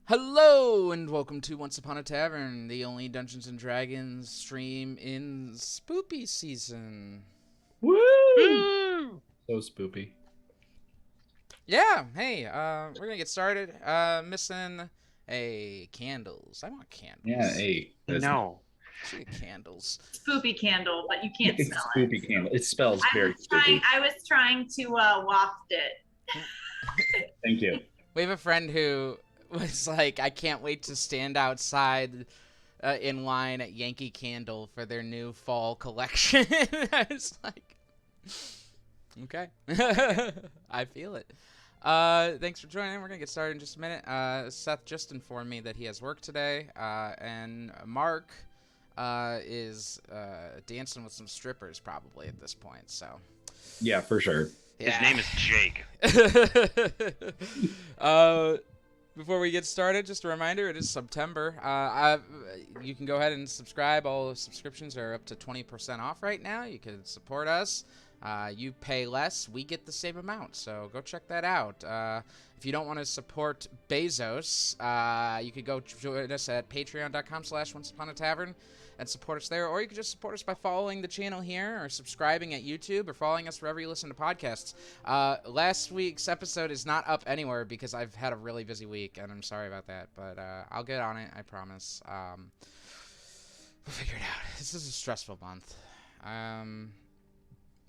Hello and welcome to Once Upon a Tavern, the only Dungeons and Dragons stream in spoopy season. Woo! Woo! So spoopy. Yeah, hey, we're gonna get started. Missing candles. I want candles. Yeah, hey. No. Should get candles. Spoopy candle, but you can't It's smell spoopy it. candle. It smells very spoopy. I was trying to waft it. Thank you. We have a friend who was like, I can't wait to stand outside in line at Yankee Candle for their new fall collection. I was like, okay. I feel it. Thanks for joining. We're going to get started in just a minute. Seth just informed me that he has work today, and Mark is dancing with some strippers probably at this point, so. Yeah, for sure. Yeah. His name is Jake. Before we get started, just a reminder, it is September. You can go ahead and subscribe. All the subscriptions are up to 20% off right now. You can support us. You pay less, we get the same amount, so go check that out. If you don't want to support Bezos, you could go join us at patreon.com/onceuponatavern and support us there, or you can just support us by following the channel here, or subscribing at YouTube, or following us wherever you listen to podcasts. Last week's episode is not up anywhere because I've had a really busy week, and I'm sorry about that, but I'll get on it, I promise. We'll figure it out. This is a stressful month.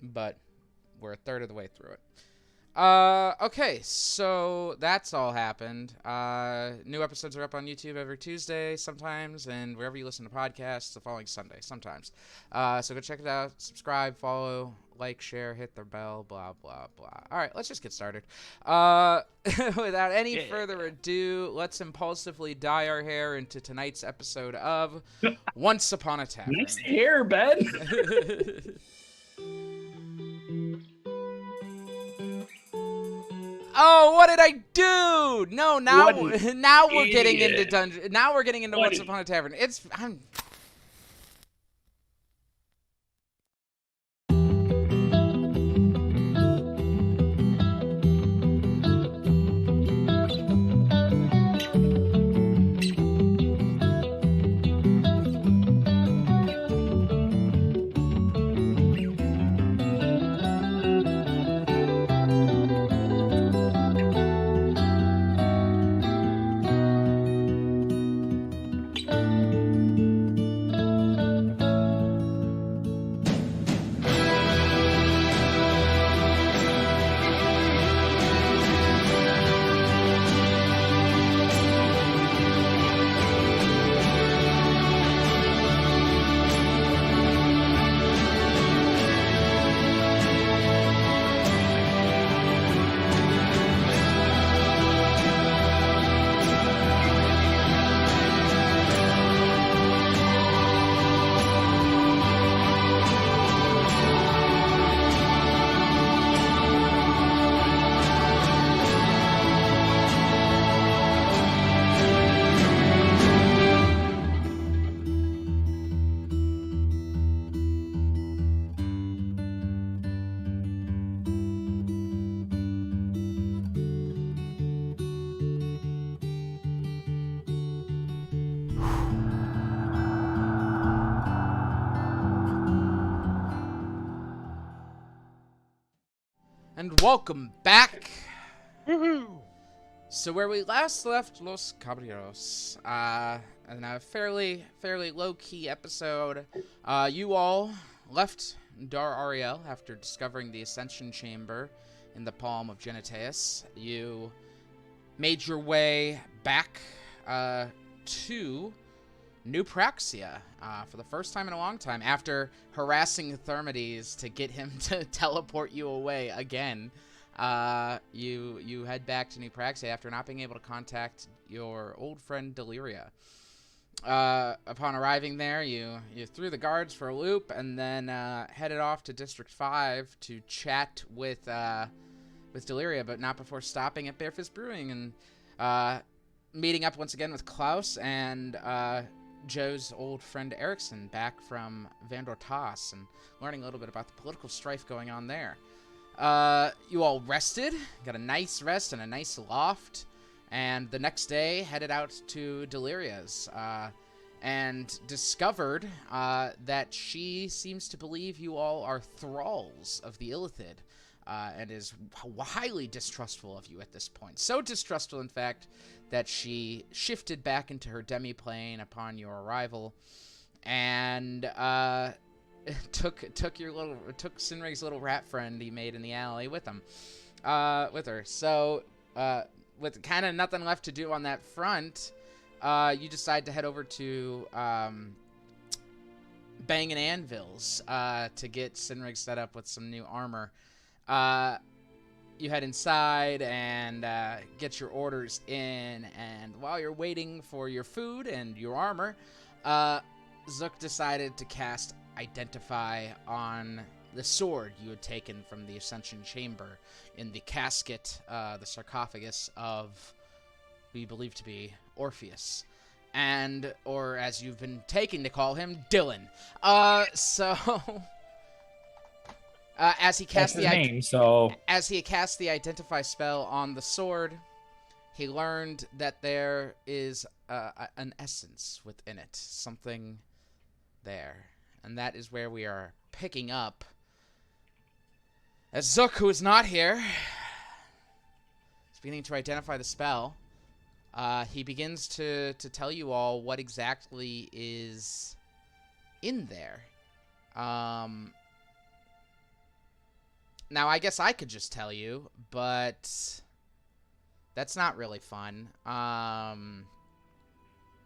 But we're a third of the way through it. Okay, so that's all happened. New episodes are up on YouTube every Tuesday sometimes, and wherever you listen to podcasts the following Sunday sometimes. So go check it out, subscribe, follow, like, share, hit the bell, blah, blah, blah. All right, let's just get started. Without any further ado, let's impulsively dye our hair into tonight's episode of Once Upon a Tavern. Nice hair, Ben. Oh, what did I do? No, now now we're getting into idiot. dungeon. Now we're getting into What Once an- Upon a Tavern. I'm And welcome back. Woohoo! So where we last left Los Caballeros, in a fairly low-key episode, you all left Dar Ariel after discovering the Ascension Chamber in the palm of Genetaeus. You made your way back to New Praxia for the first time in a long time, after harassing Thermides to get him to teleport you away again. You head back to New Praxia after not being able to contact your old friend Deliria. Upon arriving there, you threw the guards for a loop and then headed off to District 5 to chat with Deliria, but not before stopping at Barefist Brewing and meeting up once again with Klaus and Joe's old friend Erickson back from Vandor Tas and learning a little bit about the political strife going on there. You all rested, got a nice rest and a nice loft, and the next day headed out to Deliria's, and discovered that she seems to believe you all are thralls of the Illithid, and is highly distrustful of you at this point. So distrustful, in fact, that she shifted back into her demiplane upon your arrival, and took Sinrig's little rat friend he made in the alley with her. So with kind of nothing left to do on that front, you decide to head over to Bang and Anvil's to get Sinrig set up with some new armor. You head inside and get your orders in, and while you're waiting for your food and your armor, Zook decided to cast Identify on the sword you had taken from the Ascension Chamber in the casket, the sarcophagus of who you believe to be Orpheus, or as you've been taking to call him, Dylan. As he cast as he cast the Identify spell on the sword, he learned that there is an essence within it, something there, and that is where we are picking up. As Zook, who is not here, is beginning to identify the spell. He begins to tell you all what exactly is in there. Now, I guess I could just tell you, but that's not really fun.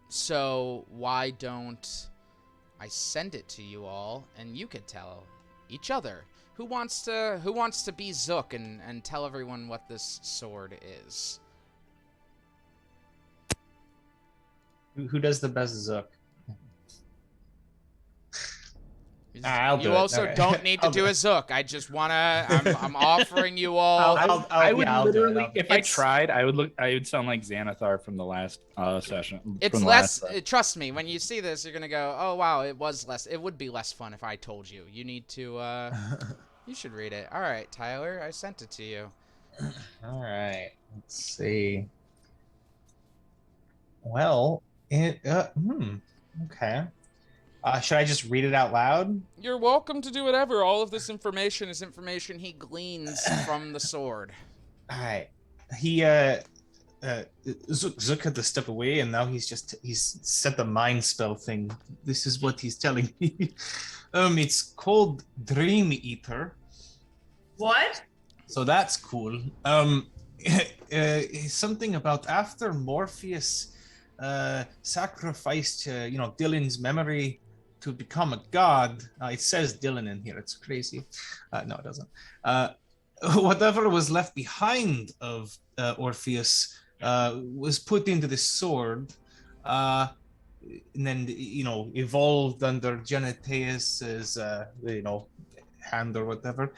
So why don't I send it to you all, and you could tell each other? Who wants to be Zook and tell everyone what this sword is? Who does the best Zook? I'll do you it. also Right. don't need to do a Zook. I just wanna. I'm offering you all. I would literally, if I It's- tried, I would sound like Xanathar from the last session. It's from the less. last, Trust me, when you see this, you're gonna go, "Oh wow, it was less. It would be less fun if I told you." You need to. You should read it. All right, Tyler, I sent it to you. All right. Let's see. Well, okay. Should I just read it out loud? You're welcome to do whatever. All of this information is information he gleans from the sword. All right. He Zook had to step away, and now he's said the mind spell thing. This is what he's telling me. It's called Dream Eater. What? So that's cool. Something about after Morpheus sacrificed Dylan's memory to become a god. It says Dylan in here. It's crazy. No, it doesn't. Whatever was left behind of Orpheus was put into the sword, and then evolved under Genetaeus's hand or whatever.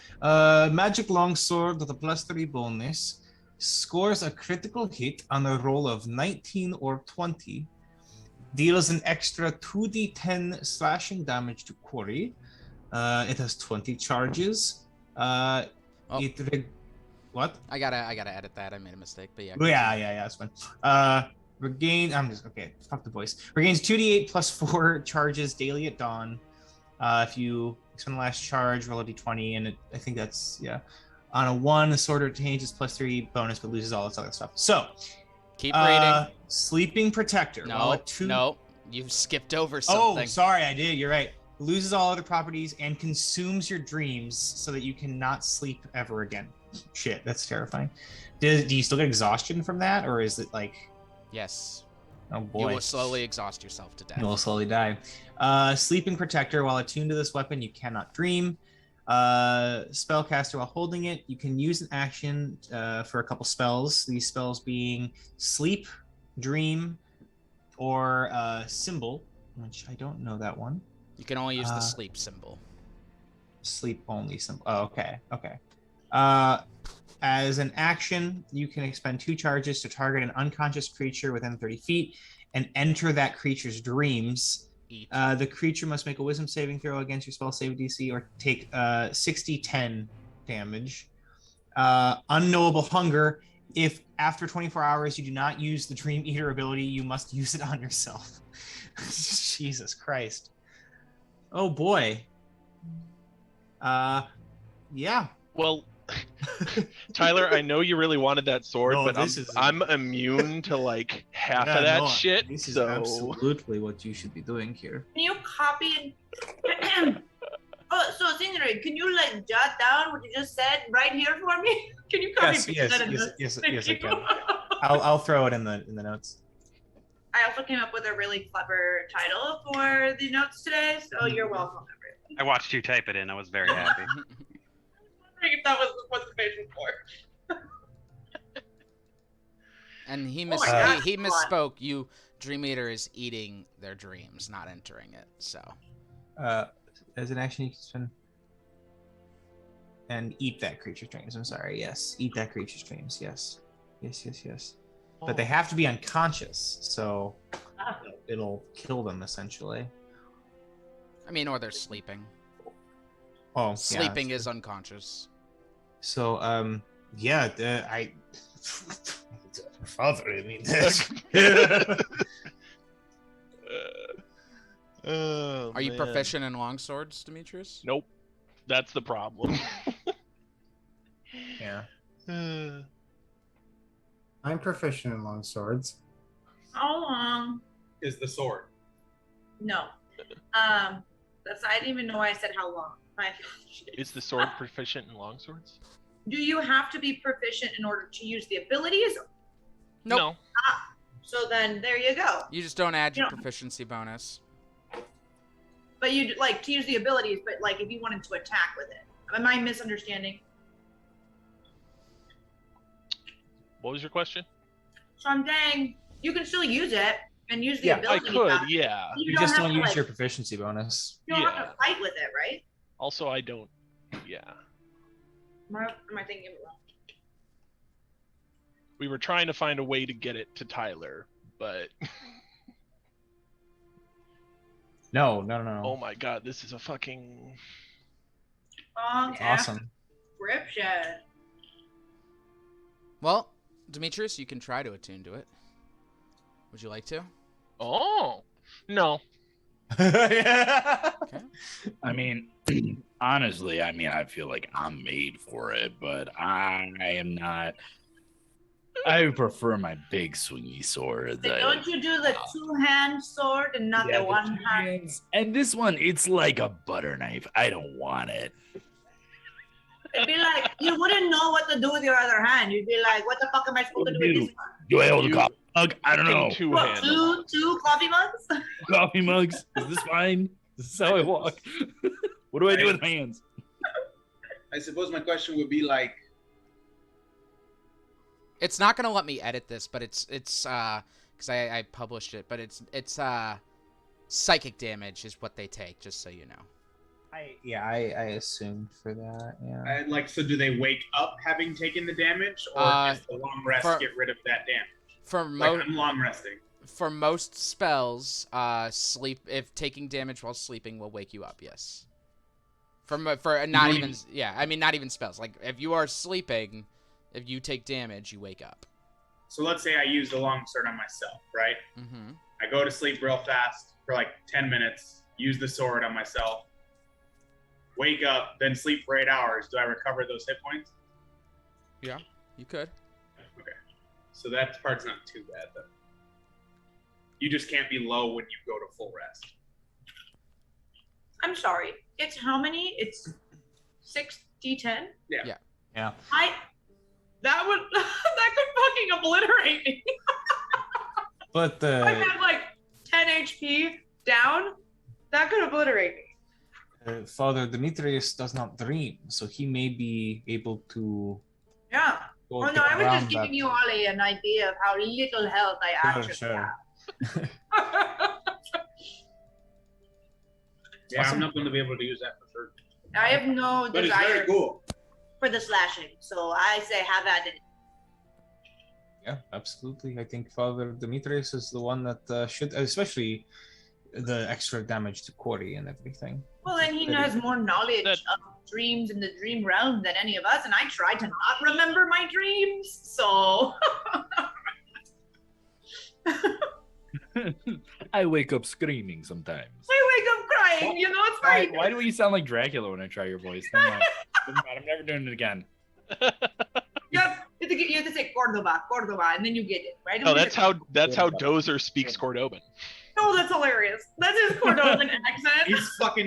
Magic longsword with a +3 bonus. Scores a critical hit on a roll of 19 or 20. Deals an extra 2d10 slashing damage to quarry. It has 20 charges. What? I gotta edit that. I made a mistake, but yeah. Yeah, that's fine. Fuck the voice. Regains 2d8 +4 charges daily at dawn. If you spend the last charge, roll a d20, and I think that's, yeah. On a 1, the sword retains its +3 bonus, but loses all its other stuff. So, Keep reading. Sleeping Protector. No, you skipped over something. Oh, sorry, I did. You're right. Loses all other properties and consumes your dreams so that you cannot sleep ever again. Shit, that's terrifying. Do you still get exhaustion from that, or is it like... Yes. Oh, boy. You will slowly exhaust yourself to death. You will slowly die. Sleeping Protector. While attuned to this weapon, you cannot dream. Spellcaster, while holding it, you can use an action for a couple spells. These spells being Sleep, Dream, or Symbol, which I don't know that one. You can only use the sleep symbol. Sleep only symbol. Oh, okay. As an action, you can expend 2 charges to target an unconscious creature within 30 feet and enter that creature's dreams. The creature must make a wisdom saving throw against your spell save DC or take 60-10 damage. Unknowable Hunger. If after 24 hours, you do not use the Dream Eater ability. You must use it on yourself. Jesus Christ. Oh boy. Yeah. Well, Tyler, I know you really wanted that sword, No, but this is- I'm immune to like half Yeah, of that no, shit. This is So absolutely what you should be doing here. Can you copy and... Oh, so Scenery, can you like jot down what you just said right here for me? Can you copy Yes, and yes, paste that in yes, this? yes, Thank yes, I you. can. I'll throw it in the notes. I also came up with a really clever title for the notes today, so you're welcome, everyone. I watched you type it in. I was very happy. I was wondering if that was what the page was for. And he Oh my God, he come on. misspoke. You Dream Eater is eating their dreams, not entering it. So As an action, you can spend and eat that creature's dreams. I'm sorry. Yes, eat that creature's dreams. Yes, yes. But they have to be unconscious, so it'll kill them essentially. I mean, or they're sleeping. Oh, yeah, Sleeping that's is unconscious. So, I. Father, I mean, Oh, Are you man. proficient in longswords, Demetrius? Nope. That's the problem. yeah. I'm proficient in long swords. How long? Is the sword. No. That's I didn't even know why I said how long. My apologies. Is the sword proficient in longswords? Do you have to be proficient in order to use the abilities? Nope. No. So then there you go. You just don't add your Yeah. proficiency bonus. But you like to use the abilities, but like if you wanted to attack with it. Am I misunderstanding? What was your question? So I'm saying you can still use it and use the Yeah, I ability. could, but yeah. You just have don't to, use like, your proficiency bonus. You don't have Yeah. to fight with it, right? Also, I don't. Yeah. Am I thinking of it wrong? We were trying to find a way to get it to Tyler, but No. oh my god, this is a fucking. Wrong Awesome. description. Well, Demetrius, you can try to attune to it. Would you like to? Oh no. Yeah. Okay. I mean, honestly, I feel like I'm made for it, but I am not. I prefer my big swingy sword. So that- don't you do the two-hand sword and not Yeah, the one two hand? hands. And this one, it's like a butter knife. I don't want it. It'd be like you wouldn't know what to do with your other hand. You'd be like, "What the fuck am I supposed to do with this one?" Do I hold a You coffee mug? I don't know. Two What, hand. two coffee mugs? Coffee mugs? Is this fine? This is how I walk. What do I do with my hands? I suppose my question would be like, It's not gonna let me edit this, but it's because I published it, but it's psychic damage is what they take, just so you know. I assumed for that. Yeah. so do they wake up having taken the damage, or does the long rest for- get rid of that damage? For Like, I'm long resting. for most spells, sleep if taking damage while sleeping will wake you up. Yes. For not don't even not even spells. Like if you are sleeping, if you take damage, you wake up. So let's say I use the long sword on myself, right? Mm-hmm. I go to sleep real fast for like 10 minutes, use the sword on myself, wake up, then sleep for 8 hours. Do I recover those hit points? Yeah, you could. Okay. So that part's not too bad, then. You just can't be low when you go to full rest. I'm sorry. It's how many? It's 6d10. Yeah. That would that could fucking obliterate me. But If I had like 10 HP down, that could obliterate me. Father Demetrius does not dream, so he may be able to. Yeah. Go Oh no, get I was around just giving that. you all an idea of how little health I actually Sure. have. Yeah, Awesome. I'm not going to be able to use that for sure. I have no But it's desire very cool. for the slashing, so I say have at it. Yeah, absolutely. I think Father Demetrius is the one that should, especially the extra damage to Corey and everything. Well, then he has more knowledge That- of dreams in the dream realm than any of us, and I try to not remember my dreams, so. I wake up screaming sometimes. I wake up crying, it's Why, fine. why do you sound like Dracula when I try your voice? Never mind. I'm never doing it again. Yep, you have to say Cordoba, and then you get it, right? Oh, that's how Dozer speaks Cordoban. Oh, that's hilarious. That's his Cordoban accent.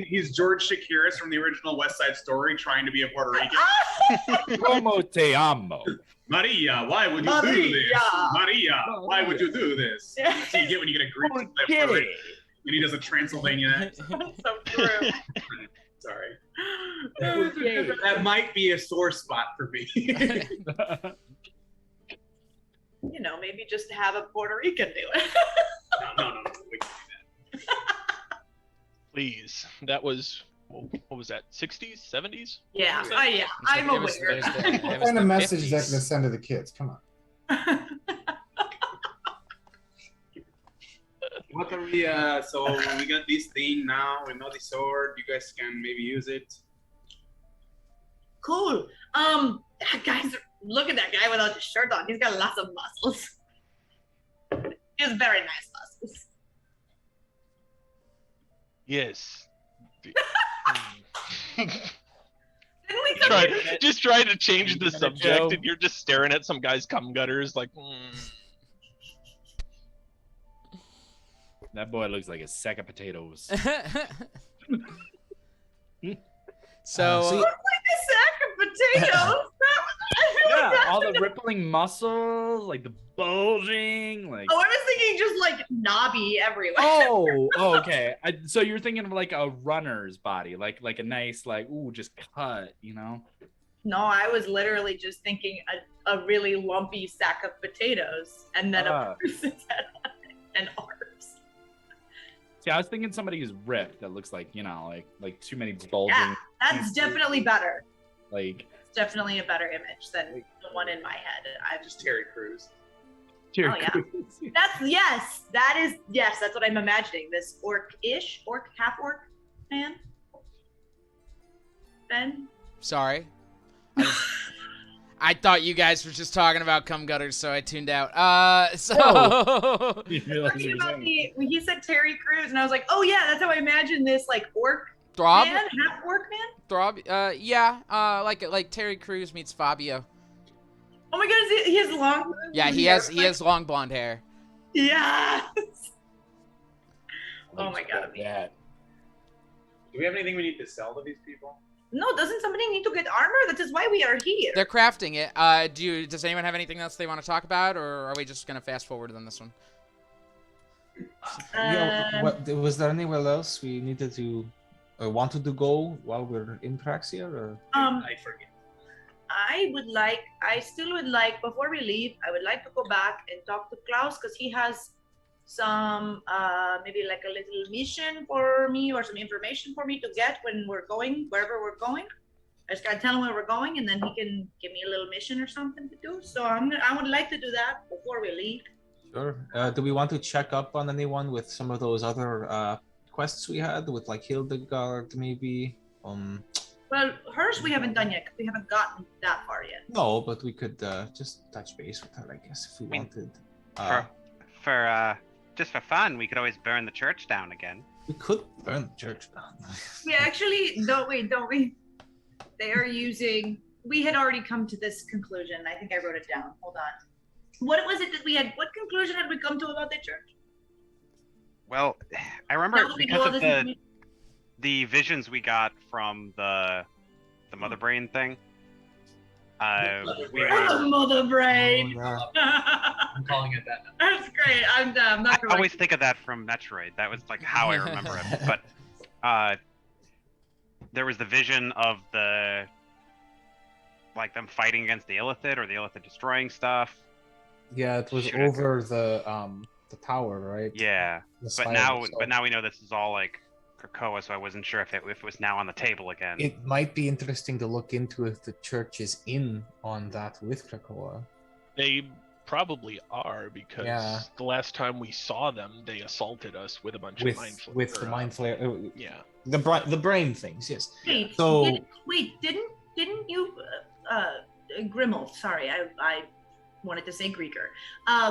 He's George Shakiris from the original West Side Story trying to be a Puerto Rican. Como te amo? Maria, why would you do this? Maria, why would you do this? That's what you get when you get a Greek to play Puerto Rican. And he does a Transylvanian accent. That's so true. Sorry. That might be a sore spot for me. Maybe just have a Puerto Rican do it. No. We can do that. Please, that was what was that? 60s, 70s? Yeah, I'm aware. What kind of message that gonna send to the kids? Come on. What are we? So we got this thing now. We know the sword. You guys can maybe use it. Cool. Guys, look at that guy without his shirt on. He's got lots of muscles. He has very nice muscles. Yes. Didn't we come Just trying to change the subject, and you're just staring at some guy's cum gutters like. That boy looks like a sack of potatoes. So look like a sack of potatoes? Yeah, all the rippling muscles, like the bulging, like. Oh, I was thinking just like knobby everywhere. Oh, okay. So you're thinking of like a runner's body, like a nice, like, ooh, just cut, No, I was literally just thinking a really lumpy sack of potatoes, and then a person's head on it, and arms. See, I was thinking somebody who's ripped that looks like, like too many bulging. Yeah, that's definitely better. Like. It's definitely a better image than the one in my head. I'm Just Terry Crews. Terry yeah. Crews. That's what I'm imagining. This half-orc man. Ben? sorry. I thought you guys were just talking about cum gutters, so I tuned out. You realize Talking what about you're saying. when he said Terry Crews, and I was like, oh yeah, that's how I imagine this like orc Throb, man, half-orc man. Throb, yeah, like Terry Crews meets Fabio. Oh my god, he has long. Yeah, he has long blonde hair. Yes. Oh my god. Yeah. Do we have anything we need to sell to these people? No, doesn't somebody need to get armor? That is why we are here. They're crafting it. Does anyone have anything else they want to talk about, or are we just gonna fast forward on this one? Was there anywhere else we needed to wanted to go while we're in Praxia? Or? I forget. I still would like, before we leave, I would like to go back and talk to Klaus, because he has some, maybe like a little mission for me or some information for me to get when we're going, wherever we're going. I just gotta tell him where we're going, and then he can give me a little mission or something to do. So I would like to do that before we leave. Sure. Do we want to check up on anyone with some of those other quests we had with like Hildegard maybe? Well, hers we haven't done yet, 'cause we haven't gotten that far yet. No, but we could just touch base with her, I guess, if we wanted. Just for fun, we could always burn the church down again. We could burn the church down. We actually don't we? They are using. We had already come to this conclusion. I think I wrote it down. Hold on. What was it that we had? What conclusion had we come to about the church? Well, I remember Now that we know all because of this the visions we got from the mother brain thing. We Oh, were, mother brain. Oh, yeah. I'm calling it that now. That's great. I'm done. I always think of that from Metroid. That was like how I remember it. But there was the vision of them fighting against the Illithid, or the Illithid destroying stuff. Yeah, it was Shoot it. over the tower, right? Yeah, The but spiral, now so but now we know this is all like Krakoa, so I wasn't sure if it was now on the table again. it might be interesting to look into if the church is in on that with Krakoa. They probably are, because Yeah. the last time we saw them, they assaulted us with a bunch of mind flayer. With the mind flare. Yeah. The brain things, yes. Wait, So didn't you, Grimmel? Sorry, I wanted to say Grieger.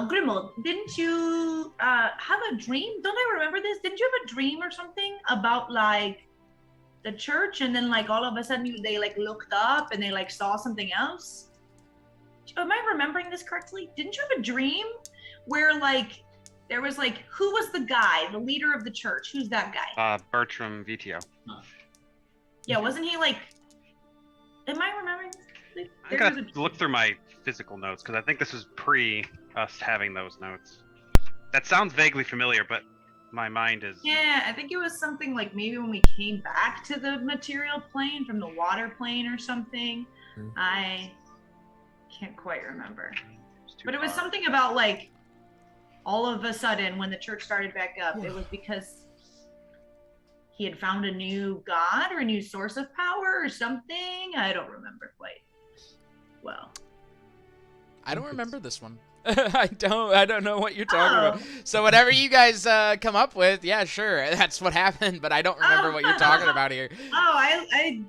Grimmel, didn't you have a dream? Don't I remember this? Didn't you have a dream or something about like the church, and then like all of a sudden they like looked up and they like saw something else? Am I remembering this correctly? Didn't you have a dream where like there was like, who was the guy, the leader of the church? Who's that guy? Bertram Vito. Yeah, wasn't he like? Am I remembering this? I gotta look through my physical notes because I think this is pre us having those notes. That sounds vaguely familiar, but my mind is. Yeah, I think it was something like maybe when we came back to the material plane from the water plane or something. I can't quite remember. But it was something about like all of a sudden when the church started back up, it was because he had found a new god or a new source of power or something. I don't remember quite well. I don't remember this one. I don't know what you're talking about. So whatever you guys come up with, yeah, sure, that's what happened. But I don't remember what you're talking about here. Oh, I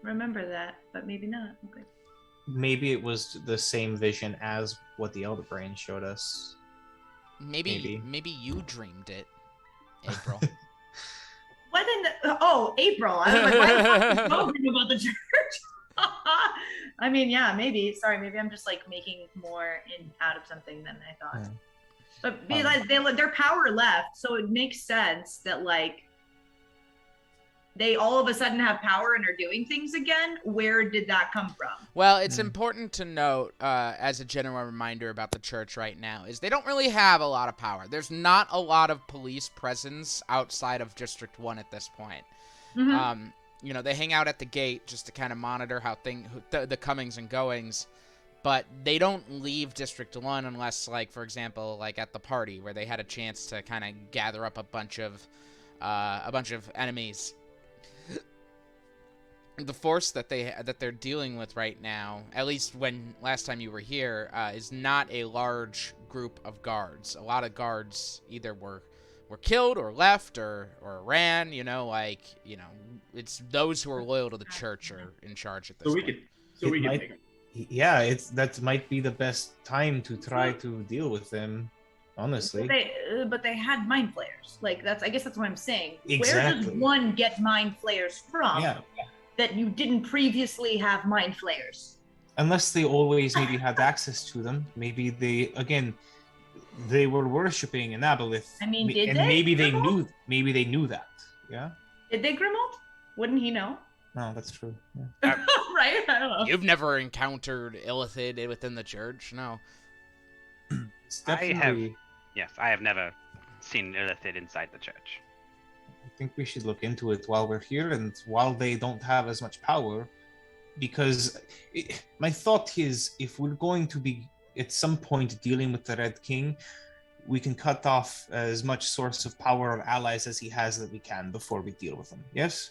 remember that, but maybe not. Okay. maybe it was the same vision as what the Elder Brain showed us. Maybe you dreamed it, April. What in the? Oh, April. I was like, why are you talking about the church? I mean, yeah, maybe. Sorry, maybe I'm just like making more out of something than I thought. Yeah. But because their power left, so it makes sense that like they all of a sudden have power and are doing things again. Where did that come from? Well, it's important to note, as a general reminder about the church right now, is they don't really have a lot of power. There's not a lot of police presence outside of District 1 at this point. Mm-hmm. You know, they hang out at the gate just to kind of monitor how the comings and goings, but they don't leave District 1 unless, like, for example, like at the party where they had a chance to kind of gather up a bunch of enemies. The force that they're dealing with right now, at least when last time you were here, is not a large group of guards. A lot of guards either were killed or left or ran. You know, it's those who are loyal to the church are in charge at this point. We could take them. Yeah, that might be the best time to try to deal with them. Honestly, But they had mind flayers. Like I guess that's what I'm saying. Exactly. Where does one get mind flayers from? Yeah. That you didn't previously have mind flayers. Unless they always maybe had access to them. Maybe they were worshipping an aboleth. I mean, did and they? maybe they knew that. Yeah. Did they, Grimald? Wouldn't he know? No, that's true. Yeah. Right? I don't know. You've never encountered Illithid within the church, no? It's definitely. I have never seen Illithid inside the church. I think we should look into it while we're here and while they don't have as much power, because my thought is if we're going to be at some point dealing with the Red King, we can cut off as much source of power or allies as he has that we can before we deal with him. Yes?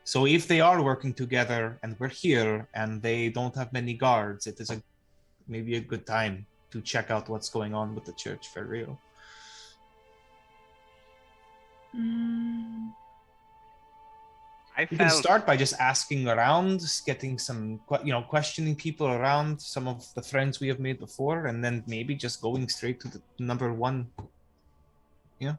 So if they are working together and we're here and they don't have many guards, it is maybe a good time to check out what's going on with the church for real. We can start by just asking around, getting some, questioning people around, some of the friends we have made before, and then maybe just going straight to the number one. Yeah.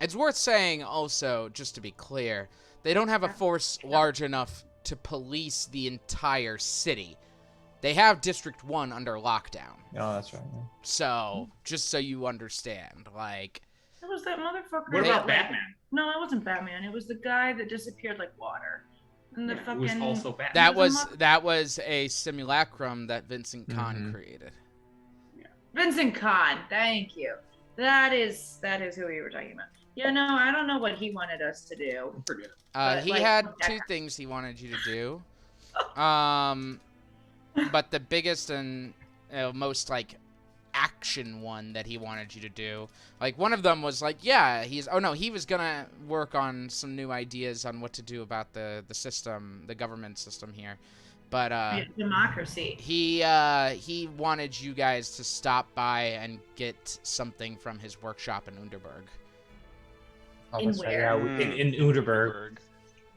It's worth saying also, just to be clear, they don't have a force large enough to police the entire city. They have District 1 under lockdown. Oh, that's right. Yeah. So, just so you understand, like... That was that motherfucker. What about Batman? No, it wasn't Batman. It was the guy that disappeared like water. And the fucking... It was also Batman. That was a simulacrum that Vincent Kahn created. Yeah. Vincent Kahn, thank you. That is who we were talking about. Yeah, no, I don't know what he wanted us to do. Forget it. He had two things he wanted you to do. But the biggest and most like action one that he wanted you to do, like one of them was like, he was gonna work on some new ideas on what to do about the system, the government system here. But democracy. He wanted you guys to stop by and get something from his workshop in Underberg. Oh, In that's right. where? Yeah, in Uderberg.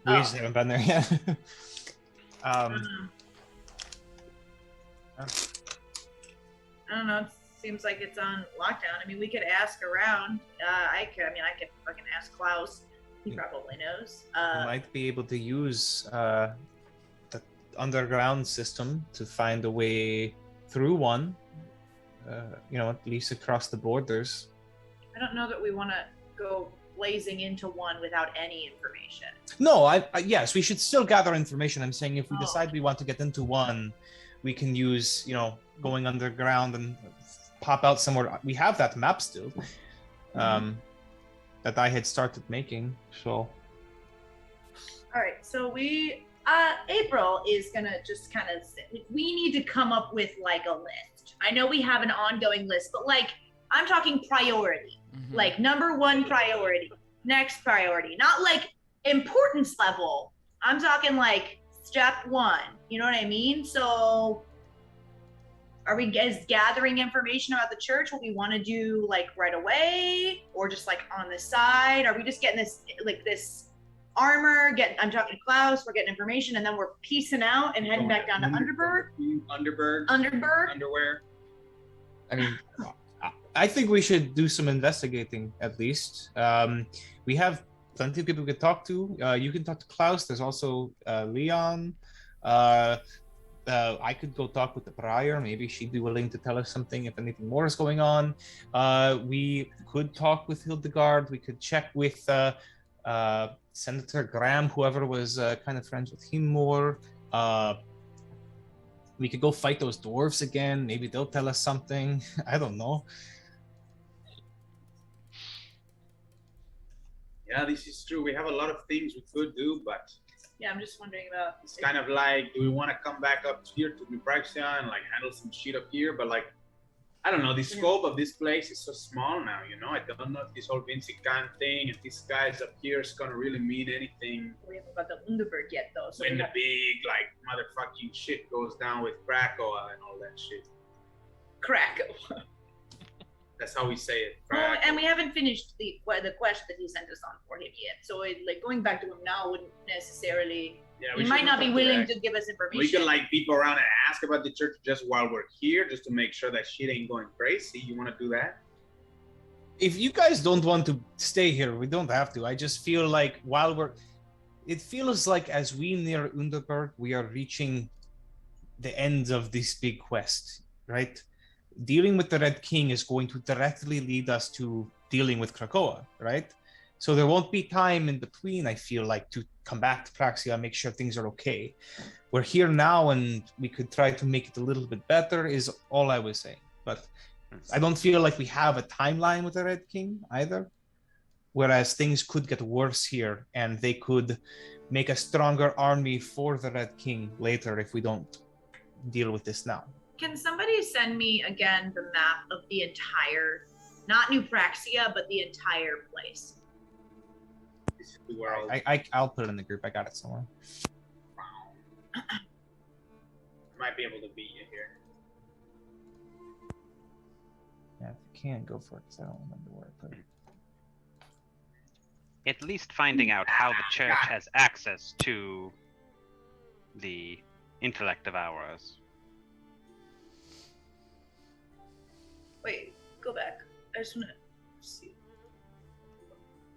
We just haven't been there yet. I don't know. It seems like it's on lockdown. I mean, we could ask around. I could fucking ask Klaus. He probably knows. We might be able to use the underground system to find a way through one. At least across the borders. I don't know that we want to go blazing into one without any information. No, yes, we should still gather information. I'm saying if we decide we want to get into one, we can use, going underground and pop out somewhere. We have that map still that I had started making. So. All right, so April is gonna just kind of. We need to come up with like a list. I know we have an ongoing list, but like I'm talking priority. Like number 1 priority, next priority, not like importance level. I'm talking like step 1. You know what I mean? So are we guys gathering information about the church? What we want to do like right away or just like on the side? Are we just getting this armor? I'm talking to Klaus, we're getting information and then we're piecing out and heading back down to Underberg? Underwear. I mean, I think we should do some investigating at least. We have plenty of people we could talk to. You can talk to Klaus. There's also Leon. I could go talk with the prior. Maybe she'd be willing to tell us something if anything more is going on. We could talk with Hildegard. We could check with Senator Graham, whoever was kind of friends with him more. We could go fight those dwarves again. Maybe they'll tell us something. I don't know. Yeah, this is true. We have a lot of things we could do, but yeah, I'm just wondering about. It's kind of like, do we want to come back up here to New Praxia and like handle some shit up here? But like, I don't know. The scope of this place is so small now. I don't know if this whole Vincent Khan thing and these guys up here is gonna really mean anything. We haven't got the Underberg yet, though. So when the big like motherfucking shit goes down with Krakoa and all that shit. Krakoa. That's how we say it. Well, and we haven't finished the quest that he sent us on for him yet. So going back to him now wouldn't necessarily. Yeah, he might not be willing to give us information. We can like peep around and ask about the church just while we're here, just to make sure that shit ain't going crazy. You want to do that? If you guys don't want to stay here, we don't have to. I just feel like it feels like as we near Underberg, we are reaching the end of this big quest, right? Dealing with the Red King is going to directly lead us to dealing with Krakoa, right? So there won't be time in between, I feel like, to come back to Praxia and make sure things are okay. We're here now and we could try to make it a little bit better is all I was saying. But I don't feel like we have a timeline with the Red King either. Whereas things could get worse here and they could make a stronger army for the Red King later if we don't deal with this now. Can somebody send me again the map of the entire, not New Praxia, but the entire place? I'll put it in the group. I got it somewhere. Might be able to beat you here. Yeah, if you can, go for it, because I don't remember where I put it. At least finding out how the church has access to the intellect of ours. Wait, go back. I just want to see.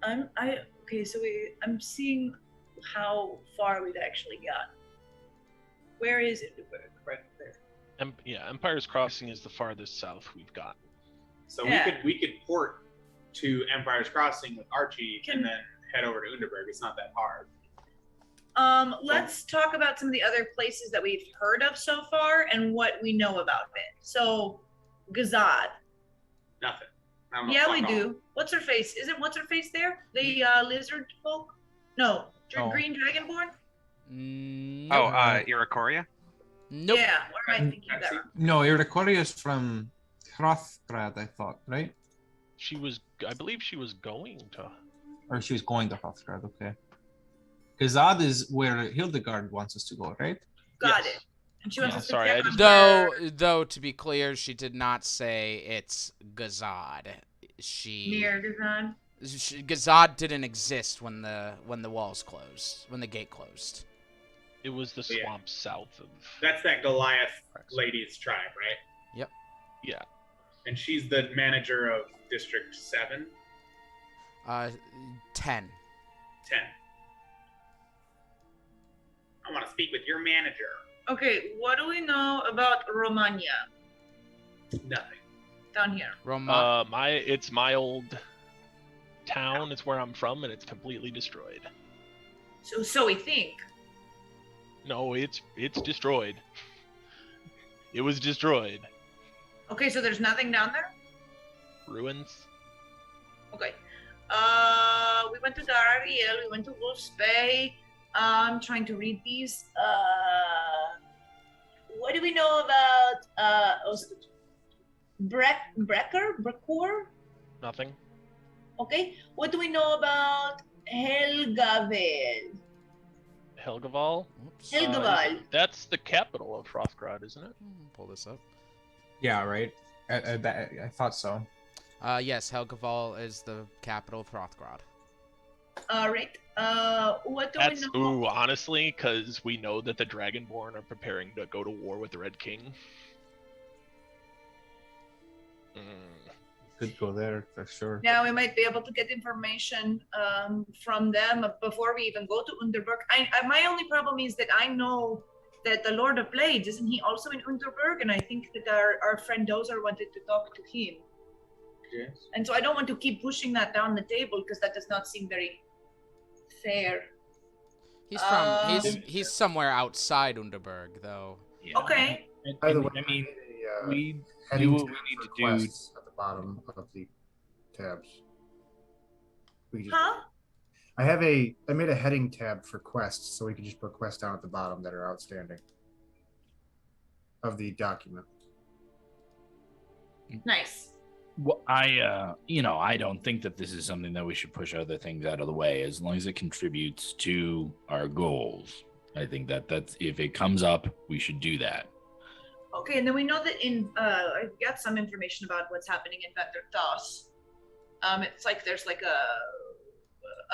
I'm seeing how far we've actually got. Where is it? Right there. Empire's Crossing is the farthest south we've got. So we could port to Empire's Crossing with Archie and then head over to Underberg. It's not that hard. Let's talk about some of the other places that we've heard of so far and what we know about it. So, Gazad. Nothing. Yeah, we do. What's her face? Isn't what's her face there? The lizard folk? No, green dragonborn. Nope. Iracoria? Nope. Yeah, what am I thinking about? No, Iracoria is from Hrothgrad, I thought, right? I believe she was going to. Or she was going to Hrothgrad, okay. Gazad is where Hildegard wants us to go, right? Got Yes. it. And she wants Yeah, us to sorry, check I on just- her Though to be clear, she did not say it's Gazad. near Gazan. Gazad didn't exist when the walls closed, when the gate closed. It was the Yeah. swamp south of. That's that Goliath Praxia. lady's tribe, right? Yep. Yeah. And she's the manager of District 7, 10. 10. I want to speak with your manager. Okay, what do we know about Romania Nothing. down here? Roma. It's my old town. It's where I'm from, and it's completely destroyed. So we think. No, it's destroyed. It was destroyed. Okay, so there's nothing down there? Ruins. Okay. We went to Ariel, we went to Wolf's Bay. I'm trying to read these. What do we know about Brecker? Nothing. Okay. What do we know about Helgavel? Helgaval. Oops. Helgaval. That's the capital of Hrothgrad, isn't it? Pull this up. Yeah, right. I thought so. Yes, Helgaval is the capital of Hrothgrad. All right. What do That's we know? ooh, honestly, because we know that the Dragonborn are preparing to go to war with the Red King. Could go there for sure. Now we might be able to get information from them before we even go to Underberg. My only problem is that I know that the Lord of Blades, isn't he also in Underberg? And I think that our friend Dozer wanted to talk to him. Yes. And so I don't want to keep pushing that down the table because that does not seem very fair. He's somewhere outside Underberg though. Yeah. Okay. By the way, I mean, we we do heading what to we need to do. requests at the bottom of the tabs. We just, Huh? I made a heading tab for quests, so we can just put quests down at the bottom that are outstanding of the document. Nice. Well, I don't think that this is something that we should push other things out of the way as long as it contributes to our goals. I think that's if it comes up, we should do that. Okay, and then we know that I've got some information about what's happening in Vandertas. It's like there's like a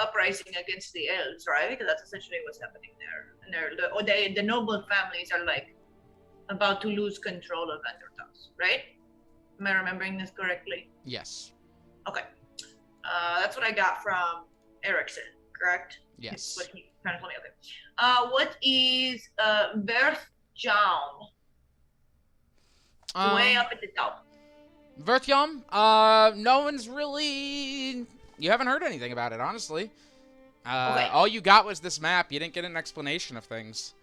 uprising against the elves, right? Because that's essentially what's happening there. And the noble families are like about to lose control of Vandertas, right? Am I remembering this correctly? Yes. Okay. That's what I got from Erickson, correct? Yes. That's what he kind of told me. Okay. What is Berthjaun? Way up at the top. Verthyom, no one's really... You haven't heard anything about it, honestly. Okay. All you got was this map. You didn't get an explanation of things.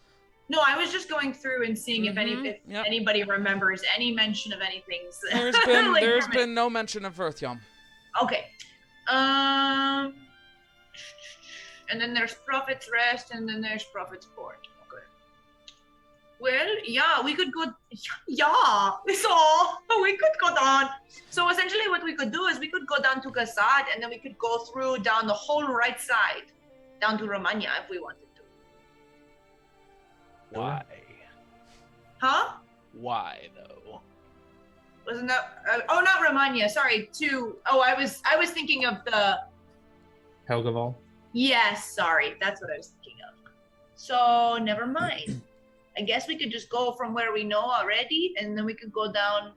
No, I was just going through and seeing if Yep. anybody remembers any mention of anything. There's been like there's from it. been no mention of Verthyom. Okay. And then there's Prophet's Rest, and then there's Prophet's Port. Okay. Well, yeah, we could go. Yeah, so we could go down. So essentially, what we could do is we could go down to Gazad, and then we could go through down the whole right side, down to Romania if we wanted to. Why? Huh? Why though? Wasn't that? Not Romania. Sorry. I was thinking of the. Helgaval. Yes, sorry. That's what I was thinking of. So, never mind. I guess we could just go from where we know already, and then we could go down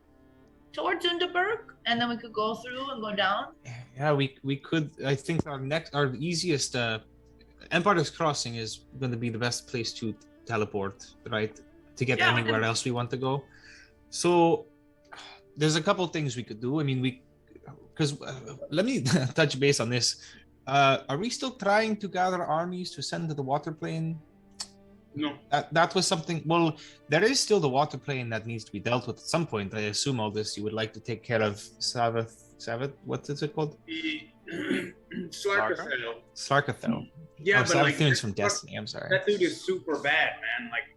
towards Underberg, and then we could go through and go down. Yeah, we could. I think our easiest Empire's Crossing is going to be the best place to teleport, right? To get Yeah, anywhere else we want to go. So there's a couple things we could do. I mean, because let me touch base on this. Are we still trying to gather armies to send to the water plane? No. That was something. Well, there is still the water plane that needs to be dealt with at some point. I assume all this you would like to take care of. Savath. What is it called? Slarkathel. Slarkathel. Yeah, but like Savathun's from Destiny. I'm sorry. that dude is super bad, man. Like,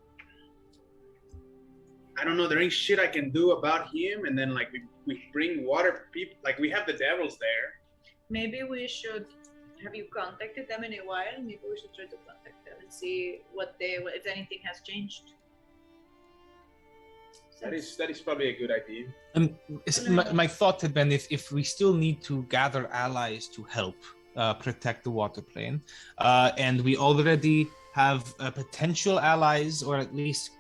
I don't know. There ain't shit I can do about him. And then like we bring water people. Like we have the devils there. Maybe we should. Have you contacted them in a while? Maybe we should try to contact them and see if anything has changed. That is probably a good idea. My thought had been if we still need to gather allies to help protect the water plane, and we already have potential allies, or at least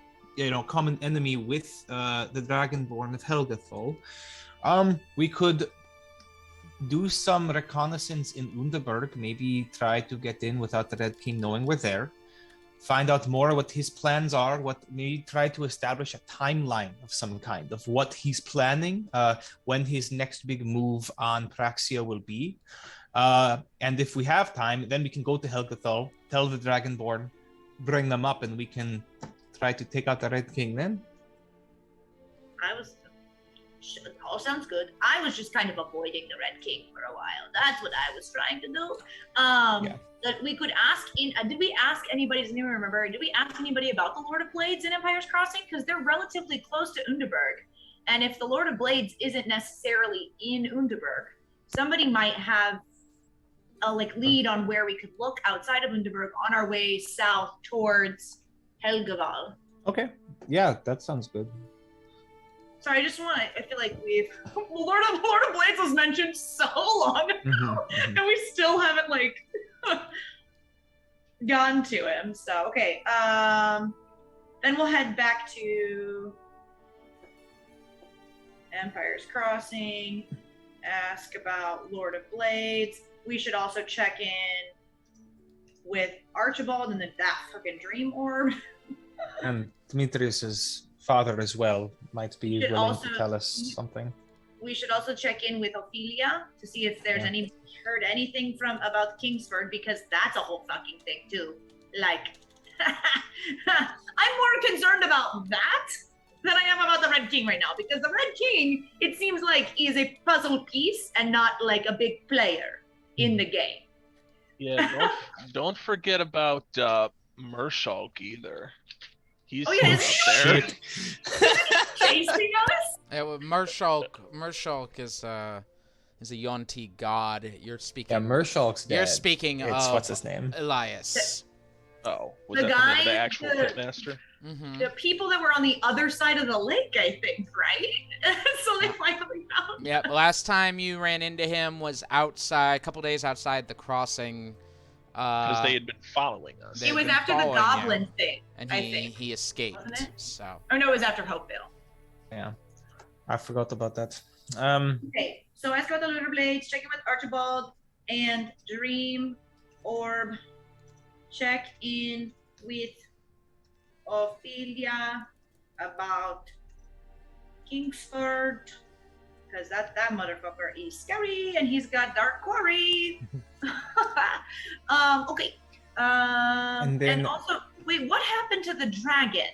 common enemy with the Dragonborn of Helgathol, we could do some reconnaissance in Underberg, maybe try to get in without the Red King knowing we're there, find out more what his plans are, maybe try to establish a timeline of some kind of what he's planning, when his next big move on Praxia will be. And if we have time, then we can go to Helgathol, tell the Dragonborn, bring them up, and we can try to take out the Red King then. All sounds good. I was just kind of avoiding the Red King for a while. That's what I was trying to do. That we could ask did we ask anybody, doesn't even remember, did we ask anybody about the Lord of Blades in Empire's Crossing? Because they're relatively close to Underberg. And if the Lord of Blades isn't necessarily in Underberg, somebody might have a lead on where we could look outside of Underberg on our way south towards Helgaval. Okay. Yeah, that sounds good. Sorry, I feel like Lord of Blades was mentioned so long ago, and we still haven't gone to him. So okay, then we'll head back to Empire's Crossing, ask about Lord of Blades. We should also check in with Archibald and that fucking dream orb. And Demetrius's father as well might be willing to tell us something. We should also check in with Ophelia to see if there's heard anything about Kingsford, because that's a whole fucking thing too. I'm more concerned about that than I am about the Red King right now, because the Red King, it seems like, is a puzzle piece and not a big player in the game. Yeah, don't forget about Mershulk either. He's up there. Chasing us? Yeah, well, Mershulk is a Yonti god. You're speaking. Yeah, Mershulk's dead. You're speaking of what's his name? Elias. Oh, was that the name of the actual pitmaster? The people that were on the other side of the lake, I think, right? So they finally found. Yeah, last time you ran into him was outside, a couple days outside the crossing. Because they had been following us. It was after the goblin thing, and I think. he escaped. Wasn't it? So. Oh no, it was after Hopeville. Yeah, I forgot about that. Okay, so ask about the Lunar Blades, check in with Archibald and Dream Orb. Check in with Ophelia about Kingsford, because that motherfucker is scary and he's got Dark Quarry. Okay. And also, wait, what happened to the dragon?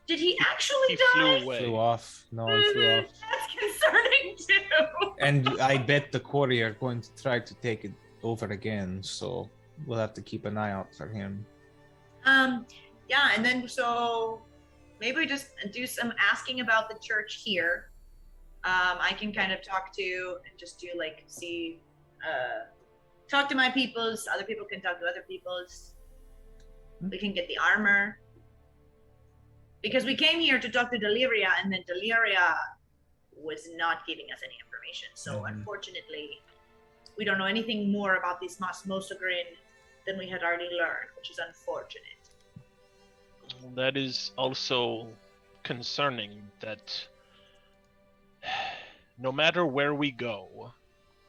Did he actually die? Flew away. Flew off. No, he flew off. That's concerning too. And I bet the quarry are going to try to take it over again, so we'll have to keep an eye out for him. Yeah, and then so maybe we just do some asking about the church here. I can kind of talk to and just do talk to my peoples. Other people can talk to other peoples. We can get the armor. Because we came here to talk to Deliria, and then Deliria was not giving us any information. So unfortunately, we don't know anything more about this Mosogrin than we had already learned, which is unfortunate. That is also concerning, that no matter where we go,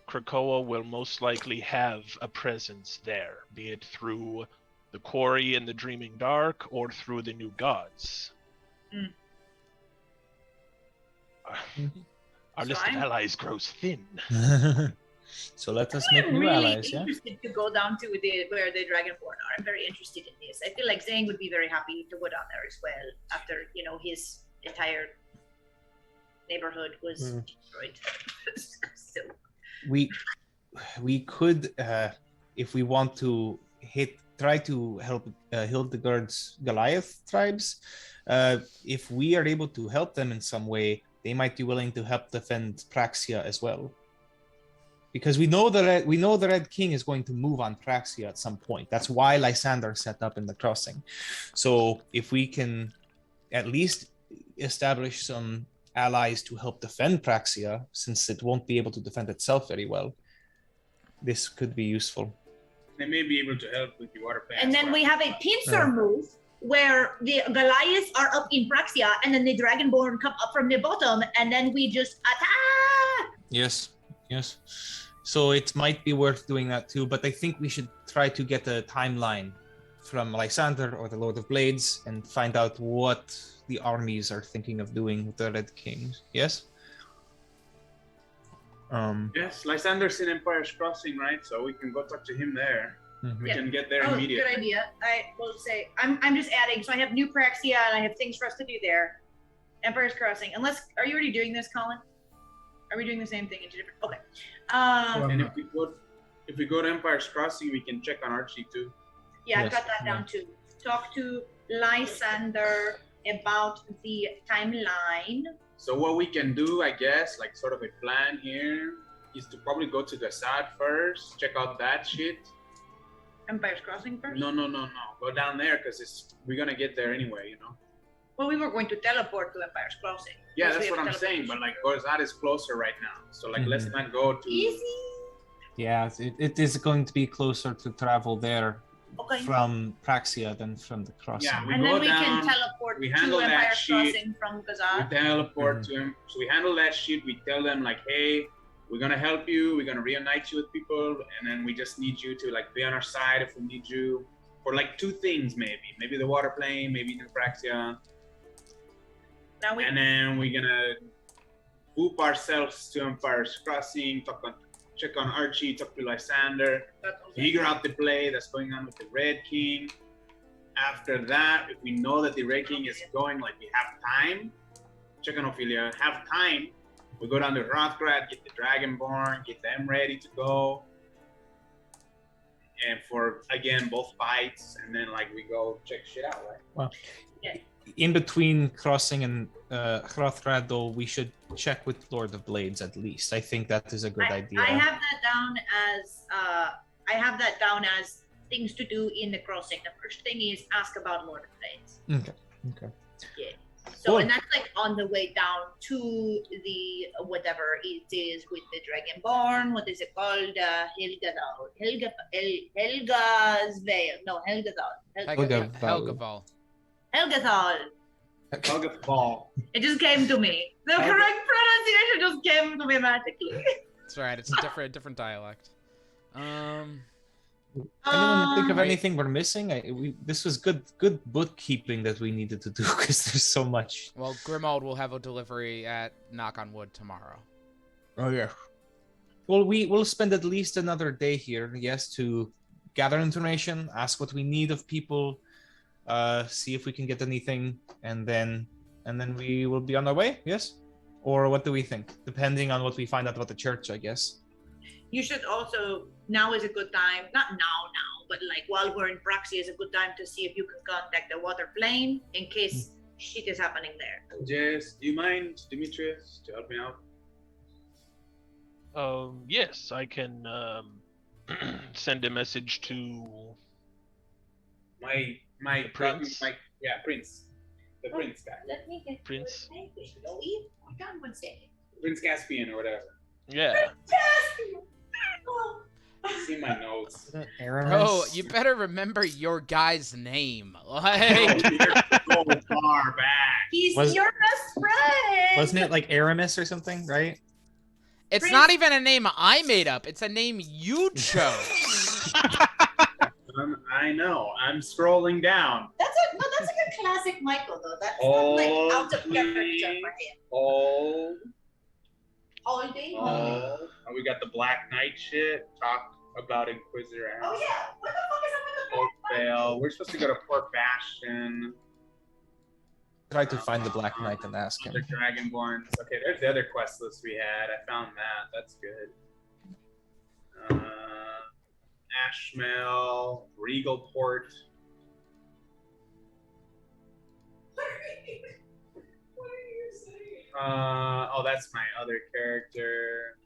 Krakoa will most likely have a presence there, be it through the quarry in the Dreaming Dark or through the new gods. Our list of allies grows thin. So let us make new allies, yeah? I'm really interested to go down to where the Dragonborn are. I'm very interested in this. I feel like Zane would be very happy to go down there as well after, his entire neighborhood was destroyed. So. We could, if we want to try to help Hildegard's Goliath tribes, if we are able to help them in some way, they might be willing to help defend Praxia as well. Because we know the Red King is going to move on Praxia at some point. That's why Lysander set up in the crossing. So if we can at least establish some allies to help defend Praxia, since it won't be able to defend itself very well. This could be useful. They may be able to help with the water plants. And then we have a pincer move where the Goliaths are up in Praxia, and then the Dragonborn come up from the bottom, and then we just attack. Yes. So it might be worth doing that too, but I think we should try to get a timeline from Lysander or the Lord of Blades and find out what the armies are thinking of doing with the Red Kings. Yes? Yes, Lysander's in Empire's Crossing, right? So we can go talk to him there. We can get there immediately. Good idea. I will say, I'm just adding, so I have New Praxia, and I have things for us to do there. Empire's Crossing. Are you already doing this, Colin? Are we doing the same thing in two different? Okay. And if we go to Empire's Crossing, we can check on Archie too. Yeah, I've got that down too. Talk to Lysander about the timeline. So what we can do, I guess, like sort of a plan here, is to probably go to Gassad first, check out that shit. Empire's Crossing first? No. Go down there because we're gonna get there anyway, you know. Well, we were going to teleport to Empire's Crossing. Yeah, that's what I'm saying. But like Gassad is closer right now, so like let's not go to. Easy. Yeah, it is going to be closer to travel there from Praxia than from the crossing. Yeah, and then we can teleport to Empire's Crossing from Gassad. We teleport to him. So we handle that shit. We tell them like, hey, we're gonna help you. We're gonna reunite you with people, and then we just need you to like be on our side if we need you for like two things, maybe the water plane, maybe the Praxia. And then we're gonna whoop ourselves to Empire's Crossing, check on Archie, talk to Lysander, figure out the play that's going on with the Red King. After that, if we know that the Red King is going, like we have time, check on Ophelia, have time, we go down to Rothgrad, get the Dragonborn, get them ready to go. And for, again, both fights, and then like we go check shit out, right? Well, in between Crossing and Hrothgrad, though, we should check with Lord of Blades at least. I think that is a good idea. I have that down as things to do in the Crossing. The first thing is ask about Lord of Blades. Okay. Yeah. So, and that's like on the way down to the whatever it is with the Dragonborn. What is it called? Helgaval. It just came to me. The correct pronunciation just came to me magically. That's right. It's a different dialect. Anyone think of anything we're missing? This was good bookkeeping that we needed to do because there's so much. Well, Grimald will have a delivery at Knock on Wood tomorrow. Oh yeah. Well, we'll spend at least another day here, yes, to gather information, ask what we need of people, see if we can get anything, and then we will be on our way. Yes, or what do we think? Depending on what we find out about the church, I guess. You should also, now is a good time, not now, but like while we're in Praxia is a good time to see if you can contact the water plane in case shit is happening there. Jess, do you mind, Demetrius, to help me out? Yes, I can send a message to my Prince. Prince. The Prince guy. Let me get Prince. Hold on one second. Prince Caspian or whatever. Yeah. See my notes. Oh, you better remember your guy's name. Like, so far back. He's your best friend. Wasn't it like Aramis or something, right? it's not even a name I made up. It's a name chose. I know. I'm scrolling down. That's a good classic Michael though. That's not like out of character for him. All day. And we got the Black Knight shit. Talk about Inquisitor. Oh yeah. What the fuck is up with the Black Knight? Vale. We're supposed to go to Port Bastion. Try to find the Black Knight and ask him. The Dragonborns. Okay, there's the other quest list we had. I found that. That's good. Ashmel, Regal Port. That's my other character.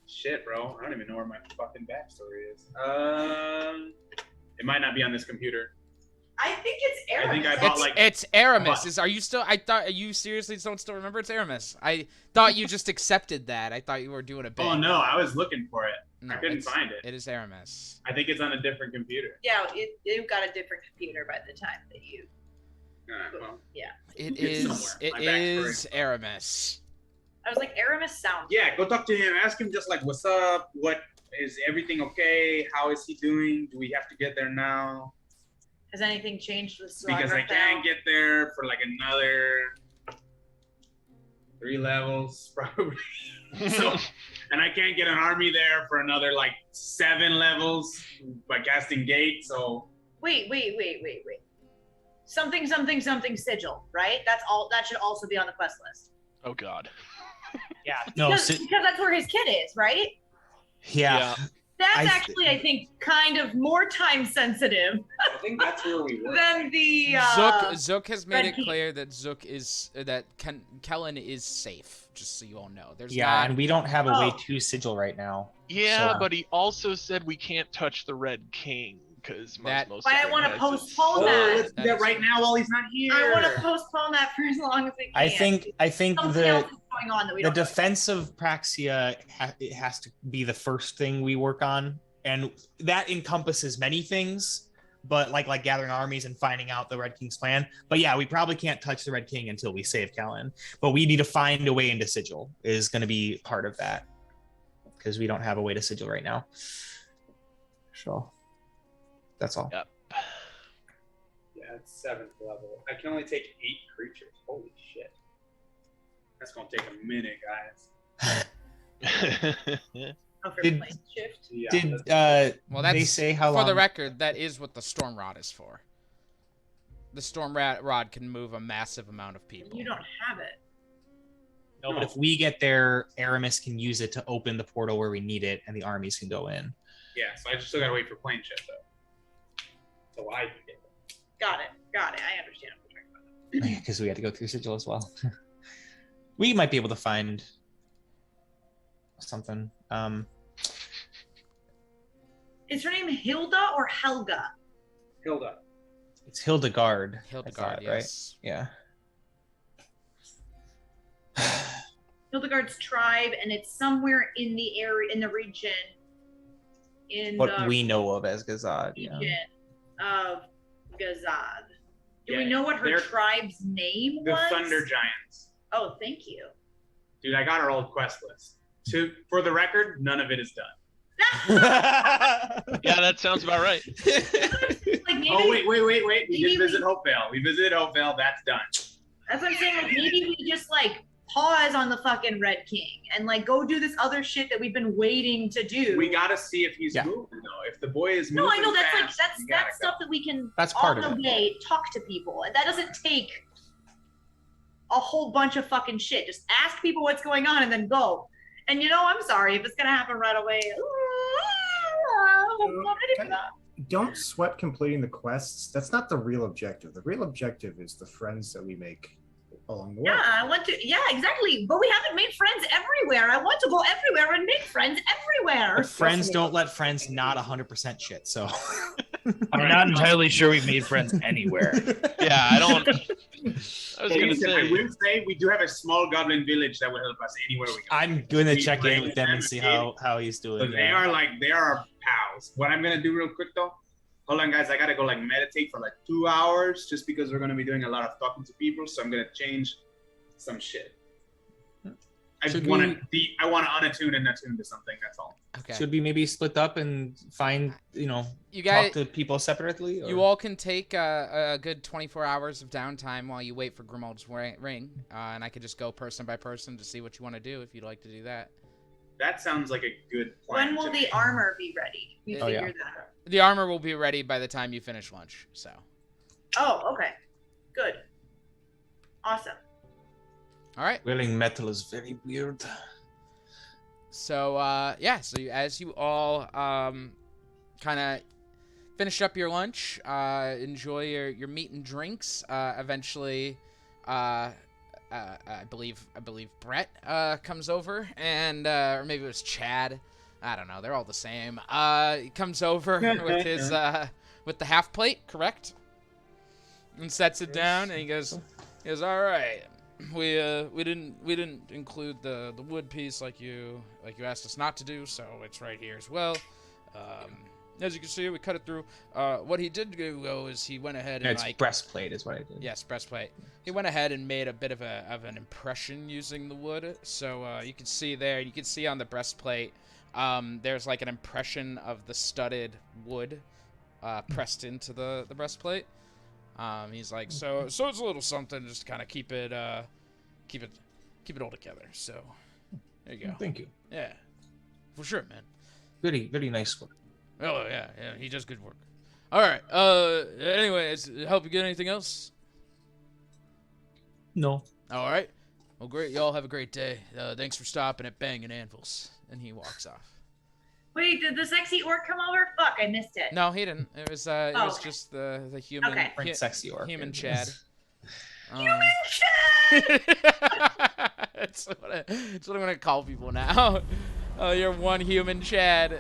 Shit, bro. I don't even know where my fucking backstory is. It might not be on this computer. I think it's Aramis. I think I bought It's Aramis. But- Are you still? You seriously don't still remember? It's Aramis. I thought you just accepted that. I thought you were doing a bit. Oh no, I was looking for it. No, I couldn't it's- find it. It is Aramis. I think it's on a different computer. Yeah, you got a different computer by the time that you. Well, It It's is. somewhere. It My backstory. is Aramis. I was like, Aramis sounds. yeah, go talk to him. Ask him just like, what's up? What is everything okay? How is he doing? Do we have to get there now? Has anything changed with Because I can't get there for like another 3 levels probably. So, and I can't get an army there for another like 7 levels by casting gate. So Wait. Something sigil, right? That's all. That should also be on the quest list. Oh God. Yeah. No. Because that's where his kid is, right? Yeah. That's actually, I think, kind of more time sensitive I think that's where we were. than the. Zook has made Red it King. clear that Zook is Kellen is safe. Just so you all know, there's Yeah, not. and we don't have a way Oh. to sigil right now. Yeah, So- but he also said we can't touch the Red King because That- most. But I want to postpone that. Let's do that right now while he's not here. I want to postpone that for as long as we can. I think something else is going on that we the don't. know. defense of Praxia it has to be the first thing we work on, and that encompasses many things. But like gathering armies and finding out the Red King's plan. But yeah, we probably can't touch the Red King until we save Kellen. But we need to find a way into sigil is going to be part of that because we don't have a way to sigil right now. So that's all. Yep. Yeah, it's 7th level. I can only take 8 creatures. Holy shit. That's gonna take a minute, guys. Oh, for Did- plane shift. Yeah, Did Well, they that's say how for long? the record. That is what the storm rod is for. The storm rod can move a massive amount of people. You don't have it. No, but if we get there, Aramis can use it to open the portal where we need it, and the armies can go in. Yeah, so I just still gotta wait for plane shift though. So I can get there. Got it. I understand what you're talking about. Because we had to go through sigil as well. We might be able to find something. Is her name Hilda or Helga? Hilda. It's Hildegard. I Hildegard, thought, yes. Right? Yeah. Hildegard's tribe, and it's somewhere in the area, in the region, in What the we know of as Gazad. region Yeah. of Gazad. Do Yeah, we know what her they're- tribe's name The was? Thunder Giants. Oh, thank you. Dude, I got our old quest list. For the record, none of it is done. Yeah, that sounds about right. Like maybe, Oh wait. We maybe did visit Hopevale. We visited Hopevale. That's done. that's what I'm saying. Like maybe we just like pause on the fucking Red King and like go do this other shit that we've been waiting to do. We gotta see if he's Yeah. moving though. If the boy is No, moving I know that's like fast, that's we gotta that's go. stuff that we can That's part on of the it. way talk to people. And that doesn't take a whole bunch of fucking shit. Just ask people what's going on and then go. And you know, I'm sorry if it's gonna happen right away. I'm not ready for that. Don't sweat completing the quests. That's not the real objective. The real objective is the friends that we make along the way. Yeah, I want to. Yeah, exactly. But we haven't made friends everywhere. I want to go everywhere and make friends everywhere. But friends don't let friends not 100% shit. So I'm not entirely sure we've made friends anywhere. Yeah, I don't. I was gonna I say. will say we do have a small goblin village that will help us anywhere we go. I'm gonna We check play in with them and see how he's So doing. they are our pals. What I'm gonna do real quick though, hold on guys, I gotta go like meditate for like 2 hours just because we're gonna be doing a lot of talking to people. So I'm gonna change some shit. I Should want to unattune and attune to something. That's all. Okay. Should we maybe split up and find You talk guys, to people separately? Or? you all can take a good 24 hours of downtime while you wait for Grimald's ring, and I could just go person by person to see what you want to do if you'd like to do that. That sounds like a good plan. When will to me. the armor be ready? We Oh, figured that out. The armor will be ready by the time you finish lunch. So. Oh, okay. Good. Awesome. All right. Wearing metal is very weird. So as you all kind of finish up your lunch, enjoy your meat and drinks. Eventually, I believe Brett comes over, and or maybe it was Chad. I don't know. They're all the same. He comes over with his with the half plate, correct? and sets it down, and he goes, all right. We didn't include the wood piece like you asked us not to do, so it's right here as well. As you can see, we cut it through. What he did do though is he went ahead and It's breastplate is what I did. Yes, breastplate. He went ahead and made a bit of an impression using the wood. So you can see there. You can see on the breastplate. There's like an impression of the studded wood pressed into the breastplate. He's like, so it's a little something just to kind of keep it all together. So there you go. Thank you. Yeah, for sure, man. Very, very nice work. Oh yeah, he does good work. All right. Anyways, help you get anything else? No. All right. Well, great. Y'all have a great day. Thanks for stopping at Banging Anvils. And he walks off. Wait, did the sexy orc come over? Fuck, I missed it. No, he didn't. It was okay. just the human. Okay. Sexy orc. Human Chad. Human Chad. It's what I'm gonna call people now. Oh, you're one human Chad.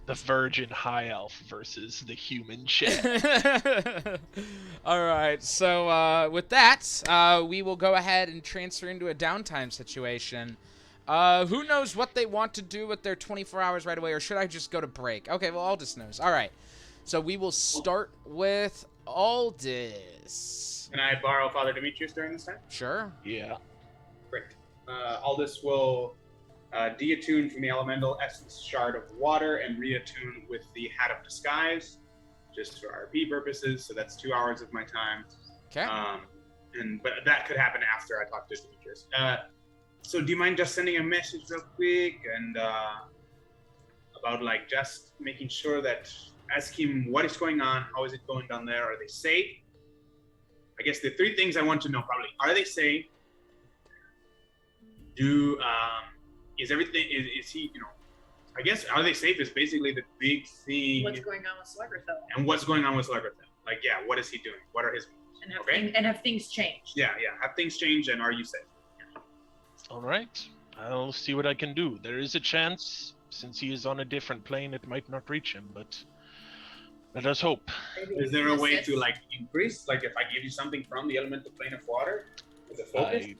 The virgin high elf versus the human Chad. All right, so with that, we will go ahead and transfer into a downtime situation. Who knows what they want to do with their 24 hours right away, or should I just go to break? Okay, well, Aldous knows. All right, so we will start with Aldous. Can I borrow Father Demetrius during this time? Sure. Yeah. Great. Aldous will deattune from the elemental essence shard of water and reattune with the hat of disguise, just for RP purposes. So that's 2 hours of my time. Okay. But that could happen after I talk to Demetrius. So do you mind just sending a message real quick and about like just making sure that ask him what is going on, how is it going down there, are they safe? I guess the three things I want to know probably: are they safe? Is everything is he? I guess are they safe is basically the big thing. What's going on with Sluggerthel? And what's going on with Sluggerthel? Like, yeah, what is he doing? What are his moves? And have things changed? Yeah. Have things changed, and are you safe? All right. I'll see what I can do. There is a chance, since he is on a different plane, it might not reach him, but let us hope. Is there a way to like increase? Like, if I give you something from the elemental plane of water as a focus? I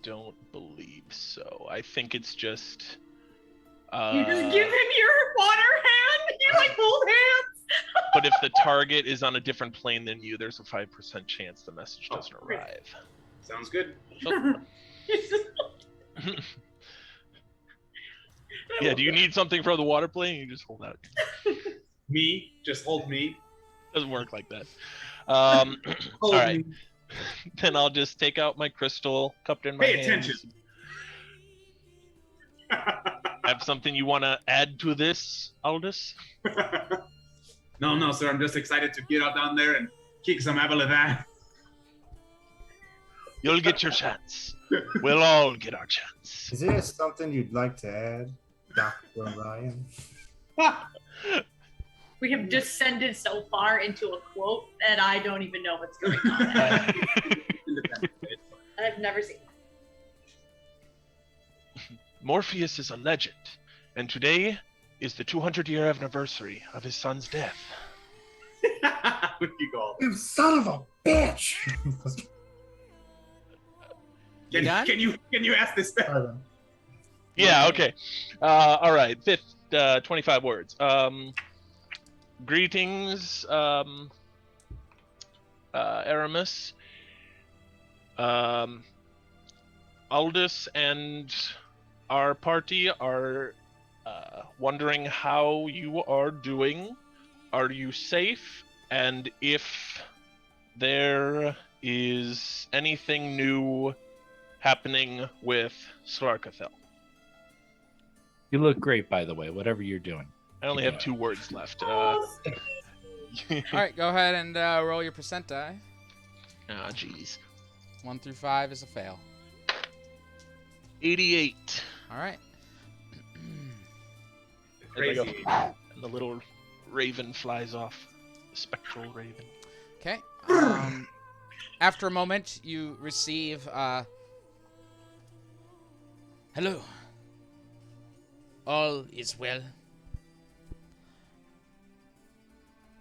don't believe so. I think it's just. You just give him your water hand. You like hold hands. But if the target is on a different plane than you, there's a 5% chance the message doesn't arrive. Sounds good. Yeah, do you need something from the water plane? You just hold out. Me? Just hold me? Doesn't work like that. All right. Me. Then I'll just take out my crystal, cupped in my Pay hands. attention. Have something you want to add to this, Aldous? No, sir. I'm just excited to get out down there and kick some Avalon. You'll get your chance. We'll all get our chance. Is there something you'd like to add, Dr. Ryan? We have descended so far into a quote that I don't even know what's going on. I've never seen it. Morpheus is a legend, and today is the 200-year anniversary of his son's death. What do you call? You son of a bitch! Can you ask this? Yeah, okay. All right, fifth, 25 words. Greetings, Aramis. Aldous and our party are wondering how you are doing. Are you safe? And if there is anything new happening with Slarkathel. You look great, by the way, whatever you're doing. I only have 2 words left. All right, go ahead and roll your percent die. Ah, jeez. 1 through 5 is a fail. 88. All right. Crazy. And the little raven flies off. The spectral raven. Okay. After a moment, you receive hello. All is well.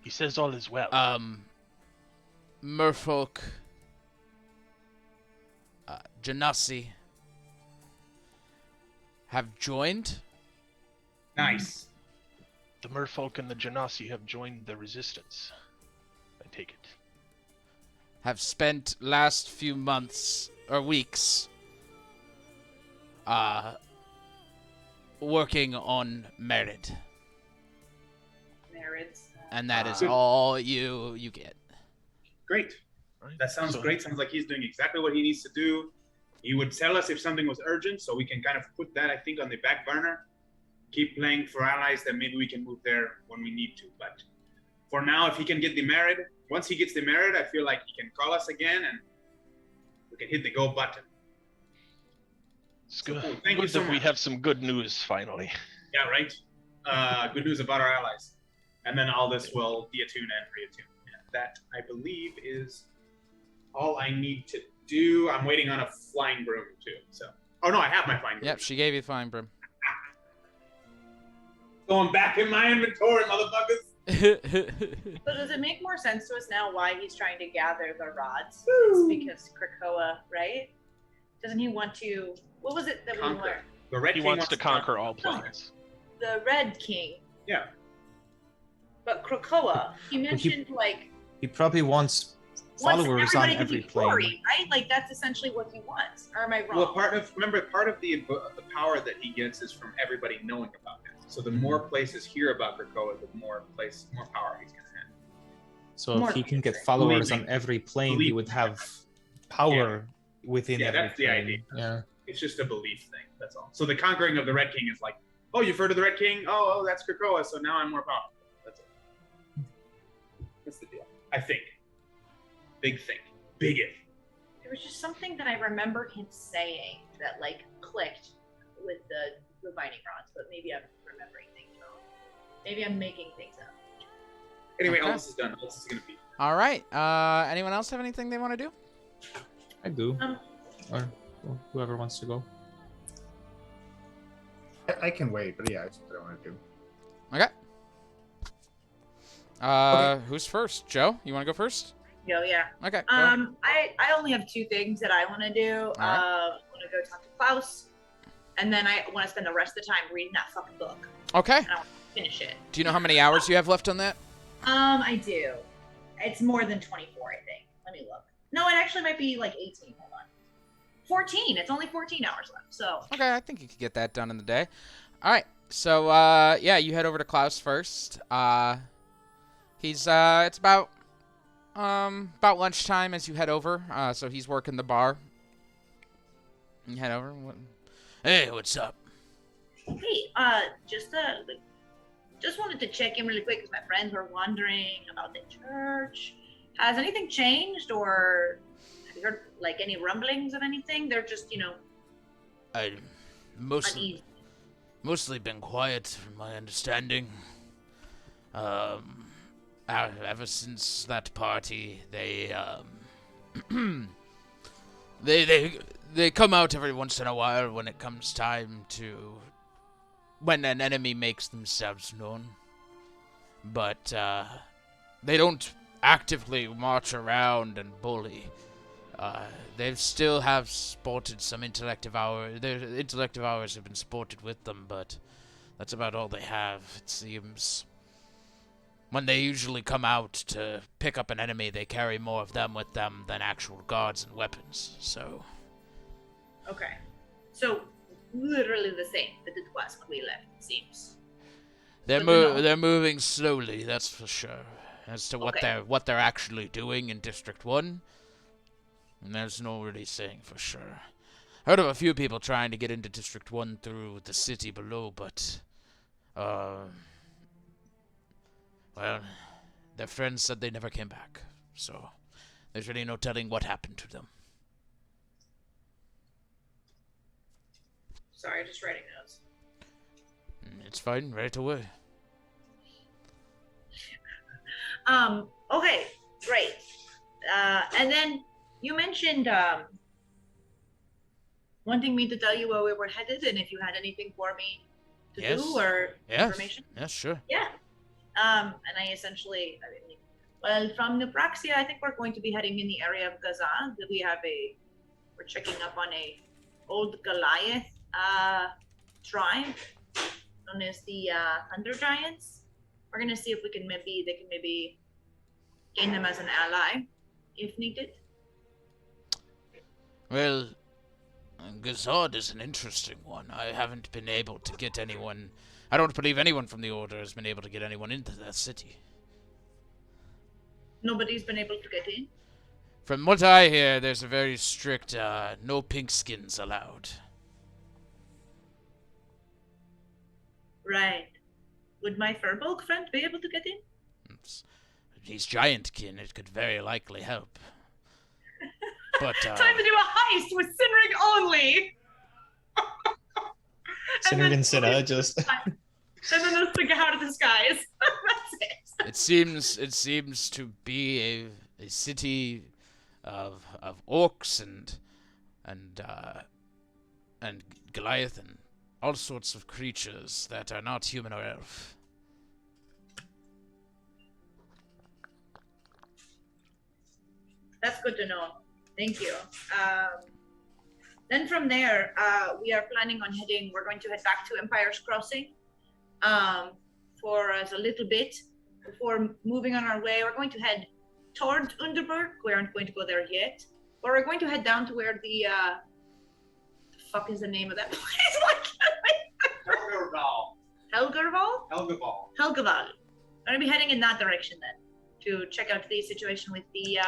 He says all is well. Merfolk, Genasi have joined. Nice. The merfolk and the Genasi have joined the resistance. I take it. Have spent last few months or weeks working on merit. Merits. And that is Good. all you get. Great. Right. That sounds So- great. Sounds like he's doing exactly what he needs to do. He would tell us if something was urgent, so we can kind of put that, I think, on the back burner. Keep playing for allies that maybe we can move there when we need to. But for now, if he can get the merit, once he gets the merit, I feel like he can call us again and we can hit the go button. It's So good. cool. Thank you Good so that we much. have some good news finally. Yeah, right? Good news about our allies. And then all this will deattune and reattune. And that, I believe, is all I need to do. I'm waiting on a flying broom, too. So, oh no, I have my flying broom. Yep, she gave you fine, Brim. Going back in my inventory, motherfuckers. So does it make more sense to us now why he's trying to gather the rods? It's because Krakoa, right? Doesn't he want to? What was it that we Conquer. learned? The Red He King wants to conquer all planes. The Red King. Yeah. But Krakoa, he mentioned like He probably wants followers on everybody to every be glory, plane. right? Like that's essentially what he wants. Or am I wrong? Well, part of the power that he gets is from everybody knowing about him. So the more places hear about Krakoa, the more power he's gonna have. So More if he can get people. followers Believe on me. every plane, he Believe would me. have power within Yeah, every that's the plane. idea. Yeah. It's just a belief thing. That's all. So the conquering of the Red King is like, oh, you've heard of the Red King? Oh, that's Krakoa. So now I'm more powerful. That's it. That's the deal. I think. Big think. Big if. There was just something that I remember him saying that like clicked with the binding rods, but maybe I'm remembering things wrong. Maybe I'm making things up. Anyway, Okay. all this is done. All this is gonna be. All right. Anyone else have anything they want to do? I do. Um, Or whoever wants to go. I can wait, but yeah, that's what I want to do. Okay. Who's first? Joe, you want to go first? yeah. Okay. go. I only have two things that I want to do. right. I want to go talk to Klaus, and then I want to spend the rest of the time reading that fucking book Okay. and I want to finish it. Do you know how many hours you have left on that? I do. It's more than 24, I think. Let me look. No, it actually might be like 18. Hold on. 14. It's only 14 hours left. So Okay, I think you could get that done in the day. All right. So, yeah, you head over to Klaus first. He's it's about lunchtime as you head over. So he's working the bar. You head over. Hey, what's up? hey, just wanted to check in really quick because my friends were wondering about the church. Has anything changed, or have you heard like any rumblings of anything? They're just, I uneasy. mostly been quiet, from my understanding. Ever since that party, they they come out every once in a while when it comes time to when an enemy makes themselves known. But they don't actively march around and bully. They still have sported some intellect devours. Their intellect devours have been sported with them, but that's about all they have, it seems. When they usually come out to pick up an enemy, they carry more of them with them than actual guards and weapons, so... Okay. So literally the same that it was when we left, it seems. They're Good to know. they're moving slowly, that's for sure. As to Okay. what they're actually doing in District 1, and there's no really saying for sure. Heard of a few people trying to get into District 1 through the city below, but well, their friends said they never came back, so there's really no telling what happened to them. Sorry, just writing notes. It's fine, right away. Okay, great. And then you mentioned wanting me to tell you where we were headed and if you had anything for me to Yes. do or Yes. information. Yes, sure. Yeah. And I essentially, well, from the Praxia, I think we're going to be heading in the area of Gaza. We're checking up on a old Goliath tribe known as the Thunder Giants. We're gonna see if they can maybe gain them as an ally, if needed. Well, Gazad is an interesting one. I haven't been able to get anyone. I don't believe anyone from the Order has been able to get anyone into that city. Nobody's been able to get in. From what I hear, there's a very strict no pink skins allowed. Right. Would my Furbolg friend be able to get in? He's giantkin. It could very likely help. But time to do a heist with Sinrig only. Sinrig and Sinna just. And then they'll stick out of the skies. That's it. It seems to be a city of orcs and Goliath and all sorts of creatures that are not human or elf. That's good to know. Thank you. Then from there, we are planning on we're going to head back to Empire's Crossing for us a little bit before moving on our way. We're going to head towards Underberg. We aren't going to go there yet. But we're going to head down to where the fuck is the name of that place? Helgerval? Helgeval. We're going to be heading in that direction then to check out the situation with the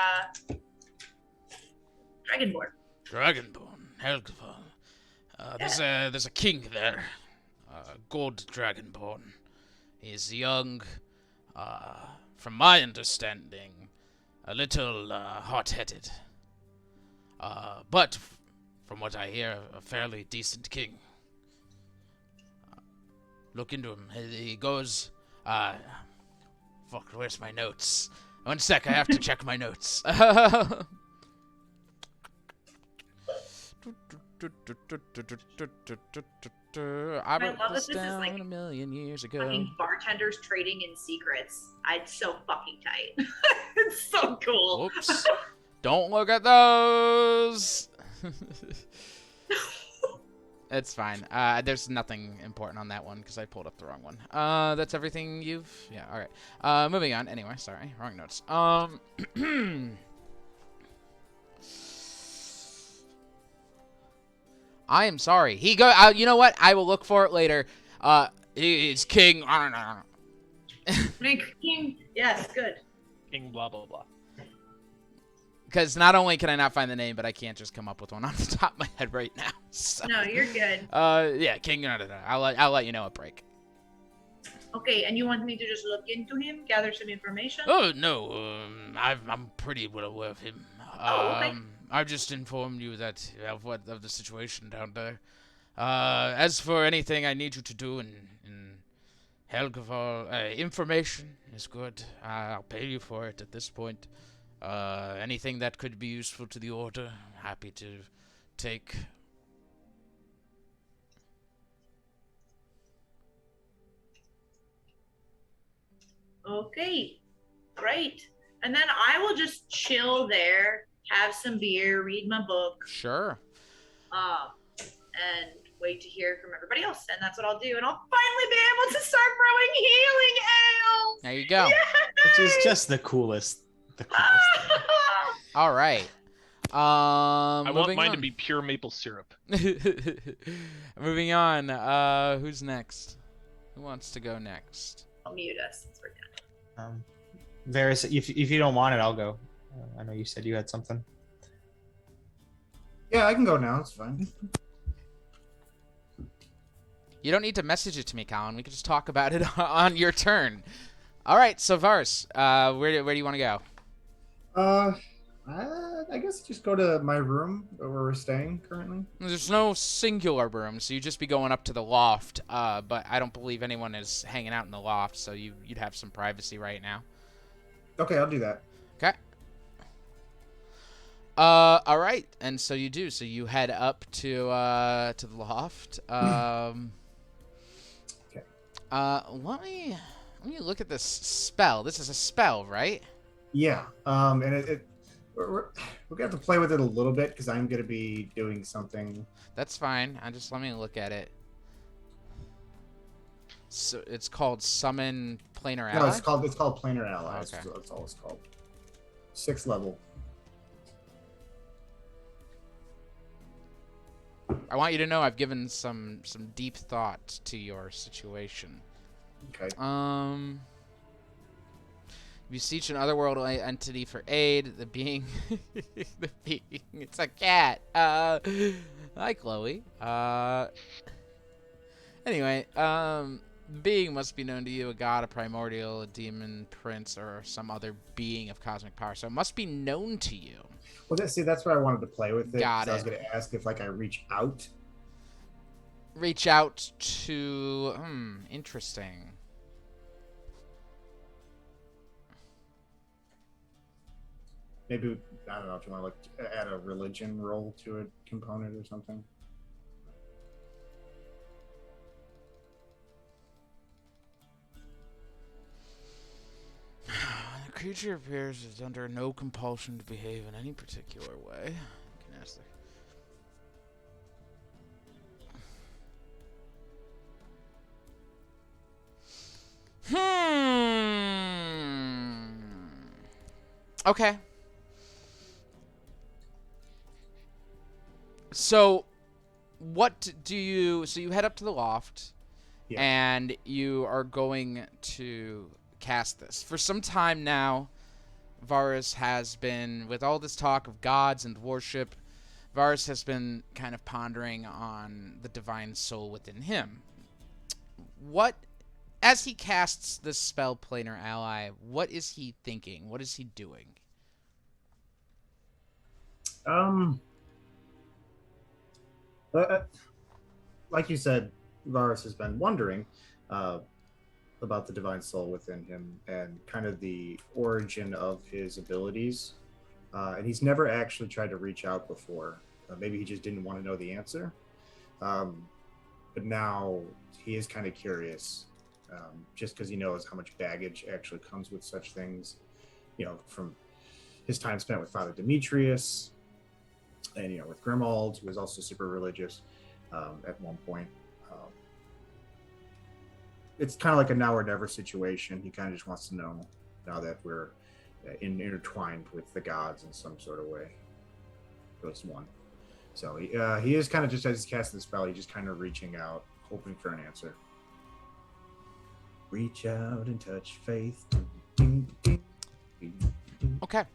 Dragonborn, Helgeval. There's a king there, gold Dragonborn. He's young, from my understanding, a little hot-headed. But from what I hear, a fairly decent king. Look into him. He goes, fuck, where's my notes? One sec, I have to check my notes. I wrote this down like a million years ago. Fucking bartenders trading in secrets. It's so fucking tight. It's so cool. Whoops. Don't look at those. It's fine. There's nothing important on that one because I pulled up the wrong one. That's everything you've... Yeah, alright. Moving on. Anyway, sorry. Wrong notes. I am sorry. You know what? I will look for it later. He's king... King... Yes, good. King blah, blah, blah. Because not only can I not find the name, but I can't just come up with one on the top of my head right now. So, no, you're good. Yeah, King. I'll let you know at break. Okay, and you want me to just look into him, gather some information? Oh no, I'm pretty well aware of him. Okay. I've just informed you that of the situation down there. As for anything I need you to do in Helgeval, information is good. I'll pay you for it at this point. Anything that could be useful to the Order, happy to take. Okay, great. And then I will just chill there, have some beer, read my book. Sure. And wait to hear from everybody else. And that's what I'll do. And I'll finally be able to start brewing healing ale. There you go. Yay! Which is just the coolest. All right. I want mine to be pure maple syrup. Moving on. Who's next? Who wants to go next? I'll mute us since we're done. Varys, if you don't want it, I'll go. I know you said you had something. Yeah, I can go now. It's fine. You don't need to message it to me, Colin. We can just talk about it on your turn. All right, so Vars, where do you want to go? I guess just go to my room where we're staying currently. There's no singular room, so you'd just be going up to the loft. But I don't believe anyone is hanging out in the loft, so you'd have some privacy right now. Okay, I'll do that. Okay. All right, and so you do. So you head up to the loft. Okay. Let Let me look at this spell. This is a spell, right? Yeah. And we're gonna have to play with it a little bit because I'm gonna be doing something. That's fine. Let me look at it. So it's called Summon Planar No, Ally? it's called Planar Ally. Okay. That's all it's called. 6th level. I want you to know I've given some deep thought to your situation. Okay. Beseech an otherworldly entity for aid. The being, the being. It's a cat. Hi, Chloe. Anyway, being must be known to you, a god, a primordial, a demon, prince, or some other being of cosmic power. So it must be known to you. Well, that's why I wanted to play with it. Got I was it. gonna ask if I reach out. Reach out to. Interesting. Maybe I don't know if you want to add a religion roll to a component or something. The creature appears as under no compulsion to behave in any particular way. You can ask the... Okay. So, what do you... So you head up to the loft, Yeah. and you are going to cast this. For some time now, Varus has been, with all this talk of gods and worship, Varus has been kind of pondering on the divine soul within him. As he casts this spell, Planar Ally, what is he thinking? What is he doing? Like you said, Varus has been wondering about the divine soul within him and kind of the origin of his abilities. And he's never actually tried to reach out before. Maybe he just didn't want to know the answer. But now he is kind of curious, just because he knows how much baggage actually comes with such things, from his time spent with Father Demetrius and, with Grimald, who was also super religious at one point. It's kind of like a now or never situation. He kind of just wants to know now that we're intertwined with the gods in some sort of way. At least one. So he is kind of, just as he's casting the spell, he's just kind of reaching out, hoping for an answer. Reach out and touch faith. Okay.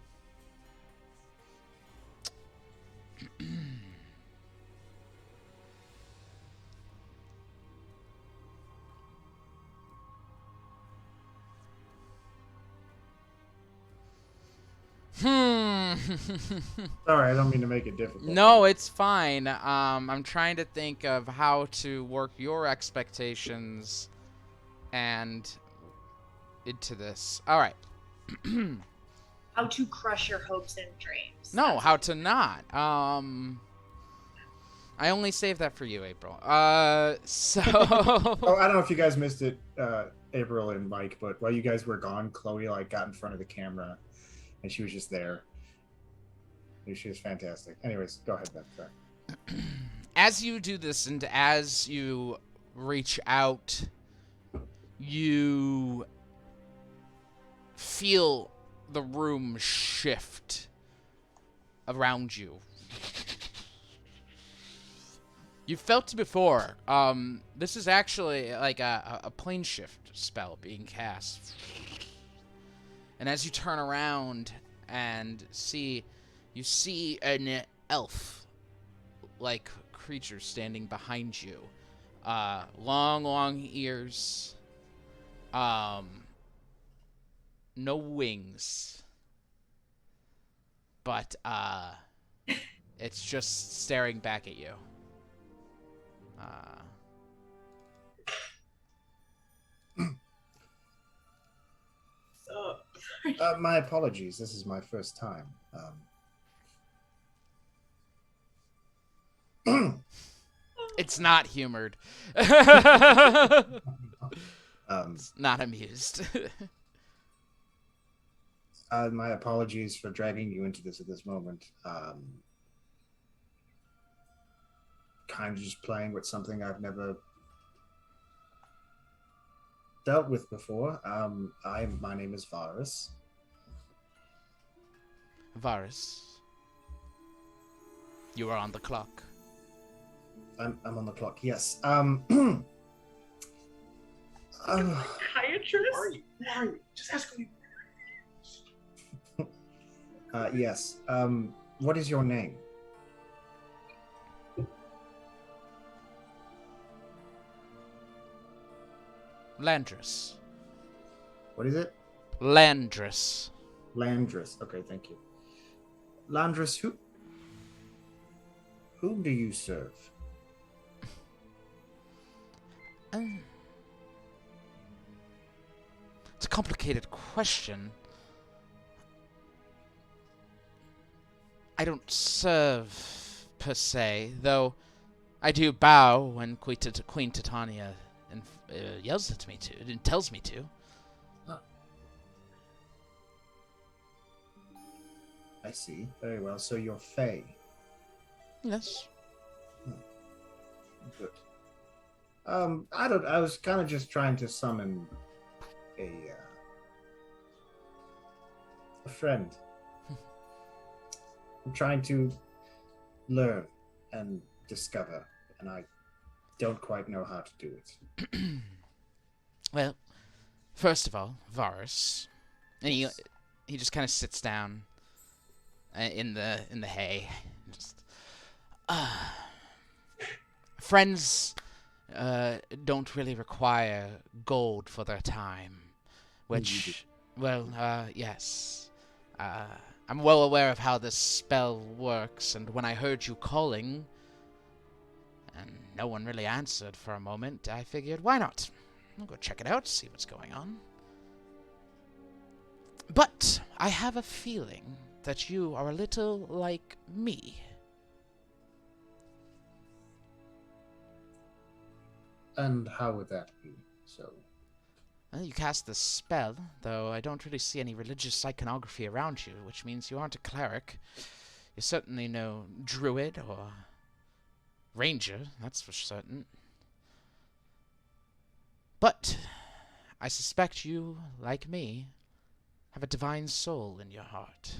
Sorry, I don't mean to make it difficult. No, it's fine. I'm trying to think of how to work your expectations and into this. All right. How to crush your hopes and dreams. No, how to not. I only saved that for you, April. So. Oh, I don't know if you guys missed it, April and Mike, but while you guys were gone, Chloe got in front of the camera, and she was just there. She was fantastic. Anyways, go ahead, Ben. Sorry. As you do this, and as you reach out, you feel the room shift around you. You felt it before. This is actually like a plane shift spell being cast. And as you turn around and you see an elf-like creature standing behind you. Long ears. No wings. But, it's just staring back at you. My apologies. This is my first time. It's not humored. Not amused. My apologies for dragging you into this at this moment. Kind of just playing with something I've never dealt with before. My name is Varus. Varus, you are on the clock. I'm on the clock. Yes. Psychiatrist? Who are you? Just ask me. Yes. What is your name? Landris. What is it? Landris. Landris. Okay, thank you. Landris, whom do you serve? It's a complicated question. I don't serve, per se, though I do bow when Queen Titania yells at me to, and tells me to. I see. Very well. So you're Fae. Yes. Good. I was kind of just trying to summon a friend. I'm trying to learn and discover, and I don't quite know how to do it. Well, first of all, Varus, and he just kind of sits down in the hay. Just, friends don't really require gold for their time, which, well, yes. I'm well aware of how this spell works, and when I heard you calling, and no one really answered for a moment, I figured, why not? I'll go check it out, see what's going on. But I have a feeling that you are a little like me. And how would that be? So, Well, you cast this spell, though I don't really see any religious iconography around you, which means you aren't a cleric. You're certainly no druid or ranger, that's for certain. But I suspect you, like me, have a divine soul in your heart.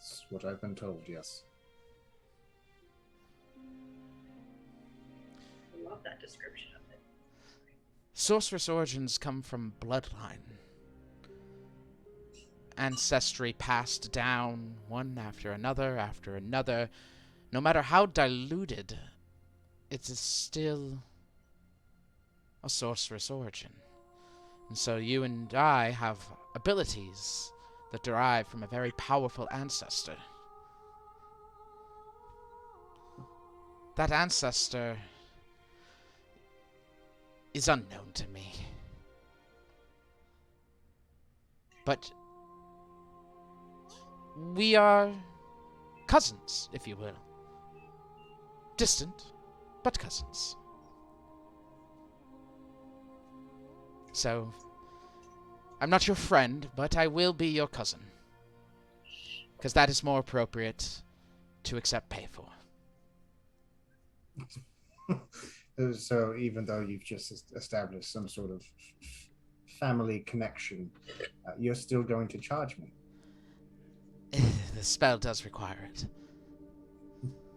that's what I've been told, yes. I love that description of it. Sorceress origins come from bloodline. Ancestry passed down one after another. No matter how diluted, it is still a sorceress origin. And so you and I have abilities that derive from a very powerful ancestor. That ancestor is unknown to me. But we are cousins, if you will. Distant, but cousins. So, I'm not your friend, but I will be your cousin. Because that is more appropriate to accept pay for. So even though you've just established some sort of family connection, you're still going to charge me. The spell does require it.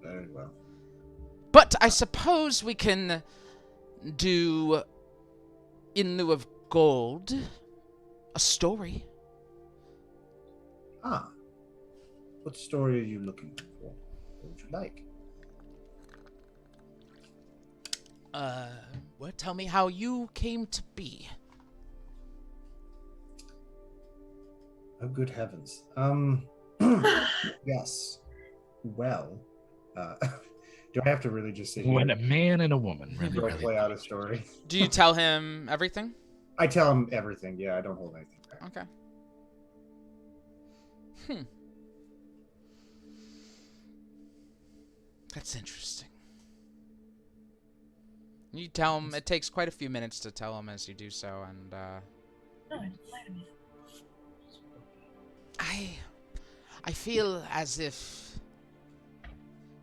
Very well. But I suppose we can do, in lieu of gold, a story. Ah. What story are you looking for? What would you like? Well, tell me how you came to be. Oh, good heavens. Yes. Well, do I have to really just sit here When a man and a woman really, and really play out a story? Do you tell him everything? I tell him everything. Yeah, I don't hold anything back. Okay. That's interesting. You tell him. It takes quite a few minutes to tell him as you do so, and No, it's fine. I feel as if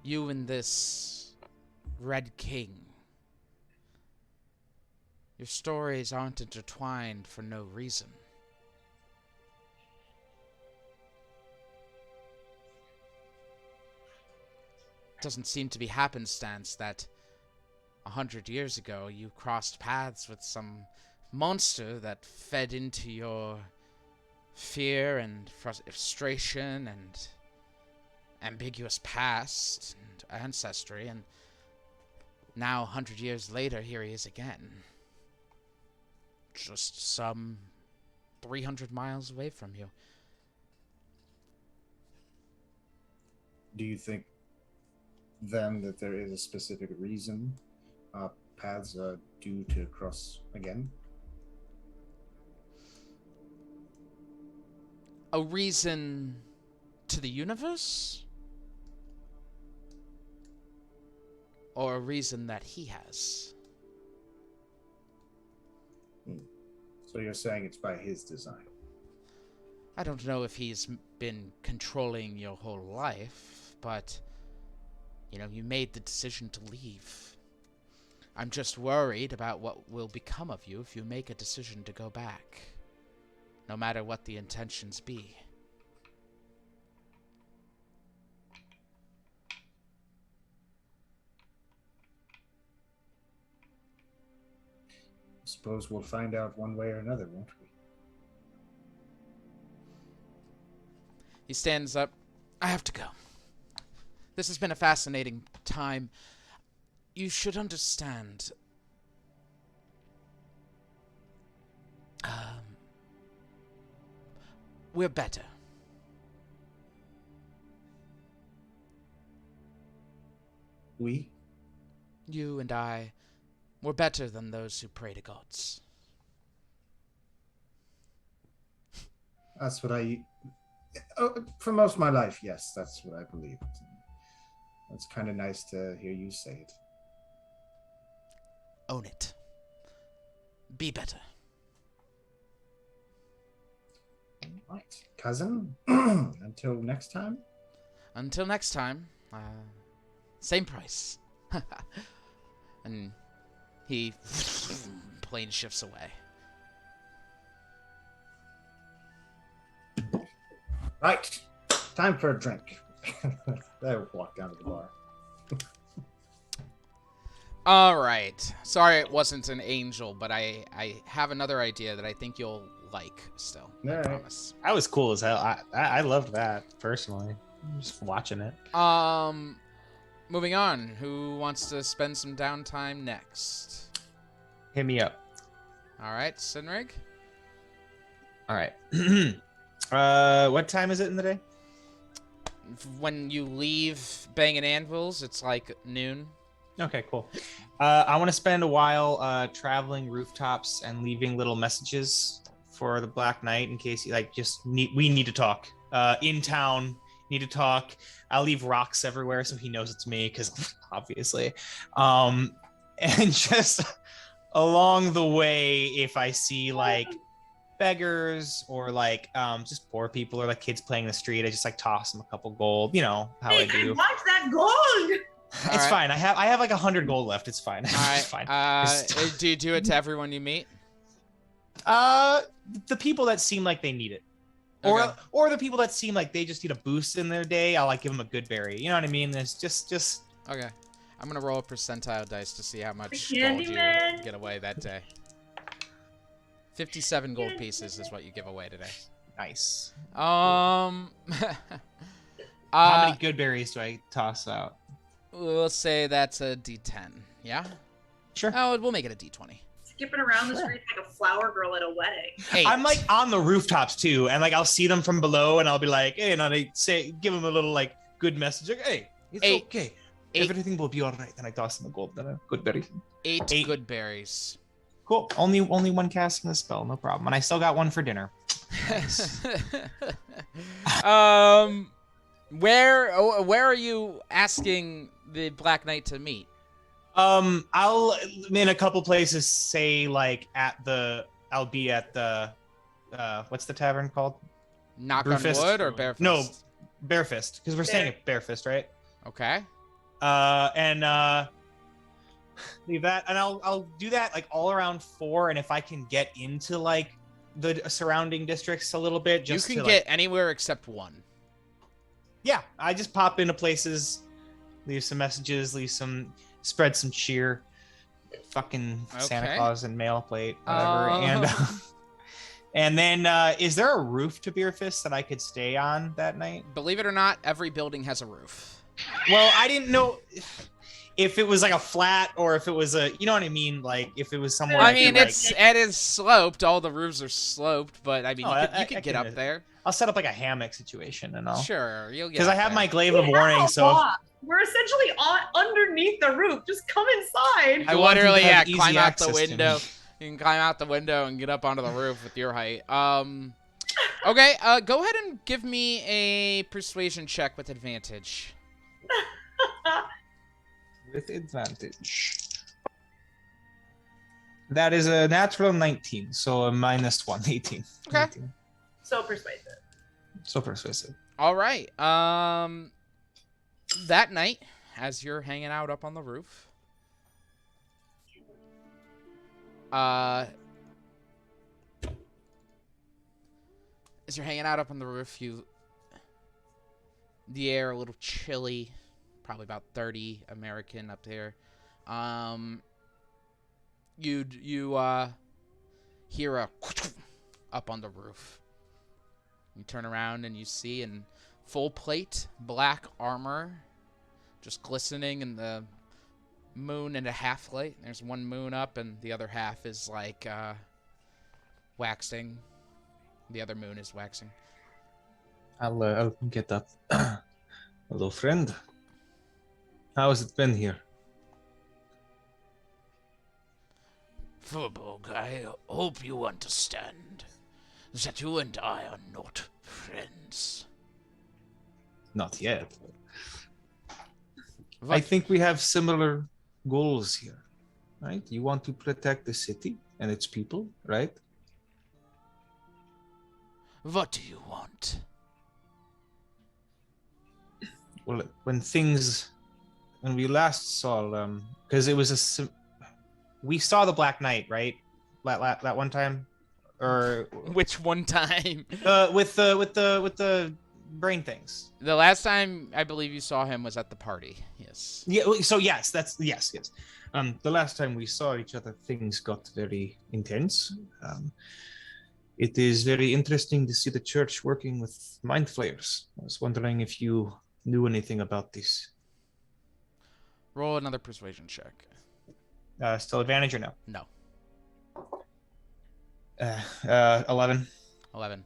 you and this Red King, your stories aren't intertwined for no reason. It doesn't seem to be happenstance that 100 years ago you crossed paths with some monster that fed into your fear and frustration and ambiguous past and ancestry, and now 100 years later here he is again, just some 300 miles away from you. Do you think then that there is a specific reason paths are due to cross again? A reason to the universe? Or a reason that he has? So you're saying it's by his design? I don't know if he's been controlling your whole life, but, you know, you made the decision to leave. I'm just worried about what will become of you if you make a decision to go back, no matter what the intentions be. Suppose we'll find out one way or another, won't we? He stands up. I have to go. This has been a fascinating time. You should understand. We're better. We? You and I, we're better than those who pray to gods. That's what for most of my life, yes, that's what I believed. It's kind of nice to hear you say it. Own it. Be better. Right, cousin. Until next time. Until next time, same price. And he plane shifts away. Right, time for a drink. I walk down to the bar. All right. Sorry it wasn't an angel, but I have another idea that I think you'll like still. All I right. promise. That was cool as hell. I loved that personally. Just watching it. Moving on. Who wants to spend some downtime next? Hit me up. All right, Sinrig. All right. What time is it in the day? When you leave Bangin' Anvils, it's like noon. Okay, cool. I want to spend a while traveling rooftops and leaving little messages for the Black Knight in case you we need to talk. In town, need to talk. I'll leave rocks everywhere so he knows it's me, because obviously. And just along the way, if I see like beggars or like just poor people or like kids playing in the street, I just like toss them a couple gold. You know how I do. Want that gold? It's fine. I have like 100 gold left. It's fine. All right. It's fine. Do you do it to everyone you meet? The people that seem like they need it, Okay. or the people that seem like they just need a boost in their day, I'll like give them a good berry. You know what I mean? There's just. Okay. I'm gonna roll a percentile dice to see how much The gold you Candyman. get away that day. 57 gold pieces is what you give away today. Nice. How How many good berries do I toss out? We'll say that's a D10. Yeah. Sure. Oh, we'll make it a D20. Skipping around the street like a flower girl at a wedding. 8. I'm like on the rooftops too, and like I'll see them from below, and I'll be like, hey, and I give them a little like good message, like, hey, it's 8. okay, 8. everything will be all right. Then I toss them a gold, then a good berry. 8 8. good berries. Cool. Only one casting the spell, no problem. And I still got one for dinner. Nice. Where are you asking the Black Knight to meet? I'll in a couple places say like I'll be at the what's the tavern called? Knock Brewfist? on wood or barefist? No, Barefist, because we're staying at Barefist, right? Okay. And leave that, and I'll do that like all around 4, and if I can get into like the surrounding districts a little bit, just you can to, get like, anywhere except one. yeah, I just pop into places, leave some messages, spread some cheer, fucking Santa Okay. Claus and mail plate, whatever, and then is there a roof to Beerfist that I could stay on that night? Believe it or not, every building has a roof. Well, I didn't know if it was like a flat or if it was a, you know what I mean, like if it was somewhere. I mean, it is sloped. All the roofs are sloped, but I mean, you could get up there. I'll set up like a hammock situation and all. Sure, you'll get. Because I have my glaive of We warning, have a so box. We're essentially underneath the roof. Just come inside. I want you to literally, have yeah, climb easy out the access to window. me. You can climb out the window and get up onto the roof with your height. Okay, go ahead and give me a persuasion check with advantage. With advantage. That is a natural 19, so a -1, 18. Okay. 18. So persuasive. So persuasive. All right. That night, as you're hanging out up on the roof, the air a little chilly, probably about 30 American up there. You hear a up on the roof. You turn around and you see in full plate, black armor, just glistening in the moon and a half light. There's one moon up and the other half is like waxing. The other moon is waxing. I'll get up. Hello, friend. How has it been here? Furbolg, I hope you understand that you and I are not friends. Not yet. I think we have similar goals here, right? You want to protect the city and its people, right? What do you want? Well, when we last saw, because it was we saw the Black Knight, right? That one time, or which one time? With the brain things. The last time I believe you saw him was at the party. Yes. Yeah. So yes, yes. The last time we saw each other, things got very intense. It is very interesting to see the church working with mind flayers. I was wondering if you knew anything about this. Roll another persuasion check. Still advantage or no? No. 11. 11.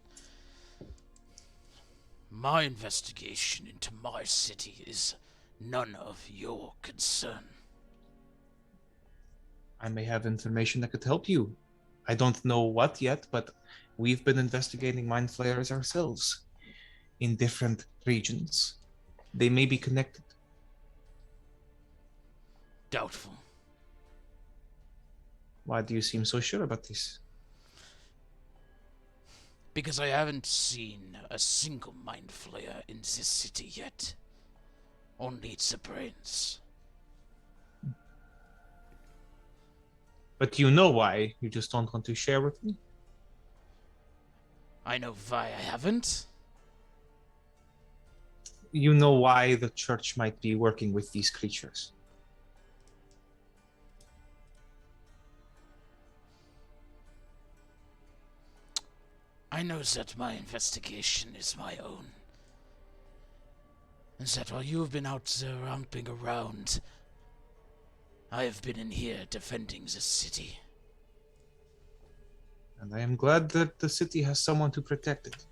My investigation into my city is none of your concern. I may have information that could help you. I don't know what yet, but we've been investigating mind flayers ourselves in different regions. They may be connected. Doubtful. Why do you seem so sure about this? Because I haven't seen a single mind flayer in this city yet. Only its brains. But you know why. You just don't want to share with me? I know why I haven't. You know why the church might be working with these creatures. I know that my investigation is my own. And that while you have been out there romping around, I have been in here defending this city. And I am glad that the city has someone to protect it.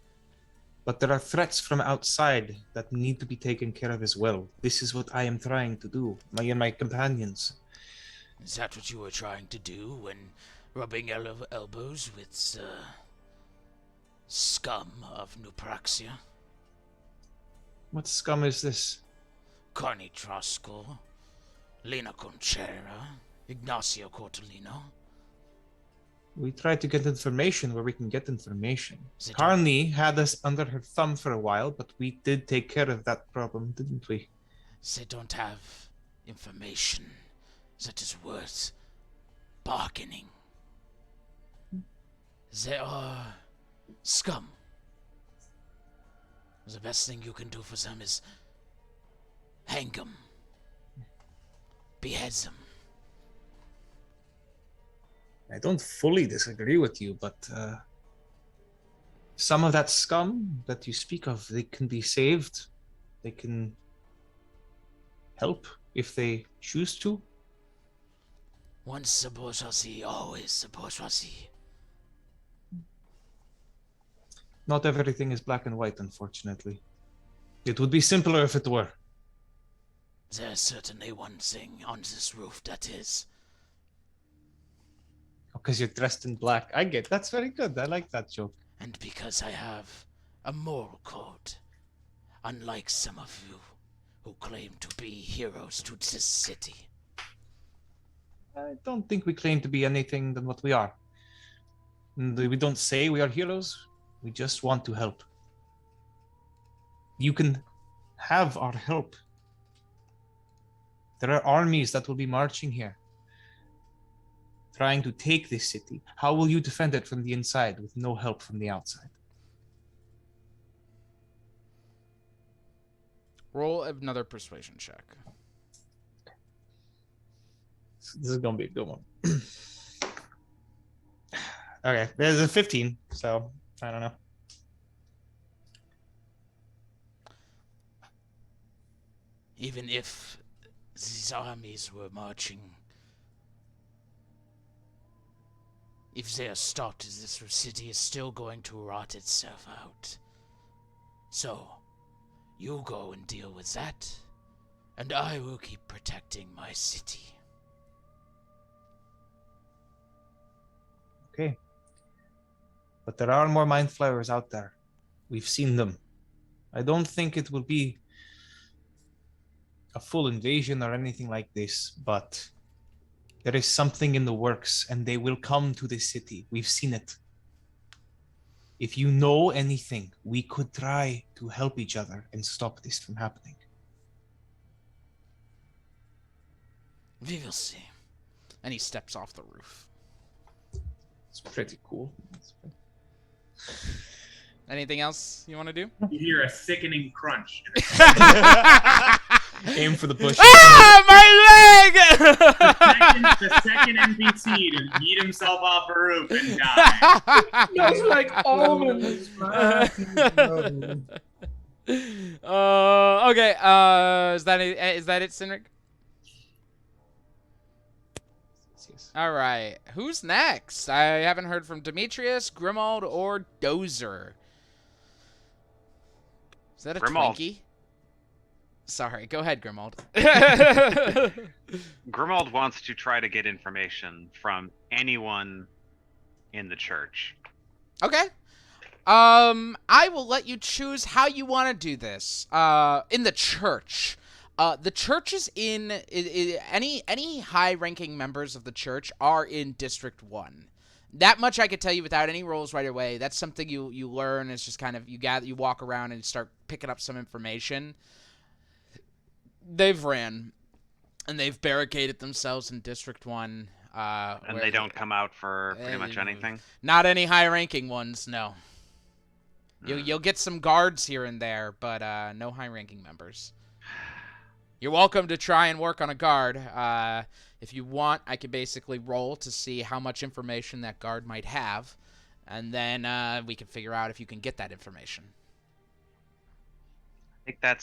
But there are threats from outside that need to be taken care of as well. This is what I am trying to do, me and my companions. Is that what you were trying to do when rubbing elbows with the scum of New Praxia? What scum is this? Carney Troskal, Lina Conchera, Ignacio Cortolino. We tried to get information where we can get information. They don't- Carney had us under her thumb for a while, but we did take care of that problem, didn't we? They don't have information that is worth bargaining. They are scum. The best thing you can do for them is hang them, behead them. I don't fully disagree with you, but some of that scum that you speak of, they can be saved. They can help if they choose to. Once the bourgeoisie, always the bourgeoisie. Not everything is black and white, unfortunately. It would be simpler if it were. There's certainly one thing on this roof that is. Because you're dressed in black. I get that's very good. I like that joke. And because I have a moral code, unlike some of you who claim to be heroes to this city. I don't think we claim to be anything than what we are. And we don't say we are heroes. We just want to help. You can have our help. There are armies that will be marching here, trying to take this city. How will you defend it from the inside with no help from the outside? Roll another persuasion check. This is gonna be a good one. Okay, there's a 15, so I don't know. Even if these armies were marching, if they are stopped, this city is still going to rot itself out. So, you go and deal with that, and I will keep protecting my city. Okay. But there are more mind flayers out there. We've seen them. I don't think it will be a full invasion or anything like this, but there is something in the works, and they will come to this city. We've seen it. If you know anything, we could try to help each other and stop this from happening. We will see. And he steps off the roof. It's pretty cool. Anything else you want to do? You hear a sickening crunch. Aim for the bush. Ah, my leg! The second NPC to eat himself off a roof and die. It's like almonds, man. Okay. Is that it, Cynric? Yes. All right. Who's next? I haven't heard from Demetrius, Grimald, or Dozer. Is that a Grimald. Twinkie? Sorry. Go ahead, Grimald. Grimald wants to try to get information from anyone in the church. Okay. I will let you choose how you want to do this. In the church. The church is in any high-ranking members of the church are in District 1. That much I could tell you without any rolls right away. That's something you learn. It's just kind of you walk around and start picking up some information. They've ran and they've barricaded themselves in District 1. And they don't come out for pretty much anything? Not any high-ranking ones, no. You'll get some guards here and there, but no high-ranking members. You're welcome to try and work on a guard. If you want, I could basically roll to see how much information that guard might have, and then we can figure out if you can get that information. I think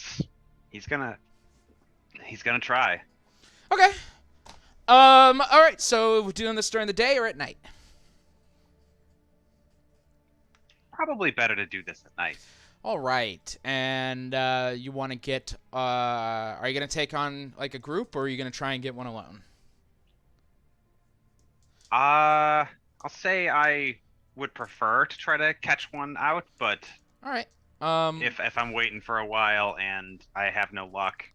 he's gonna try. Okay. All right. So we're doing this during the day or at night? Probably better to do this at night. All right. And you want to get? Are you gonna take on like a group, or are you gonna try and get one alone? I'll say I would prefer to try to catch one out, but All right. if I'm waiting for a while and I have no luck,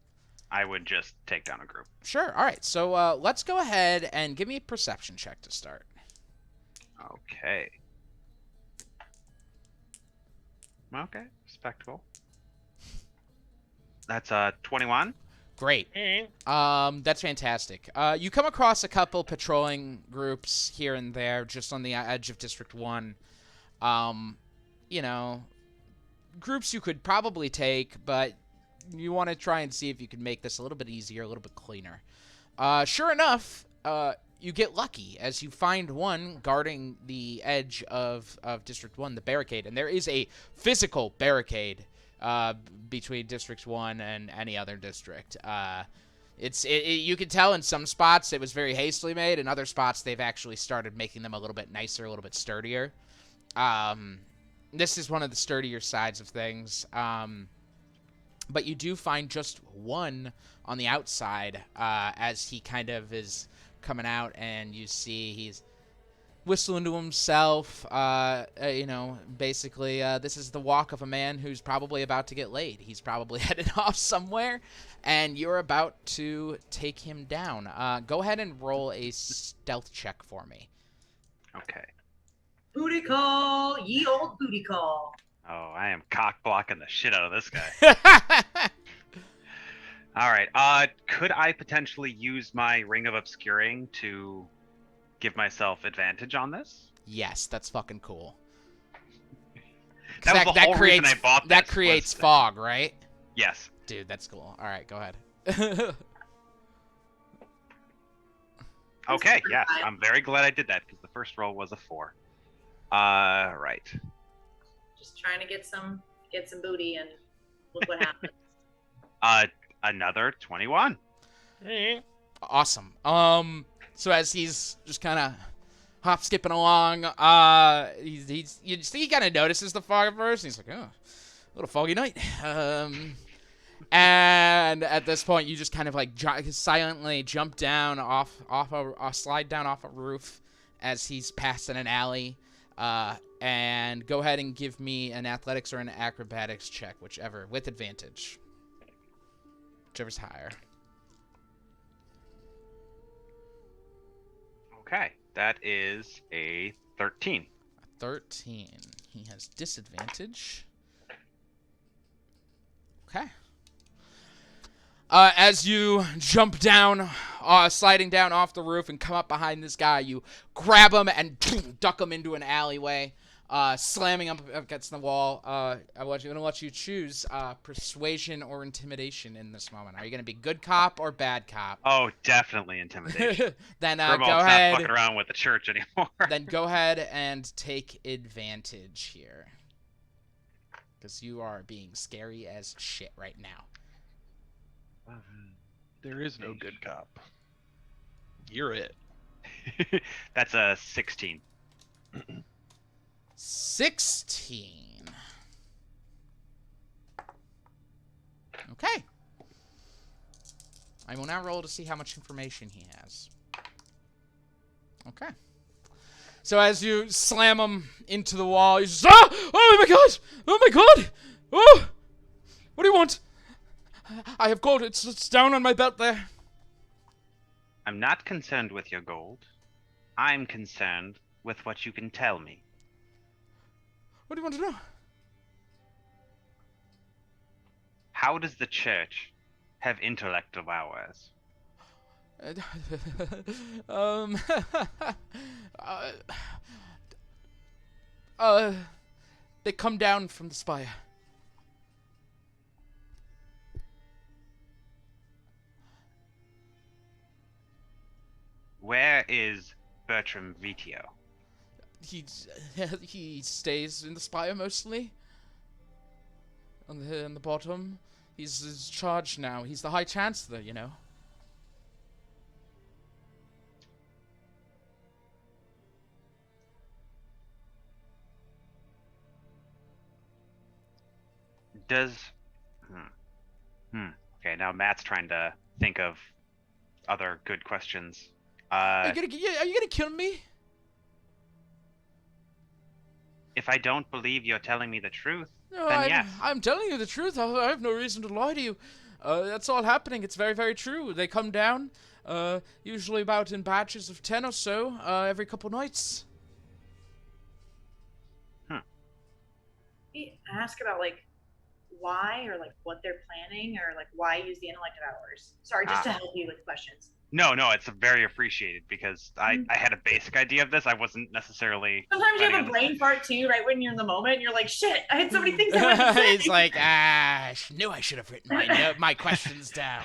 I would just take down a group. Sure. All right. So let's go ahead and give me a perception check to start. Okay. Okay. Respectable. That's 21. Great. That's fantastic. You come across a couple patrolling groups here and there, just on the edge of District 1. You know, groups you could probably take, but you want to try and see if you can make this a little bit easier, a little bit cleaner. Sure enough, you get lucky as you find one guarding the edge of District 1, the barricade. And there is a physical barricade between District 1 and any other district. You can tell in some spots it was very hastily made. In other spots, they've actually started making them a little bit nicer, a little bit sturdier. This is one of the sturdier sides of things. But you do find just one on the outside as he kind of is coming out, and you see he's whistling to himself. You know, basically, this is the walk of a man who's probably about to get laid. He's probably headed off somewhere, and you're about to take him down. Go ahead and roll a stealth check for me. Okay. Booty call, ye old booty call. Oh, I am cock blocking the shit out of this guy. All right. Could I potentially use my Ring of Obscuring to give myself advantage on this? Yes, that's fucking cool. That was the whole reason I bought this. That creates fog, right? Yes. Dude, that's cool. All right, go ahead. Okay, yes. I'm very glad I did that because the first roll was a 4. Right. Just trying to get some booty, and look what happened. Another 21. Awesome. So as he's just kind of hop skipping along, he kind of notices the fog at first. And he's like, oh, a little foggy night. And at this point, you just kind of like silently jump down slide down off a roof as he's passing an alley. And go ahead and give me an athletics or an acrobatics check, whichever, with advantage. Whichever's higher. Okay, that is a 13. 13. He has disadvantage. Okay. As you jump down, sliding down off the roof and come up behind this guy, you grab him and duck him into an alleyway, slamming him up against the wall. I'm going to let you choose persuasion or intimidation in this moment. Are you going to be good cop or bad cop? Oh, definitely intimidation. Then Grimald's go ahead. not fucking around with the church anymore. Then go ahead and take advantage here. Because you are being scary as shit right now. There is no good cop. You're it. That's a 16. 16. Okay. I will now roll to see how much information he has. Okay. So as you slam him into the wall, you just, oh my god! Oh my god! Oh! What do you want? I have gold. It's down on my belt there. I'm not concerned with your gold. I'm concerned with what you can tell me. What do you want to know? How does the church have intellect of ours? They come down from the spire. Where is Bertram Vitio? He stays in the spire mostly. On the bottom. He's charged now. He's the High Chancellor, you know. Does... Okay, now Matt's trying to think of other good questions. Are you gonna kill me? If I don't believe you're telling me the truth, No, then yes. I'm telling you the truth. I have no reason to lie to you. That's all happening. It's very, very true. They come down, usually about in batches of 10 or so, every couple nights. Ask about like why or like what they're planning or like why use the intellect of ours. Sorry, just to help you with questions. No, it's very appreciated because I had a basic idea of this. I wasn't necessarily. Sometimes you have a brain fart too, right when you're in the moment. You're like, shit, I had so many things I wanted to say. He's like, knew I should have written my questions down.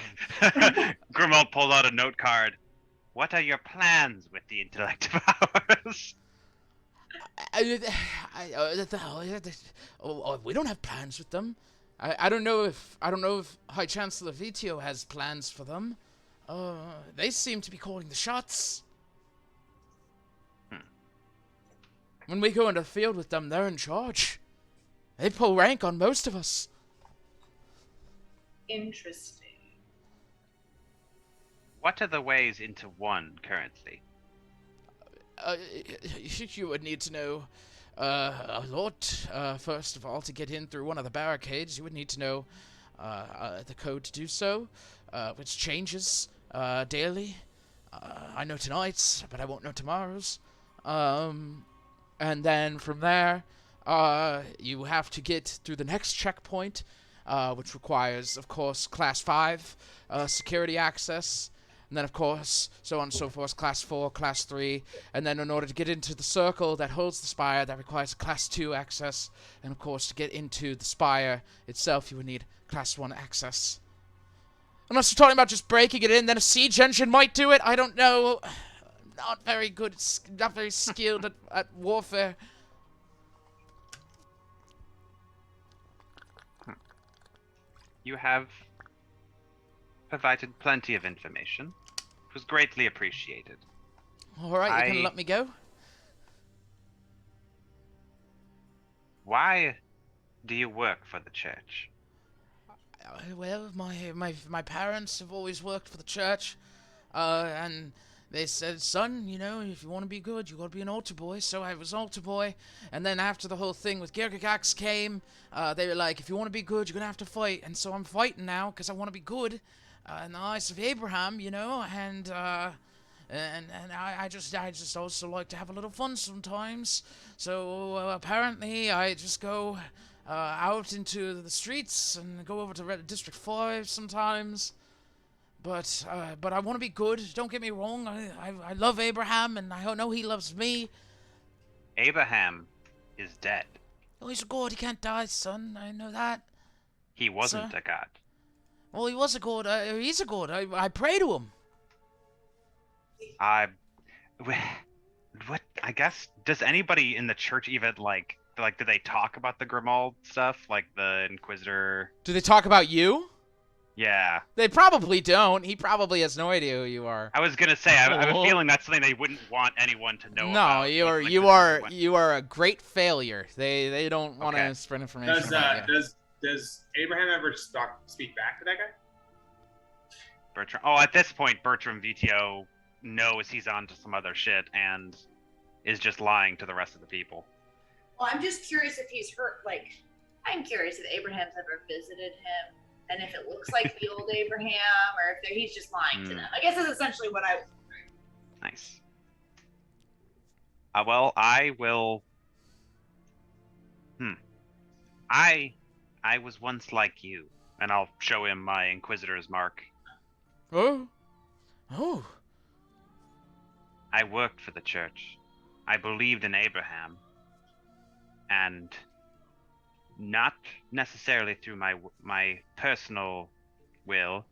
Grimald pulled out a note card. What are your plans with the intellect of ours? We don't have plans with them. I don't know if High Chancellor Vitio has plans for them. They seem to be calling the shots. When we go into the field with them, they're in charge. They pull rank on most of us. Interesting. What are the ways into one currently? You would need to know a lot. First of all, to get in through one of the barricades, you would need to know the code to do so, which changes daily. I know tonight's, but I won't know tomorrow's. And then from there, you have to get through the next checkpoint, which requires, of course, Class 5 security access. And then, of course, so on and so forth, Class 4, Class 3. And then in order to get into the circle that holds the spire, that requires Class 2 access. And, of course, to get into the spire itself, you would need Class 1 access. Unless you're talking about just breaking it in, then a siege engine might do it. I don't know. Not very good, not very skilled at warfare. You have provided plenty of information. It was greatly appreciated. All right, you can let me go. Why do you work for the church? Well, my parents have always worked for the church, and they said, son, you know, if you want to be good, you got to be an altar boy. So I was altar boy, and then after the whole thing with Girgagax came, they were like, if you want to be good, you're gonna have to fight. And so I'm fighting now because I want to be good in the eyes of Abraham, you know, and I just also like to have a little fun sometimes. So apparently I just go out into the streets and go over to District 5 sometimes. But I want to be good. Don't get me wrong. I love Abraham, and I know he loves me. Abraham is dead. Oh, he's a god. He can't die, son. I know that. He wasn't a god. Well, he was a god. He's a god. I pray to him. What? I guess, does anybody in the church even, like, do they talk about the Grimald stuff? Like, the Inquisitor? Do they talk about you? Yeah. They probably don't. He probably has no idea who you are. I was gonna say, I have a feeling that's something they wouldn't want anyone to know about. No, you are a great failure. They don't want to spread information about you. Does Abraham ever speak back to that guy? Bertram. Oh, at this point, Bertram Vitio knows he's onto some other shit and is just lying to the rest of the people. Well, I'm just curious if he's hurt. Like, I'm curious if Abraham's ever visited him, and if it looks like the old Abraham, or if he's just lying to them. I guess that's essentially what I was wondering. Nice. Well, I will. I was once like you, and I'll show him my Inquisitor's mark. Oh. I worked for the church. I believed in Abraham, and not necessarily through my personal will,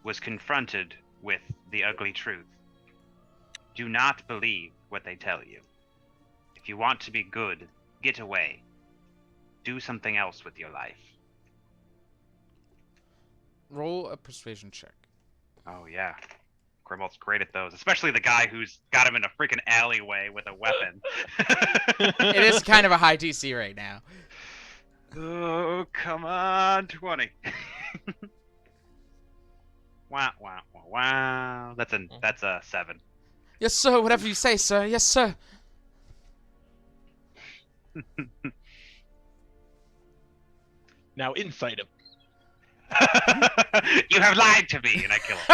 was confronted with the ugly truth. Do not believe what they tell you. If you want to be good, get away. Do something else with your life. Roll a persuasion check. Oh, yeah. Grimald's great at those, especially the guy who's got him in a freaking alleyway with a weapon. It is kind of a high DC right now. Oh, come on, 20. Wow. That's a 7. Yes, sir. Whatever you say, sir. Yes, sir. Now, insight him. You have lied to me, and I kill him.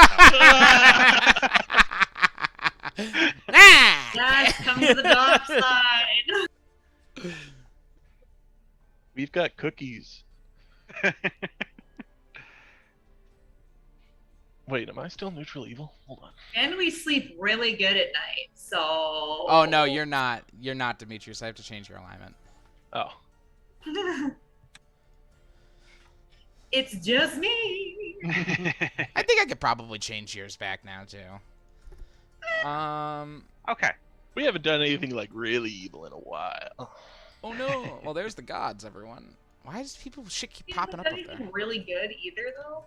Yes, come to the dark side. We've got cookies. Wait, am I still neutral evil? Hold on. And we sleep really good at night, so. Oh no, you're not. You're not, Demetrius. I have to change your alignment. Oh. It's just me. I think I could probably change yours back now too. Okay. We haven't done anything like really evil in a while. Oh no. Well, there's the gods, everyone. Why does shit keep We popping up haven't up done there? anything really good either, though.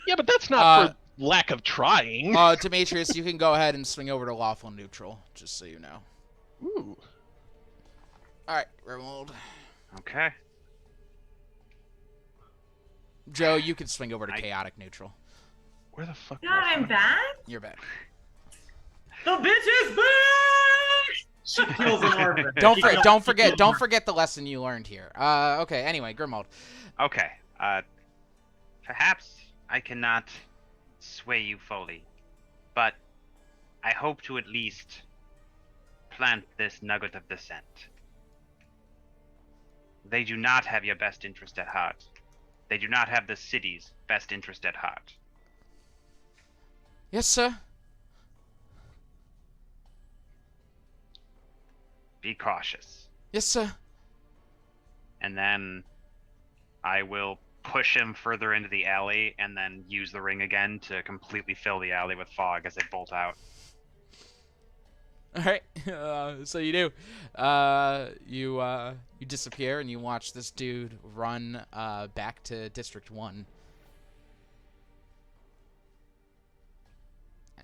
Yeah, but that's not for lack of trying. Demetrius, you can go ahead and swing over to lawful neutral, just so you know. Ooh. All right, Remold. Okay. Joe, you can swing over to chaotic neutral. Where the fuck? God, I'm back. You're back. The bitch is back. She kills an orphan. Don't forget the lesson you learned here. Okay. Anyway, Grimald. Okay. Perhaps I cannot sway you fully, but I hope to at least plant this nugget of dissent. They do not have your best interest at heart. They do not have the city's best interest at heart. Yes, sir. Be cautious. Yes, sir. And then I will push him further into the alley and then use the ring again to completely fill the alley with fog as they bolt out. All right. So you do. You disappear and you watch this dude run back to District 1.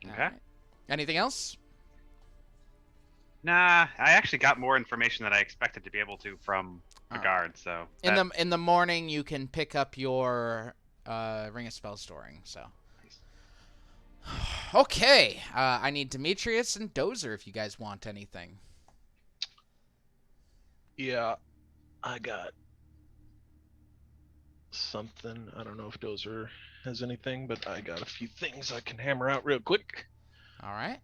Okay. Right. Anything else? Nah, I actually got more information than I expected to be able to from the guard. So in the morning, you can pick up your Ring of Spell Storing. So. Okay, I need Demetrius and Dozer if you guys want anything. Yeah, I got something. I don't know if Dozer has anything, but I got a few things I can hammer out real quick. All right.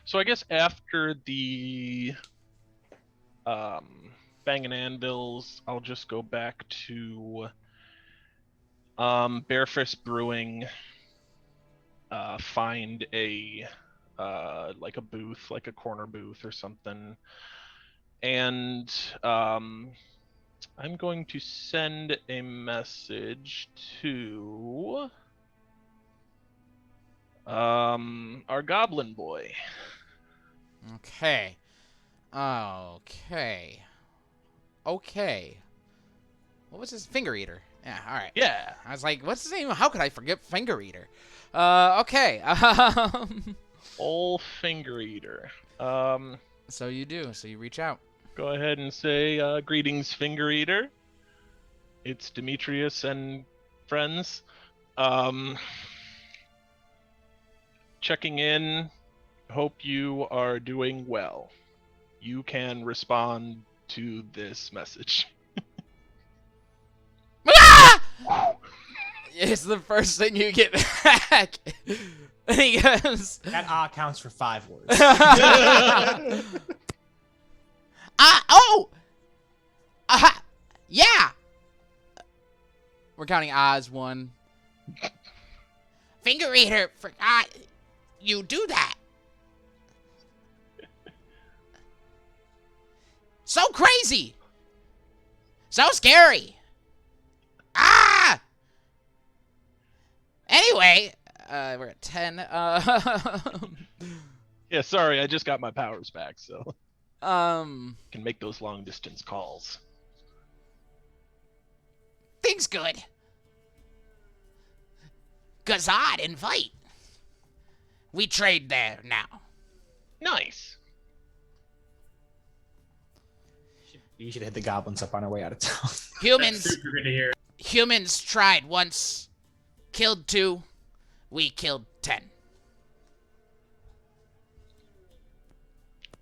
So I guess after the banging anvils, I'll just go back to Barefist Brewing, find a like a booth, like a corner booth or something, and I'm going to send a message to our goblin boy. Okay. What was his Finger Eater? Yeah, all right. Yeah. I was like, what's his name? How could I forget Finger Eater? Okay. Old Finger Eater. So you do. So you reach out. Go ahead and say, greetings, Finger Eater. It's Demetrius and friends. Checking in. Hope you are doing well. You can respond to this message. It's the first thing you get back. And he goes, That counts for 5 words. Yeah. We're counting as 1. Finger Eater, forgot you do that. So crazy. So scary. Anyway, we're at 10. Yeah, sorry, I just got my powers back, so Can make those long distance calls. Things good. Gazad invite. We trade there now. Nice. You should hit the goblins up on our way out of town. Humans tried once, killed 2, we killed 10.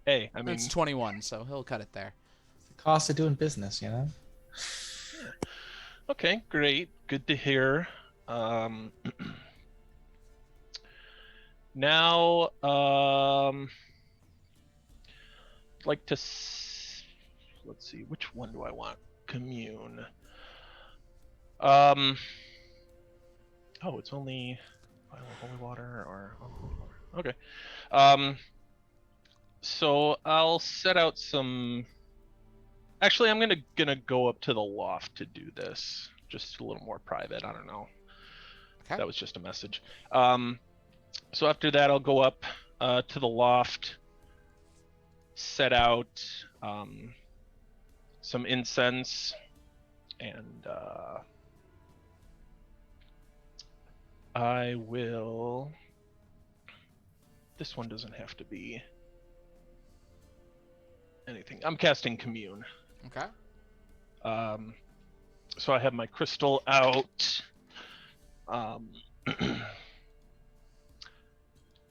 Hey, I mean, It's 21, so he'll cut it there. It's the cost of doing business, you know? okay, great. Good to hear. Now, I'd like to let's see, which one do I want? Commune. Oh, it's only holy water or holy water. Okay. So I'll set out some. Actually, I'm gonna go up to the loft to do this. Just a little more private. I don't know. Okay. That was just a message. So after that, I'll go up to the loft, set out some incense, and I will. This one doesn't have to be anything. I'm casting Commune. Okay. So I have my crystal out.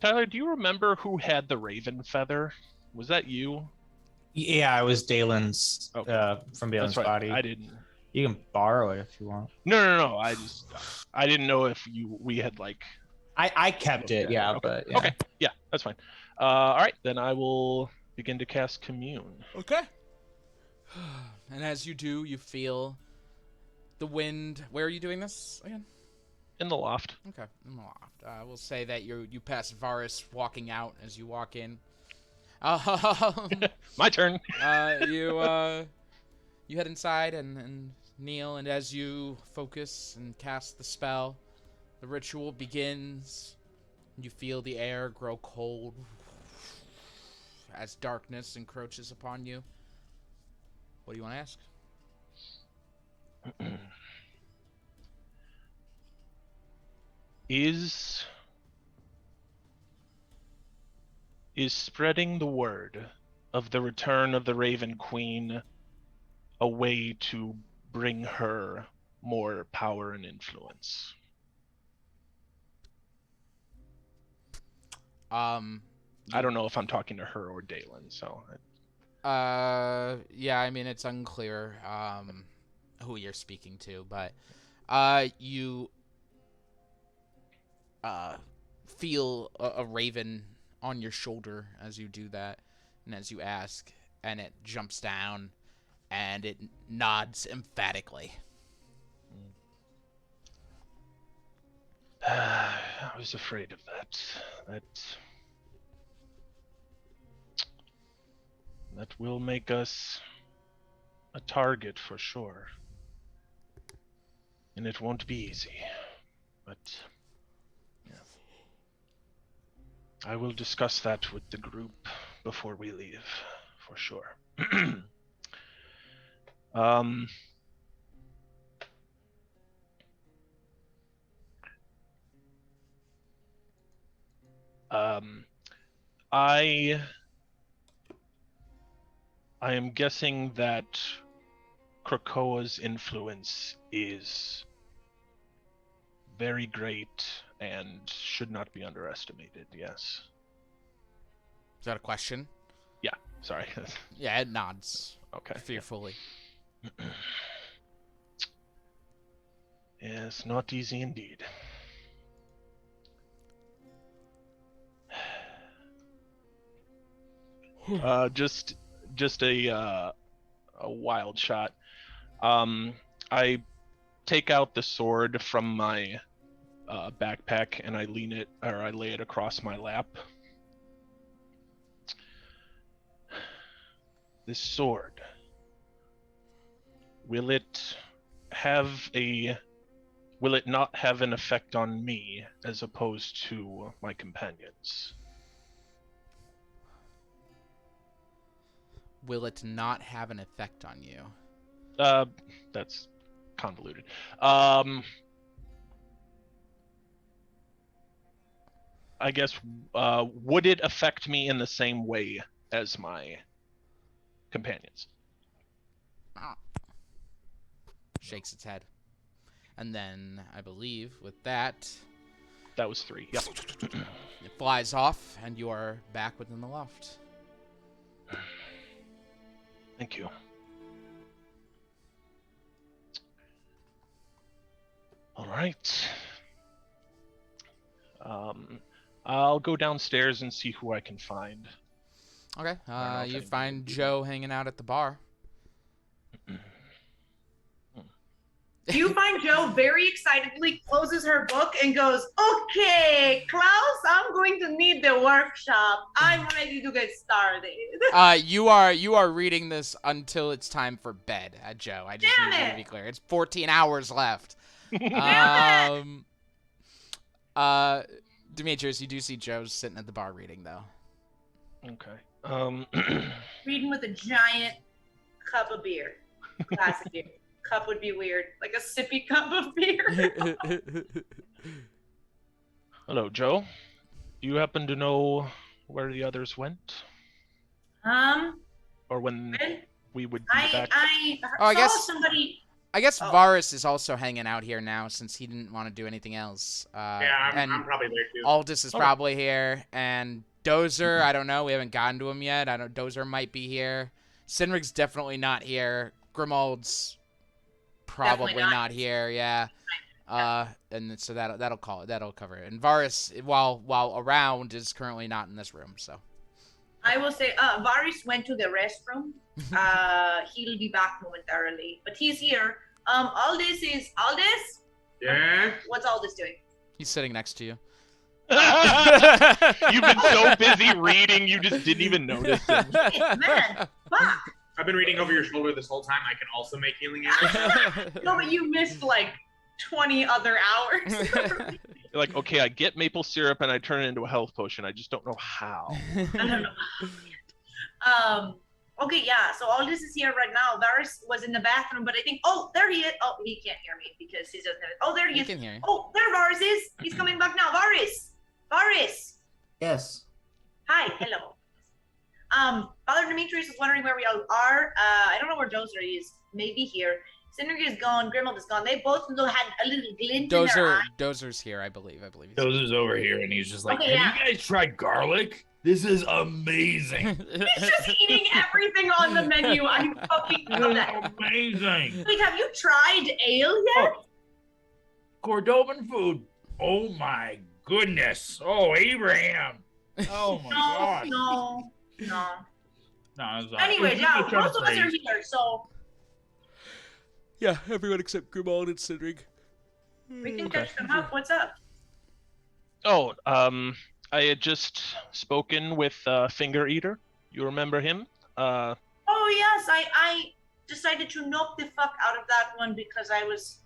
Tyler, do you remember who had the raven feather? Was that you? Yeah, it was Dalen's Okay. from Dalen's That's right. body. I didn't. You can borrow it if you want. No. I didn't know if we had like. I kept it, yeah, okay. but yeah. Okay, yeah, that's fine. All right, then I will begin to cast Commune. Okay. And as you do, you feel the wind. Where are you doing this again? In the loft. Okay, in the loft. We'll say that you pass Varus walking out as you walk in. My turn. You head inside and kneel, and as you focus and cast the spell, the ritual begins. You feel the air grow cold as darkness encroaches upon you. What do you want to ask? Is spreading the word of the return of the Raven Queen a way to bring her more power and influence? I don't know if I'm talking to her or Dalen, so. Yeah, I mean, it's unclear who you're speaking to, but you feel a raven on your shoulder as you do that, and as you ask, and it jumps down, and it nods emphatically. I was afraid of that. That will make us a target for sure. And it won't be easy. But yeah. I will discuss that with the group before we leave, for sure. I am guessing that Krakoa's influence is very great and should not be underestimated, yes. Is that a question? Yeah, sorry. Yeah, it nods. Okay. Fearfully. Yes, not easy indeed. Just a wild shot. I take out the sword from my backpack and I lay it across my lap. This sword, will it not have an effect on me as opposed to my companions? Will it not have an effect on you? That's convoluted. I guess, would it affect me in the same way as my companions? Shakes its head. And then, I believe, with that... That was 3, yep. It flies off, and you are back within the loft. Thank you. All right. I'll go downstairs and see who I can find. Okay. I don't know if You anybody find would do Joe hanging out at the bar. You find Joe very excitedly closes her book and goes, "Okay, Klaus, I'm going to need the workshop. I'm ready to get started." You are reading this until it's time for bed, Joe. I just Damn need you to it. be clear. It's 14 hours left. Damn Demetrius, you do see Joe's sitting at the bar reading though. Okay. Reading with a giant cup of beer. Classic beer. Cup would be weird. Like a sippy cup of beer. Hello, Joe. Do you happen to know where the others went? Or when we would be back? I Oh, I saw guess- somebody. I guess Oh. Varus is also hanging out here now since he didn't want to do anything else. Yeah, and I'm probably there too. Aldous is Oh. probably here, and Dozer, I don't know. We haven't gotten to him yet. I don't. Dozer might be here. Sinrig's definitely not here. Grimald's probably Definitely not. not here. Yeah. And so that'll cover it. And Varus, while around, is currently not in this room. So. I will say, Varys went to the restroom. He'll be back momentarily, but he's here. Aldous. Yeah. What's Aldous doing? He's sitting next to you. You've been so busy reading, you just didn't even notice him. Man, fuck. I've been reading over your shoulder this whole time. I can also make healing arrows. No, but you missed like 20 other hours. You're like, okay, I get maple syrup and I turn it into a health potion. I just don't know how. I don't know. Okay, yeah. So Aldous is here right now. Varys was in the bathroom, but I think. Oh, there he is. Oh, he can't hear me because he doesn't have it. Oh, there he He is. can hear you. Oh, there Varys is. He's coming back now. Varys. Yes. Hi. Hello. Father Demetrius is wondering where we all are. I don't know where Dozer is. Maybe here. Synergy is gone. Grimald is gone. They both had a little glint in their eye. Dozer's here, I believe. he's Dozer's over here, and he's just like, Okay, have you guys tried garlic? This is amazing. He's just eating everything on the menu. I fucking This love is that. amazing. Wait, have you tried ale yet? Oh, Cordovan food. Oh my goodness. Oh, Abraham. Oh my god. No. No, it's not. Anyway, It's yeah, just trying to most of us say- are here, so Yeah, everyone except Grimald and Cindrig. we can catch them up. What's up? Oh, I had just spoken with Finger Eater. You remember him? Oh yes, I decided to knock the fuck out of that one because I was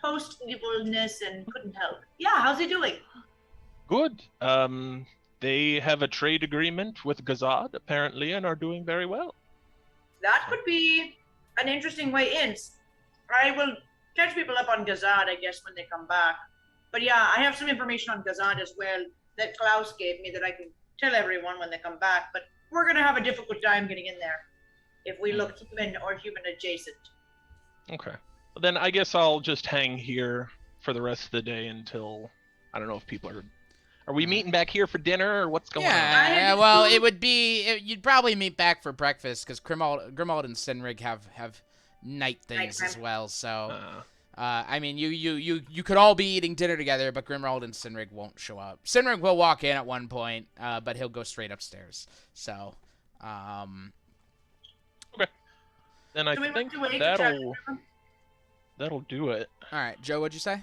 post-evilness and couldn't help. Yeah, how's he doing? Good. They have a trade agreement with Gazad, apparently, and are doing very well. That could be an interesting way in. I will catch people up on Gazad, I guess, when they come back. But yeah, I have some information on Gazad as well that Klaus gave me that I can tell everyone when they come back. But we're going to have a difficult time getting in there if we look human or human adjacent. Okay. Well, then I guess I'll just hang here for the rest of the day until, I don't know if people are we meeting back here for dinner or what's going on? Yeah, well, it would be, you'd probably meet back for breakfast because Grimald and Sinrig have night things as well. So, I mean, you could all be eating dinner together, but Grimald and Sinrig won't show up. Sinrig will walk in at one point, but he'll go straight upstairs. So, Okay. Then I Do we want think to wait to check that'll do it. all right, Joe, what'd you say?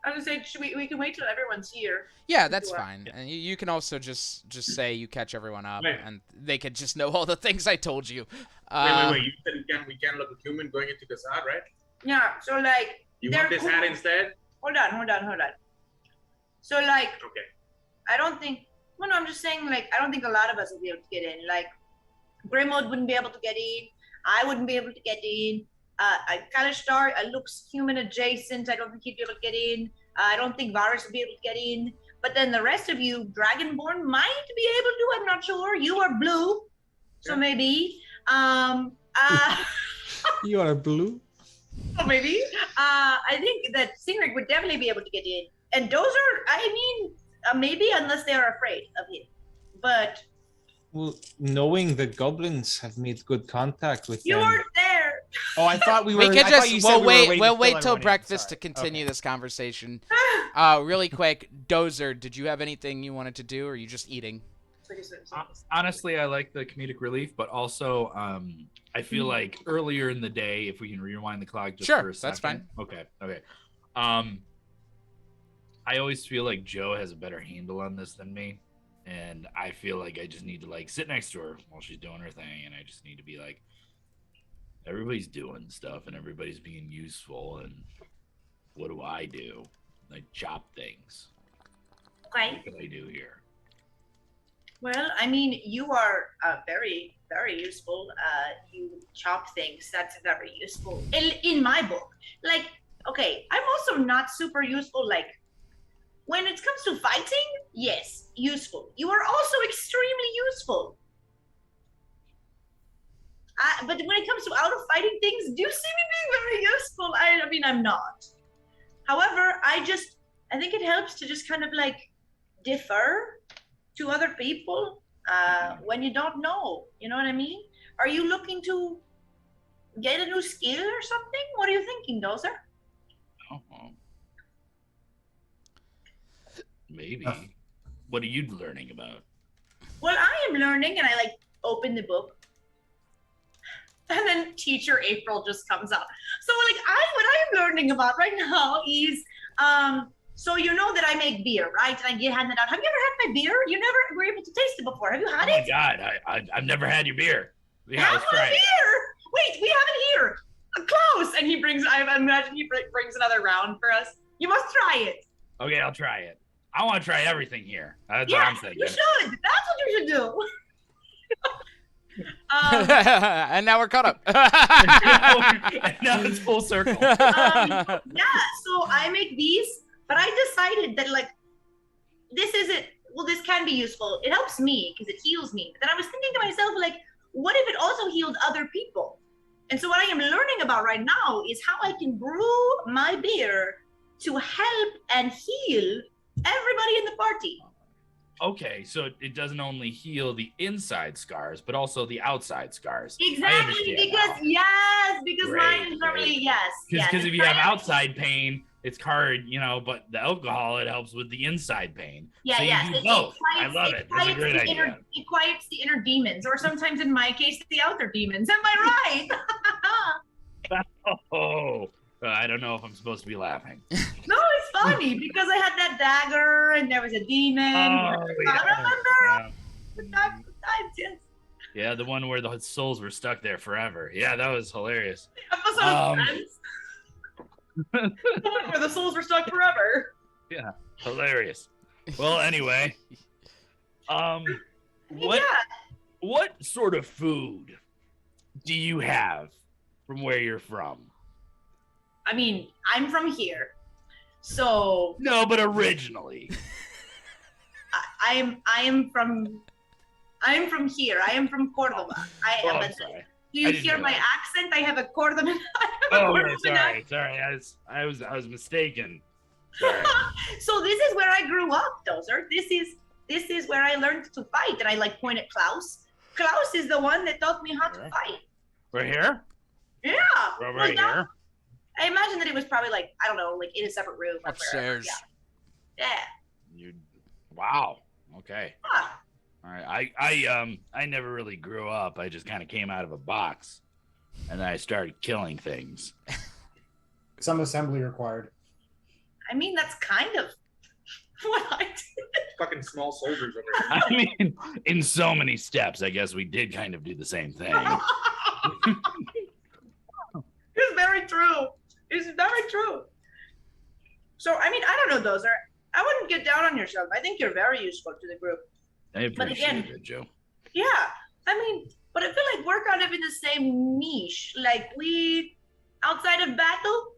I was gonna say, we can wait till everyone's here. Yeah, that's Sure. fine. And you can also just say you catch everyone up, Wait. and they could just know all the things I told you. Wait. You said we can look human going into Gazad, right? Yeah, so like, You they're want this cool. hat instead? Hold on. So like, Okay. I don't think. Well, no, I'm just saying. Like, I don't think a lot of us will be able to get in. Like, Grimald wouldn't be able to get in. I wouldn't be able to get in. Kalishtar looks human adjacent. I don't think he'd be able to get in. I don't think Varus would be able to get in. But then the rest of you, Dragonborn, might be able to. I'm not sure. You are blue, so Yeah. maybe. You are blue. So maybe. I think that Singrig would definitely be able to get in. And Dozer, I mean, maybe unless they are afraid of him. But Well, knowing the goblins have made good contact with You them. weren't there. Oh, I thought we were. We could I thought you said we were we'll wait fill till everyone in. breakfast to Sorry. continue Okay. this conversation. Really quick, Dozer, did you have anything you wanted to do, or are you just eating? Honestly, I like the comedic relief, but also I feel like earlier in the day, if we can rewind the clock just Sure, for a second. that's fine. Okay. I always feel like Joe has a better handle on this than me, and I feel like I just need to like sit next to her while she's doing her thing, and I just need to be like, everybody's doing stuff and everybody's being useful, and what do? I chop things. Okay. What can I do here? Well, I mean, you are very, very useful. You chop things. That's very useful in my book. Like, okay, I'm also not super useful. Like, when it comes to fighting, yes, useful. You are also extremely useful. But when it comes to out of fighting things, do you see me being very useful? I mean, I'm not. However, I think it helps to just kind of like defer to other people when you don't know. You know what I mean? Are you looking to get a new skill or something? What are you thinking, Dozer? Oh, maybe. What are you learning about? Well, I am learning, and I like open the book. And then teacher April just comes out. So like what I am learning about right now is so you know that I make beer, right? And I get handed out. Have you ever had my beer? You never were able to taste it before. Have you had it? Oh my god, I've never had your beer. Yeah, have let's one try it. here. Wait, we have it here. Close. And he brings. I imagine he brings another round for us. You must try it. Okay, I'll try it. I want to try everything here. That's what Yeah, I'm thinking. you should. That's what you should do. And now we're caught up. Now it's full circle. Yeah, so I make these, but I decided that like this isn't. Well, this can be useful. It helps me because it heals me. But then I was thinking to myself, like, what if it also healed other people? And so what I am learning about right now is how I can brew my beer to help and heal everybody in the party. Okay, so it doesn't only heal the inside scars, but also the outside scars. Exactly, because mine is normally Because if you have outside pain, it's hard, but the alcohol, it helps with the inside pain. Yeah, so you do both. I love it. That's a great idea. It quiets the inner demons, or sometimes in my case, the outer demons. Am I right? Oh, I don't know if I'm supposed to be laughing. No, it's funny because I had that dagger and there was a demon. Oh, I remember. Yeah. Yes. Yeah, the one where the souls were stuck there forever. Yeah, that was hilarious. Episode of Friends. The one where the souls were stuck forever. Yeah, hilarious. Well, anyway, what sort of food do you have from where you're from? I mean, I'm from here, so no, but originally, I am from here. I am from Cordova. I'm sorry. Do you hear my accent? I have a Cordovan. Sorry. I was mistaken. Sorry. So this is where I grew up, Dozer. This is where I learned to fight, and I like point at Klaus. Klaus is the one that taught me how to fight. We're here. Yeah. We're here. I imagine that it was probably like, I don't know, like in a separate room. Upstairs. Yeah. Wow. Okay. Ah. All right. I never really grew up. I just kind of came out of a box, and then I started killing things. Some assembly required. I mean, that's kind of what I did. Fucking small soldiers over here. I mean, in so many steps, I guess we did kind of do the same thing. It's very true. It's very true. So, I mean, I don't know, Dozer. I wouldn't get down on yourself. I think you're very useful to the group. I appreciate it, Joe. Yeah. I mean, but I feel like we're kind of in the same niche. Like, outside of battle,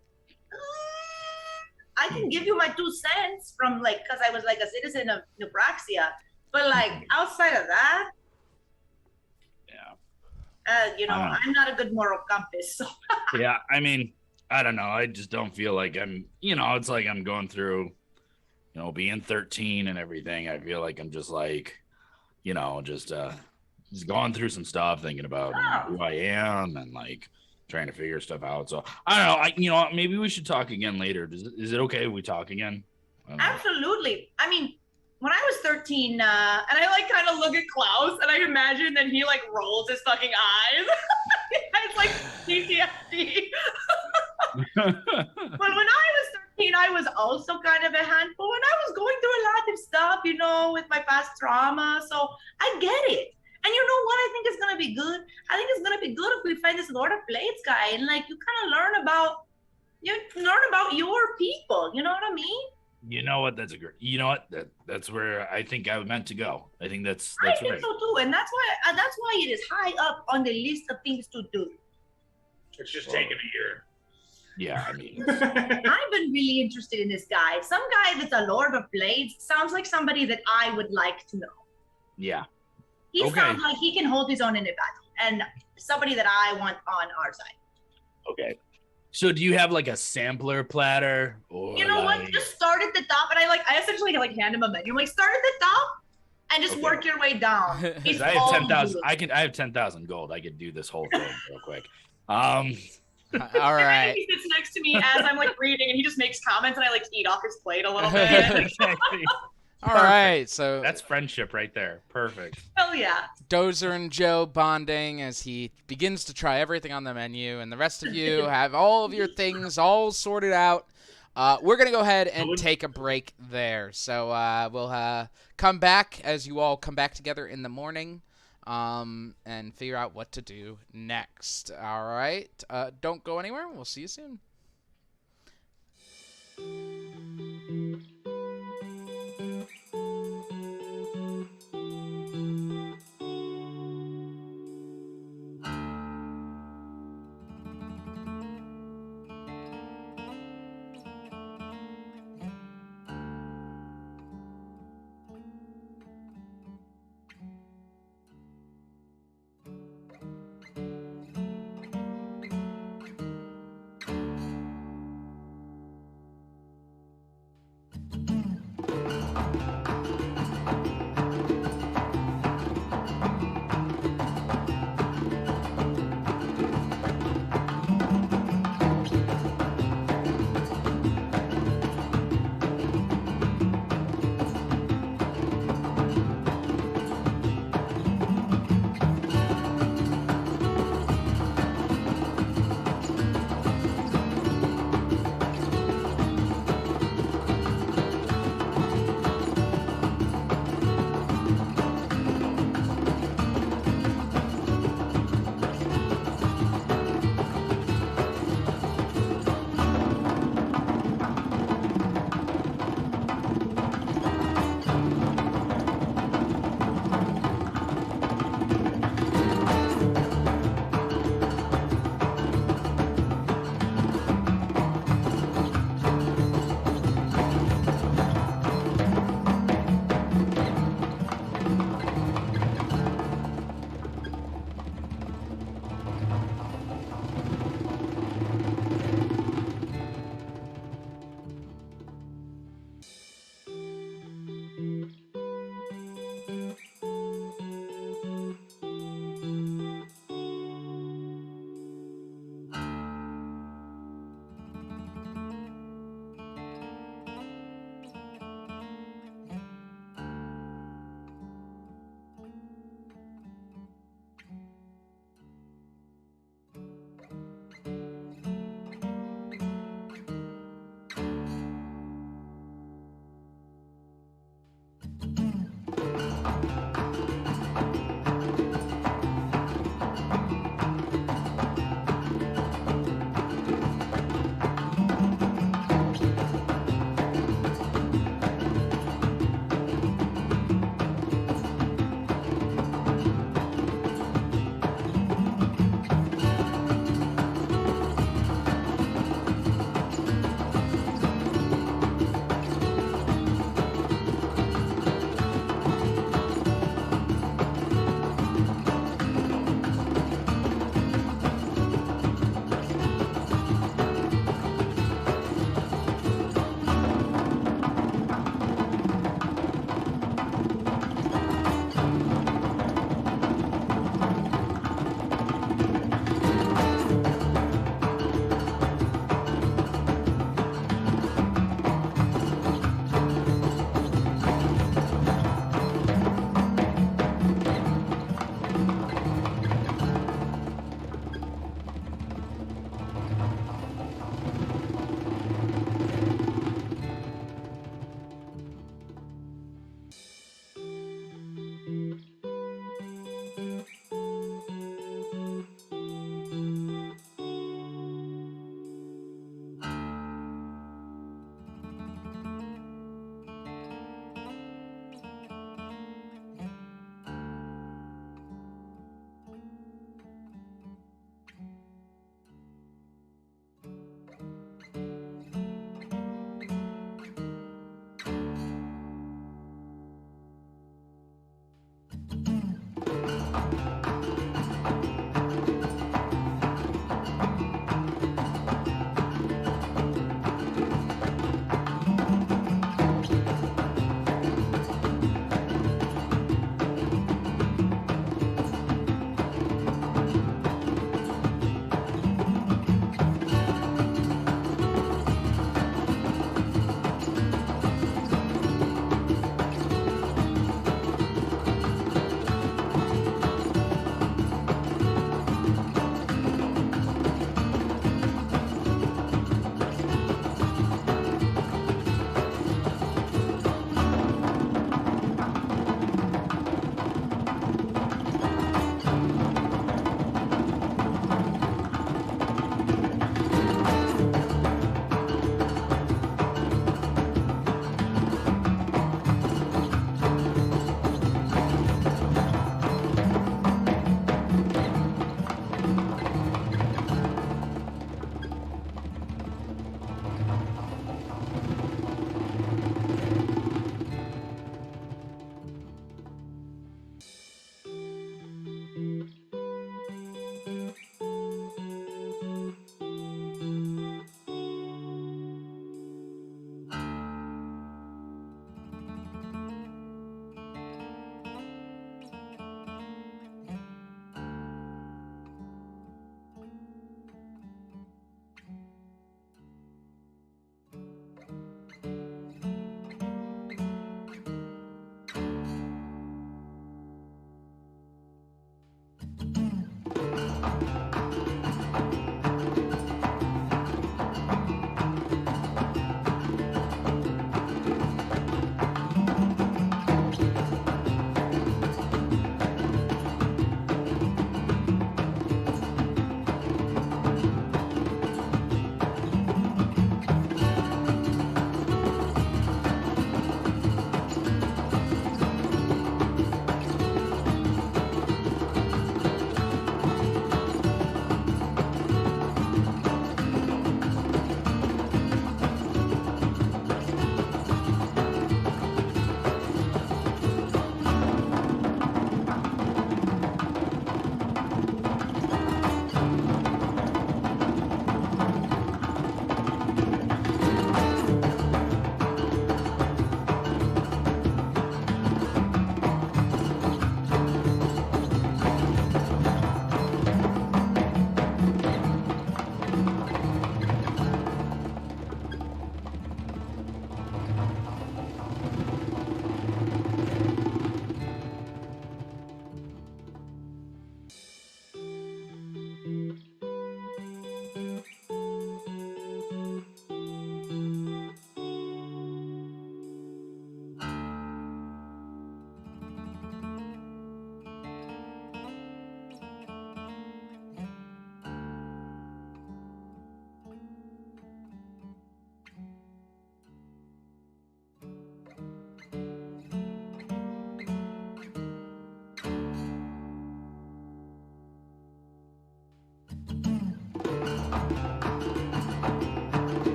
I can give you my 2 cents from, like, because I was, like, a citizen of Praxia. But, like, outside of that, I'm not a good moral compass. So. Yeah, I mean, I don't know. I just don't feel like I'm, it's like I'm going through, being 13 and everything. I feel like I'm just like, just gone through some stuff, thinking about who I am and like trying to figure stuff out. So I don't know. Maybe we should talk again later. Is it okay if we talk again? Absolutely. I mean, when I was 13, and I like kind of look at Klaus, and I imagine that he like rolls his fucking eyes. It's like PTSD. But when I was 13, I was also kind of a handful, and I was going through a lot of stuff, with my past trauma. So I get it. And you know what I think is gonna be good? I think it's gonna be good if we find this Lord of Blades guy, and like you kind of learn about your people. You know what I mean? You know what? That's that's where I think I meant to go. I think that's I think right. so too, and that's why it is high up on the list of things to do. It's just taking a year. Yeah, I mean, I've been really interested in this guy. Some guy that's a Lord of Blades sounds like somebody that I would like to know. Yeah. He sounds like he can hold his own in a battle, and somebody that I want on our side. Okay. So do you have like a sampler platter, or you know what? Just start at the top, and I essentially hand him a menu. I'm like, start at the top and just work your way down. I have 10,000. I have 10,000 gold. I could do this whole thing real quick. All right. He sits next to me as I'm like reading, and he just makes comments, and I like eat off his plate a little bit. All right, so that's friendship right there. Perfect. Hell yeah. Dozer and Joe bonding as he begins to try everything on the menu, and the rest of you have all of your things all sorted out. We're going to go ahead and take a break there. So we'll come back as you all come back together in the morning and figure out what to do next. All right. Don't go anywhere. We'll see you soon.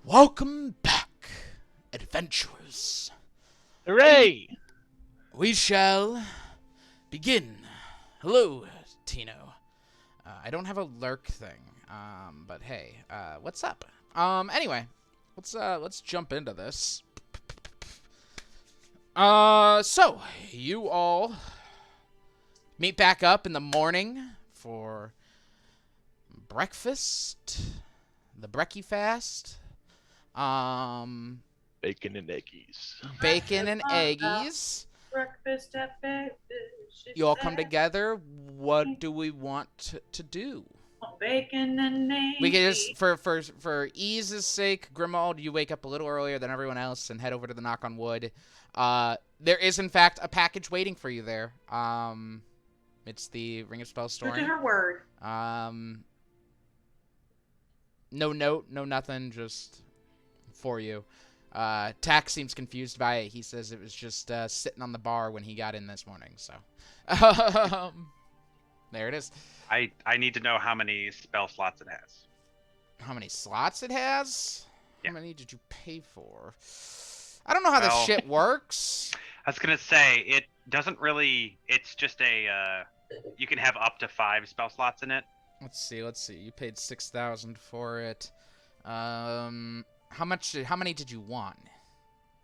Welcome back, adventurers. Hooray! We shall begin. Hello, Tino. I don't have a lurk thing, but hey, what's up? Anyway, let's jump into this. So you all meet back up in the morning for breakfast, the brekkie fast. Bacon and eggies. Bacon and eggies. Breakfast at Fish. You all come together. What do we want to do? Bacon and eggs. We can just, for ease's sake, Grimald, you wake up a little earlier than everyone else and head over to the Knock on Wood. There is, in fact, a package waiting for you there. It's the Ring of Spells True story. to her word. No note, no nothing, just for you. Tack seems confused by it. He says it was just sitting on the bar when he got in this morning. So, there it is. I need to know how many spell slots it has. How many slots it has? Yeah. How many did you pay for? I don't know how this Well- shit works. I was gonna say it doesn't really. It's just a. You can have up to 5 spell slots in it. Let's see. You paid 6,000 for it. How many did you want?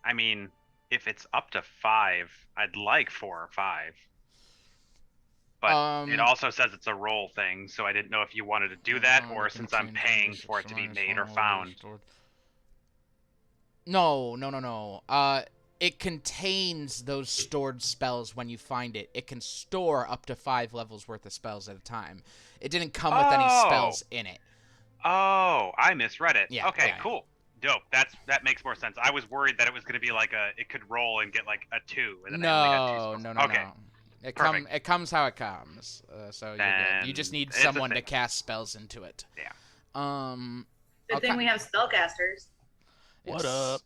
I mean, if it's up to 5, I'd like 4 or 5. But it also says it's a roll thing, so I didn't know if you wanted to do that, or since I'm paying for it to be made or found. No. It contains those stored spells when you find it. It can store up to 5 levels worth of spells at a time. It didn't come with any spells in it. Oh, I misread it. Yeah, okay, yeah. cool. Dope. That makes more sense. I was worried that it was going to be like it could roll and get like a 2, and then I only had 2 No. spells. Okay. It comes how it comes. So you're good. You just Then need it's a someone to thing. cast spells into it. Yeah. Good thing we have spellcasters. What up?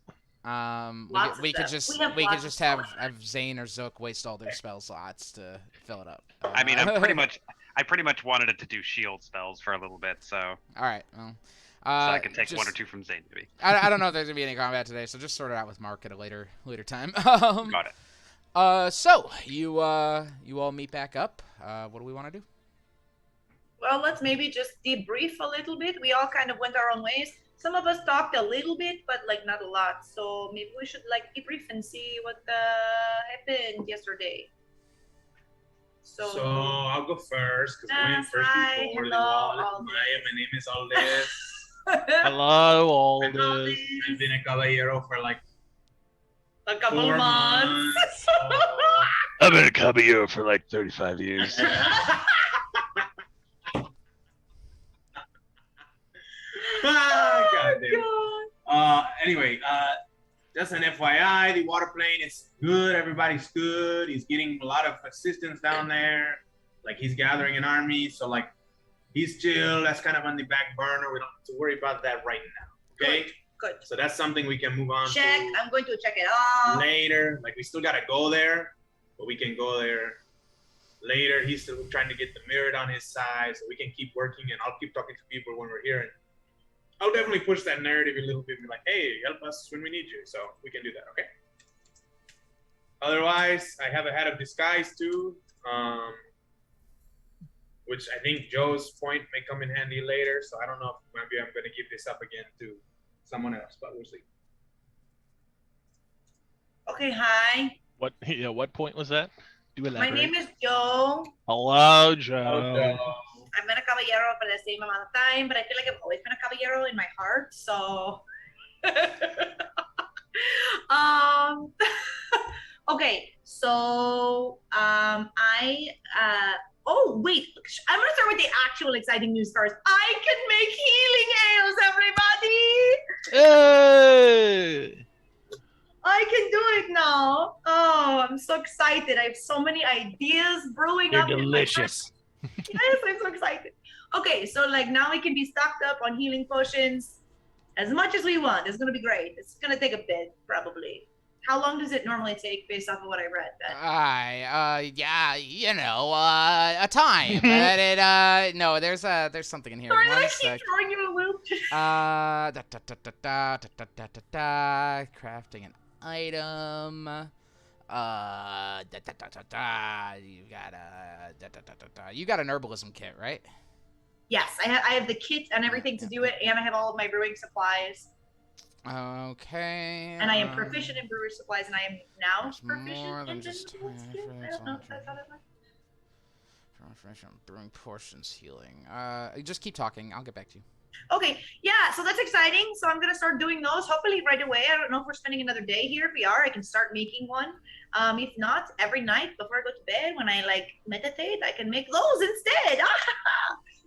Lots of we could stuff. just We have lots just of have Zane or Zook waste all their spell slots to fill it up. I mean, I pretty much wanted it to do shield spells for a little bit, so All right. Well, so I could take just- 1 or 2 from Zane maybe. I don't know if there's gonna be any combat today, so just sort it out with Mark at a later time. Got it. So you all meet back up. What do we want to do? Well, let's maybe just debrief a little bit. We all kind of went our own ways. Some of us talked a little bit, but like not a lot. So maybe we should like debrief and see what happened yesterday. So I'll go first because I went first hi, before the hello, wall. Aldous. My name is Aldez. Hello, Aldous. I've been a caballero for like a couple 4 months. months. I've been a caballero for like 35 years. God damn it. Anyway, just an FYI, the water plane is good. Everybody's good. He's getting a lot of assistance down there. Like he's gathering an army, so like he's chill. That's kind of on the back burner. We don't have to worry about that right now. Okay. Good. So that's something we can move on Check. to I'm going to check it out. later. Like we still gotta go there, but we can go there later. He's still trying to get the merit on his side, so we can keep working, and I'll keep talking to people when we're here. And I'll definitely push that narrative a little bit, be like, hey, help us when we need you. So we can do that, okay? Otherwise, I have a hat of disguise too, which I think Joe's point may come in handy later. So I don't know if maybe I'm going to give this up again to someone else, but we'll see. Okay, hi. What point was that? Do My elaborate. name is Joe. Hello, Joe. I've been a caballero for the same amount of time, but I feel like I've always been a caballero in my heart. So, okay. So, oh wait, I'm gonna start with the actual exciting news first. I can make healing ales, everybody. Hey! I can do it now. Oh, I'm so excited. I have so many ideas brewing They're up. in my delicious. Yes, I'm so excited. Okay, so like now we can be stocked up on healing potions as much as we want. It's gonna be great. It's gonna take a bit, probably. How long does it normally take based off of what I read? Then? Yeah, a time. But no, there's something in here. Sorry that One I sec. keep throwing you a loop. Crafting an item. You got an herbalism kit, right? Yes, I have the kit and everything to do it, and I have all of my brewing supplies. Okay. And I am proficient in brewer supplies, and I am now proficient more in than just I don't know if that's how that works. Information on brewing portions healing. Just keep talking. I'll get back to you. Okay, yeah, so that's exciting. So I'm gonna start doing those hopefully right away. I don't know if we're spending another day here. If we are, I can start making one. If not, every night before I go to bed, when I like meditate, I can make those instead.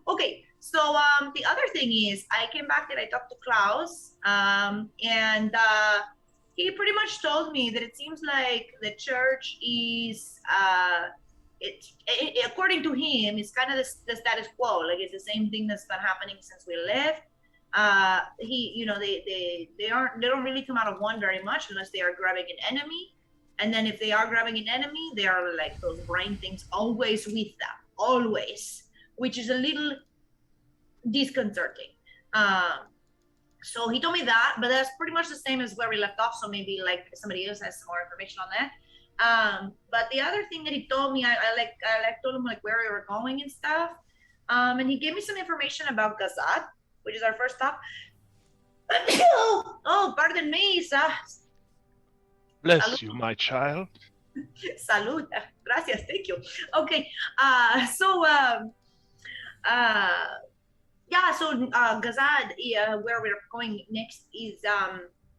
Okay, so the other thing is, I came back and I talked to Klaus, and he pretty much told me that it seems like the church is according to him, it's kind of the status quo. Like it's the same thing that's been happening since we left. They don't really come out of one very much unless they are grabbing an enemy. And then if they are grabbing an enemy, they are like those brain things always with them, always, which is a little disconcerting. So he told me that, but that's pretty much the same as where we left off. So maybe like somebody else has some more information on that. But the other thing that he told me, I told him like where we were going and stuff. And he gave me some information about Gazad, which is our first stop. Oh, pardon me, sir. Bless Salud. you, my child. Salud. Gracias. Thank you. Okay. So Gazad, where we're going next is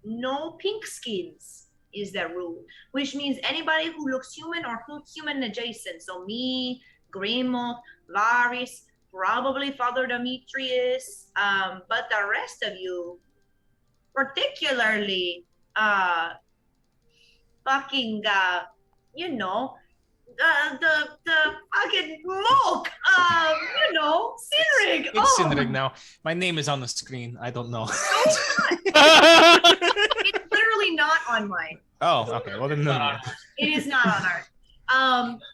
no pink skins is the rule, which means anybody who looks human or human adjacent. So me, Grimo, Varys, probably Father Demetrius, but the rest of you, particularly fucking the fucking Moke, Sinrig. It's Sinrig now. My name is on the screen. I don't know. It's literally not on mine. Oh, okay. Well, then no. It is not on ours.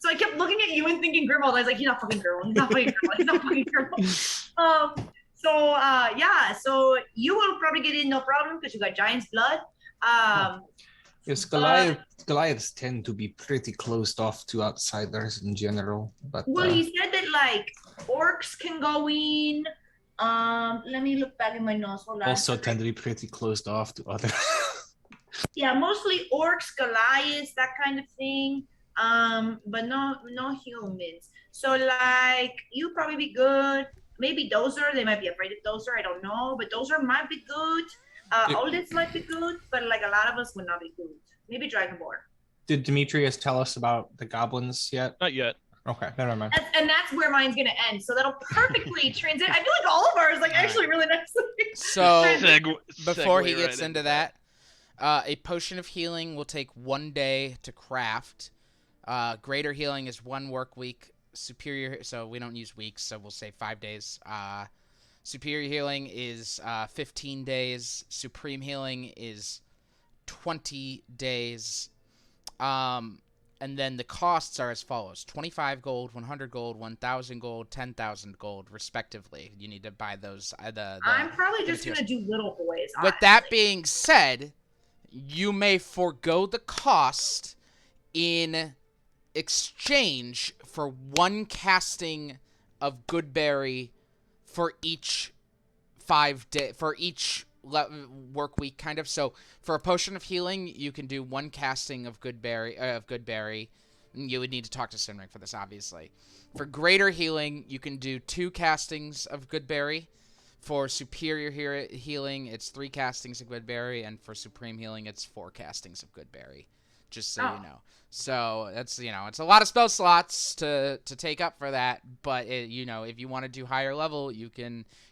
So I kept looking at you and thinking Grimald. I was like, he's not fucking Grimald. He's not fucking Grimald. He's not fucking Grimald. So you will probably get in no problem because you got Giant's blood. Yes, Goliaths tend to be pretty closed off to outsiders in general. But well, he said that like orcs can go in. Let me look back in my notes. Hold on. Also tend to be pretty closed off to others. Yeah, mostly orcs, Goliaths, that kind of thing. But no humans. So like you probably be good. Maybe Dozer, they might be afraid of Dozer. I don't know, but Dozer might be good. Oldest might be good, but like a lot of us would not be good. Maybe Dragonborn. Did Demetrius tell us about the goblins yet? Not yet. Okay, never mind. And that's where mine's gonna end. So that'll perfectly transit. I feel like all of ours like actually really nicely. So before he segue gets right into that, a potion of healing will take 1 day to craft. Greater healing is 1 work week. Superior, so we don't use weeks, so we'll say 5 days. Superior healing is 15 days. Supreme healing is 20 days. And then the costs are as follows: 25 gold, 100 gold, 1,000 gold, 10,000 gold, respectively. You need to buy those. I'm probably just going to do little boys. With that being said, you may forego the cost in exchange for 1 casting of Goodberry for each 5 day for each work week, kind of. So for a potion of healing, you can do 1 casting of Goodberry. You would need to talk to Sinrig for this, obviously. For greater healing, you can do 2 castings of Goodberry. For superior healing, it's 3 castings of Goodberry, and for supreme healing, it's 4 castings of Goodberry. Just so you know. So that's it's a lot of spell slots to take up for that. But if you want to do higher level, you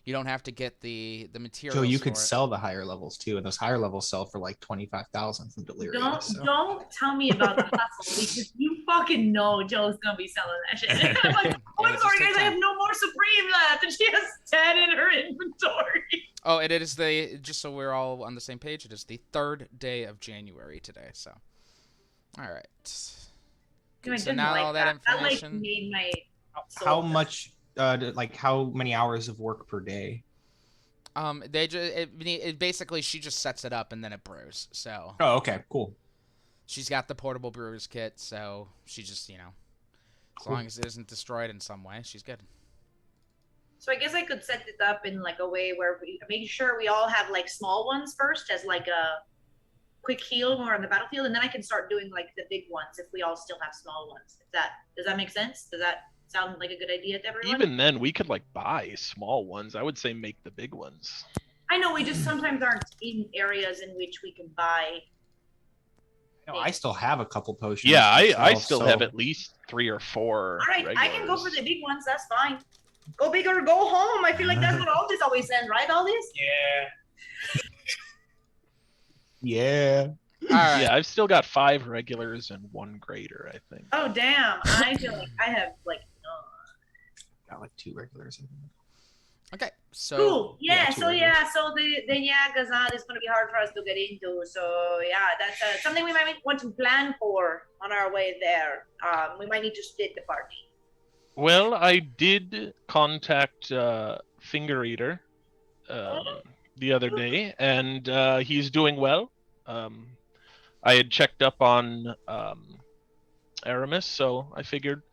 don't have to get the materials. So you could sell the higher levels too, and those higher levels sell for like 25,000 from Delirium. Don't tell me about the hustle because you fucking know Joe's gonna be selling that shit. I'm like, oh, sorry guys, I have no more Supreme left, and she has 10 in her inventory. Oh, it is just so we're all on the same page, it is the 3rd day of January today, so. Alright. No, I So didn't now like all that That like information. made my How much? Like how many hours of work per day? It basically she just sets it up and then it brews. So Oh, okay, cool. she's got the portable brewer's kit, so she just, as Cool. long as it isn't destroyed in some way, she's good. So I guess I could set it up in like a way where we make sure we all have like small ones first as like a quick heal when we're on the battlefield, and then I can start doing like the big ones if we all still have small ones. Does that make sense? Does that sound like a good idea to everyone? Even then, we could like buy small ones. I would say make the big ones. I know we just sometimes aren't in areas in which we can buy. No, I still have a couple potions. Yeah, I myself, still so- have at least 3 or 4. All right, I can go for regulars. the big ones. That's fine. Go big or go home. I feel like that's what Aldis always says, right, Aldis? Yeah. Yeah. All right. Yeah, I've still got 5 regulars and 1 greater, I think. Oh damn! I feel like I have like. Got like 2 regulars. Okay. So Cool. Yeah. two So regulars. So the Gazad is going to be hard for us to get into. So yeah, that's something we might want to plan for on our way there. We might need to split the party. Well, I did contact Finger Eater the other day, and he's doing well. I had checked up on Aramis, so I figured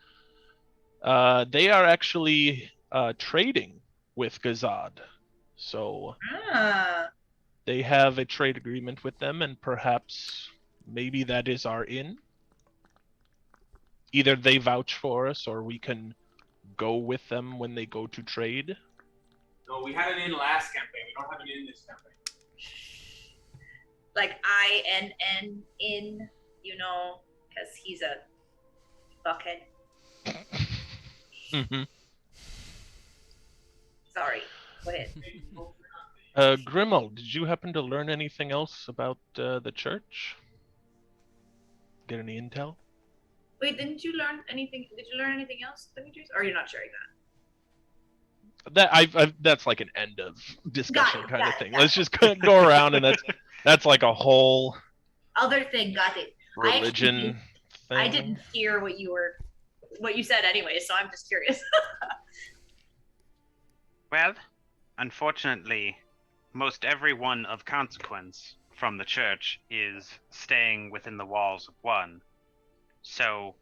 they are actually trading with Gazad. So they have a trade agreement with them, and perhaps maybe that is our in. Either they vouch for us, or we can go with them when they go to trade. No, we had it in last campaign. We don't have it in this campaign. Like INN in, because he's a fuckhead. Mm-hmm. Sorry. Go ahead. Grimmel, did you happen to learn anything else about the church? Get any intel? Wait, didn't you learn anything? Did you learn anything else, Demetrius? Or you're not sharing that? That I've that's like an end of discussion kind of thing. got Let's just go around, and that's like a whole Other thing, got it. religion thing. I didn't hear what you said anyway, so I'm just curious. Well, unfortunately, most everyone of consequence from the church is staying within the walls of one. So,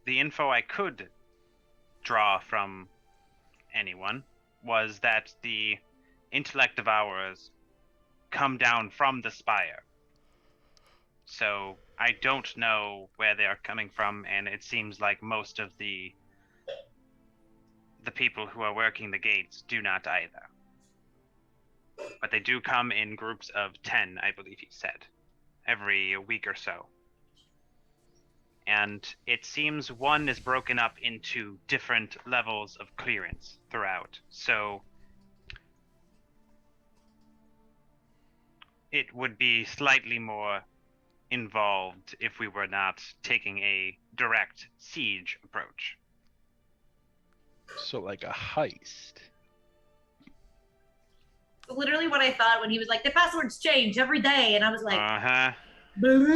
the info I could draw from anyone was that the intellect devourers come down from the spire. So, I don't know where they are coming from, and it seems like most of the people who are working the gates do not either. But they do come in groups of 10, I believe he said, every week or so. And it seems one is broken up into different levels of clearance throughout. So it would be slightly more involved if we were not taking a direct siege approach. So like a heist. Literally what I thought when he was like, the passwords change every day, and I was like, Uh-huh. boom,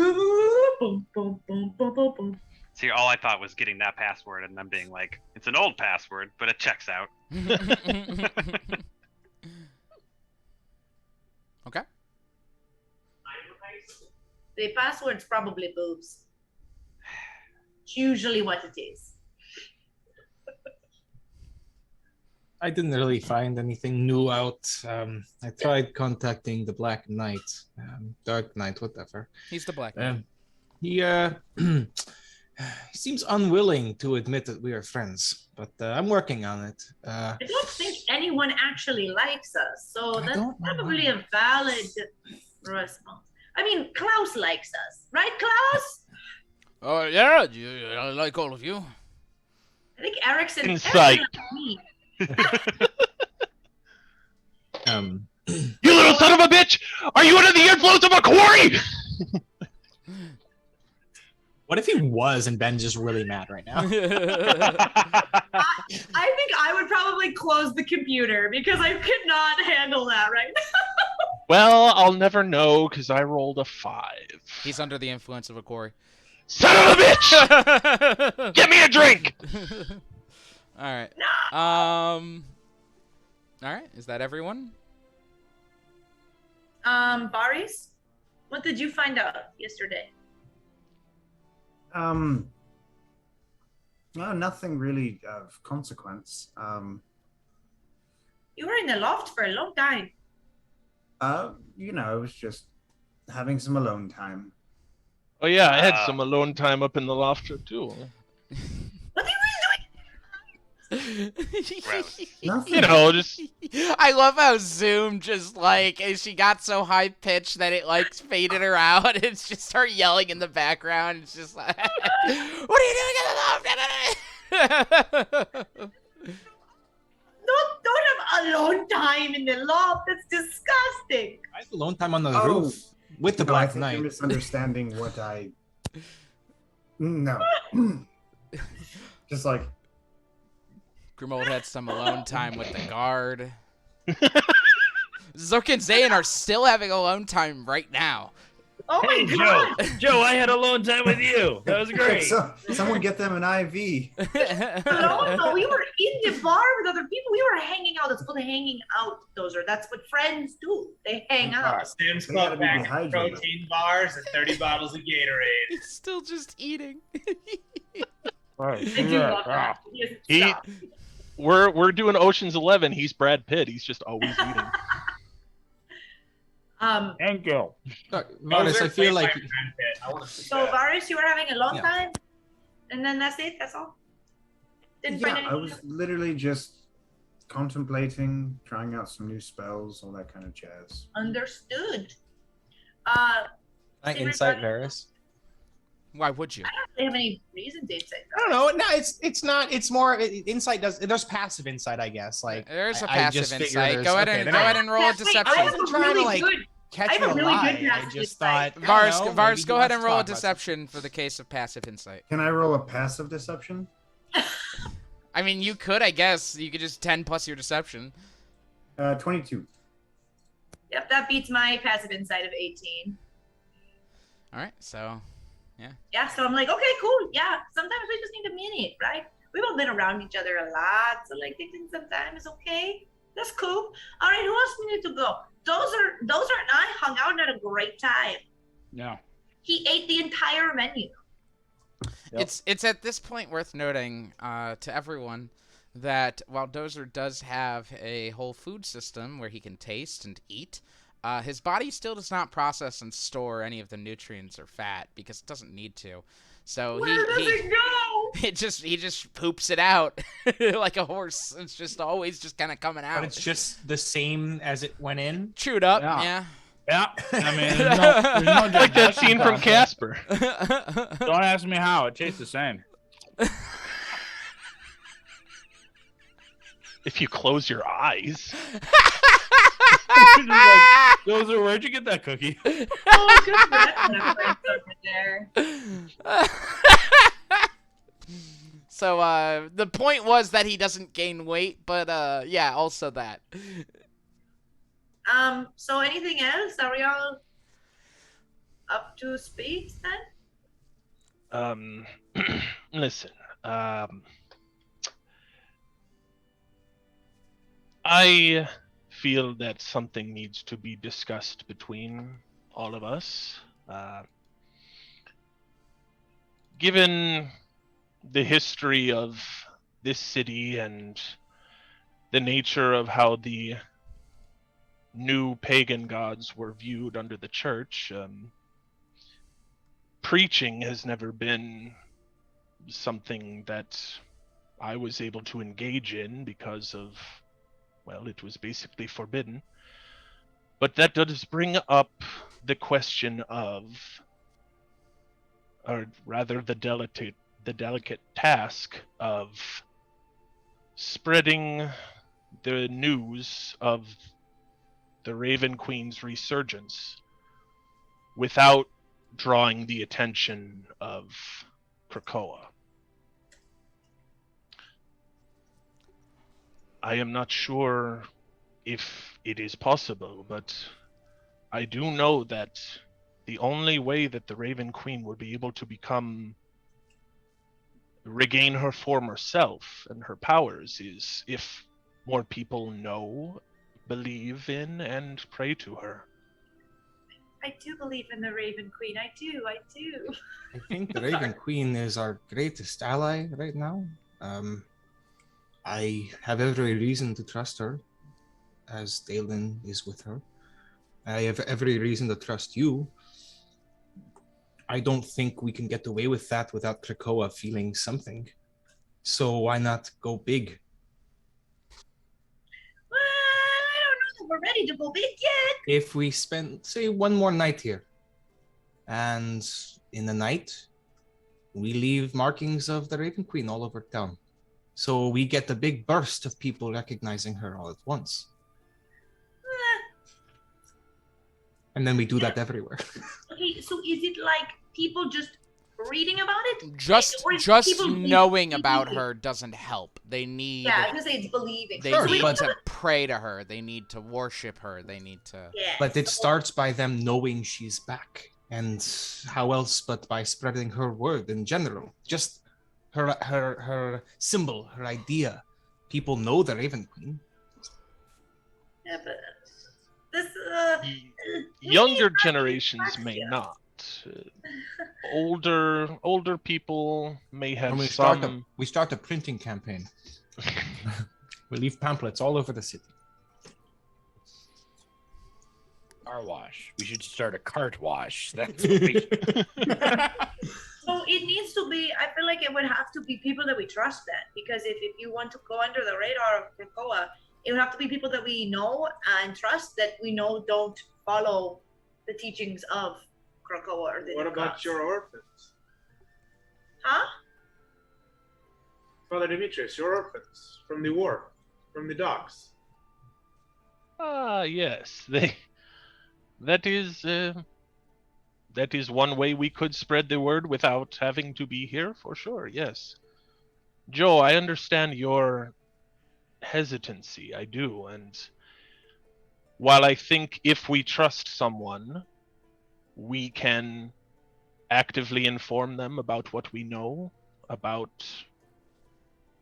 boom, boom, boom, boom, boom. See, all I thought was getting that password and then being like, it's an old password, but it checks out. Okay. The password's probably boobs. It's usually what it is. I didn't really find anything new out. I tried contacting the Black Knight, Dark Knight, whatever. He's the black. He he seems unwilling to admit that we are friends, but I'm working on it. I don't think anyone actually likes us, so I that's don't know probably why. a valid response. I mean, Klaus likes us, right, Klaus? Oh, yeah, I like all of you. I think Erickson Insight. likes me. You little son of a bitch! Are you under the influence of a quarry? What if he was and Ben's just really mad right now? I think I would probably close the computer because I could not handle that right now. Well, I'll never know because I rolled a 5. He's under the influence of a quarry. Son of a bitch! Get me a drink! All right. No! All right. Is that everyone? Baris, what did you find out yesterday? No, nothing really of consequence. You were in the loft for a long time. You know, I was just having some alone time. Oh yeah, I had some alone time up in the loft too. What are you Gross. Nothing. You know, just I love how Zoom just like she got so high pitched that it like faded her out. It's just start yelling in the background. It's just like, what are you doing in the loft? Don't have alone time in the loft. That's disgusting. I had alone time on the Oh, roof with the No, I Black think Knight. you're misunderstanding what I. No. Just like Grimold had some alone time with the guard. Zook and Zayn are still having alone time right now. Oh my god. Joe, I had alone time with you. That was great. So, someone get them an IV. No, we were in the bar with other people. We were hanging out. It's called hanging out, Dozer. That's what friends do. They hang out. Sam's They gotta Club be back dehydrated. protein bars and 30 bottles of Gatorade. He's still just eating. I do love that. Yes, He- stop. we're doing Ocean's 11. He's Brad Pitt. He's just always eating. Thank you. Varus, I feel like So, Varus, you were having a long Yeah. time? And then that's it? That's all? Didn't find Yeah, I anything was else? literally just contemplating, trying out some new spells, all that kind of jazz. Understood. my insight Varus. Why would you? I don't really have any reason to say I don't know. No, it's not. It's more insight. There's passive insight, I guess. Like There's a I passive just figure insight. there's- Go ahead okay, and then go I- ahead and roll a Wait, deception. I have a wasn't trying to, really like, good. catch I have me a really alive. good I passive just insight. thought Vars, maybe Vars, he go ahead wants and to roll a talk about deception for the case of passive insight. Can I roll a passive deception? I mean, you could, I guess. You could just 10 plus your deception. 22. Yep, that beats my passive insight of 18. All right, so Yeah, so I'm like, okay, cool. Yeah, sometimes we just need a minute, right? We've all been around each other a lot, so like taking some time is okay. That's cool. All right, who else needed to go? Dozer and I hung out and had a great time. Yeah. He ate the entire menu. Yep. it's at this point worth noting to everyone that while Dozer does have a whole food system where he can taste and eat, his body still does not process and store any of the nutrients or fat because it doesn't need to. So Where does it go? he just poops it out like a horse. It's just always just kind of coming out. But it's just the same as it went in. chewed up. Yeah. Yeah. I mean, there's no Like that digestion scene from process. Casper. Don't ask me how. It tastes the same. If you close your eyes. She's like, Dozer, where'd you get that cookie? Oh, good for that reference over there. So the point was that he doesn't gain weight, but yeah, also that. So anything else? Are we all up to speed then? Listen, I feel that something needs to be discussed between all of us. Given the history of this city and the nature of how the new pagan gods were viewed under the church, preaching has never been something that I was able to engage in because of, well, it was basically forbidden. But that does bring up the question of, or rather the delicate task of spreading the news of the Raven Queen's resurgence without drawing the attention of Krakoa. I am not sure if it is possible, but I do know that the only way that the Raven Queen will be able to regain her former self and her powers is if more people know, believe in, and pray to her. I do believe in the Raven Queen. I do. I think the Raven Queen is our greatest ally right now. I have every reason to trust her, as Dalen is with her. I have every reason to trust you. I don't think we can get away with that without Krakoa feeling something. So why not go big? Well, I don't know that we're ready to go big yet. If we spend, say, one more night here, and in the night, we leave markings of the Raven Queen all over town. So we get a big burst of people recognizing her all at once. And then we do that everywhere. Okay, so is it like people just reading about it? Just Or is people knowing about believing? her doesn't help. They need Yeah, I was gonna say it's believing. they Sure, need but- to pray to her. They need to worship her. They need to Yeah. But it starts by them knowing she's back. And how else but by spreading her word in general? Just her symbol, her idea. People know the Raven Queen. Yeah, but this Younger generations may Praxia. not. Older people may have And we some. start a printing campaign. We leave pamphlets all over the city. Car wash. We should start a cart wash. That's what we So it needs to be, I feel like it would have to be people that we trust then. Because if you want to go under the radar of Krakoa, it would have to be people that we know and trust that we know don't follow the teachings of Krakoa or the What about gods. your orphans? Huh? Father Demetrius, your orphans from the war, from the docks. Ah, yes. That is one way we could spread the word without having to be here, for sure. Yes, Joe, I understand your hesitancy. I do, and while I think if we trust someone, we can actively inform them about what we know about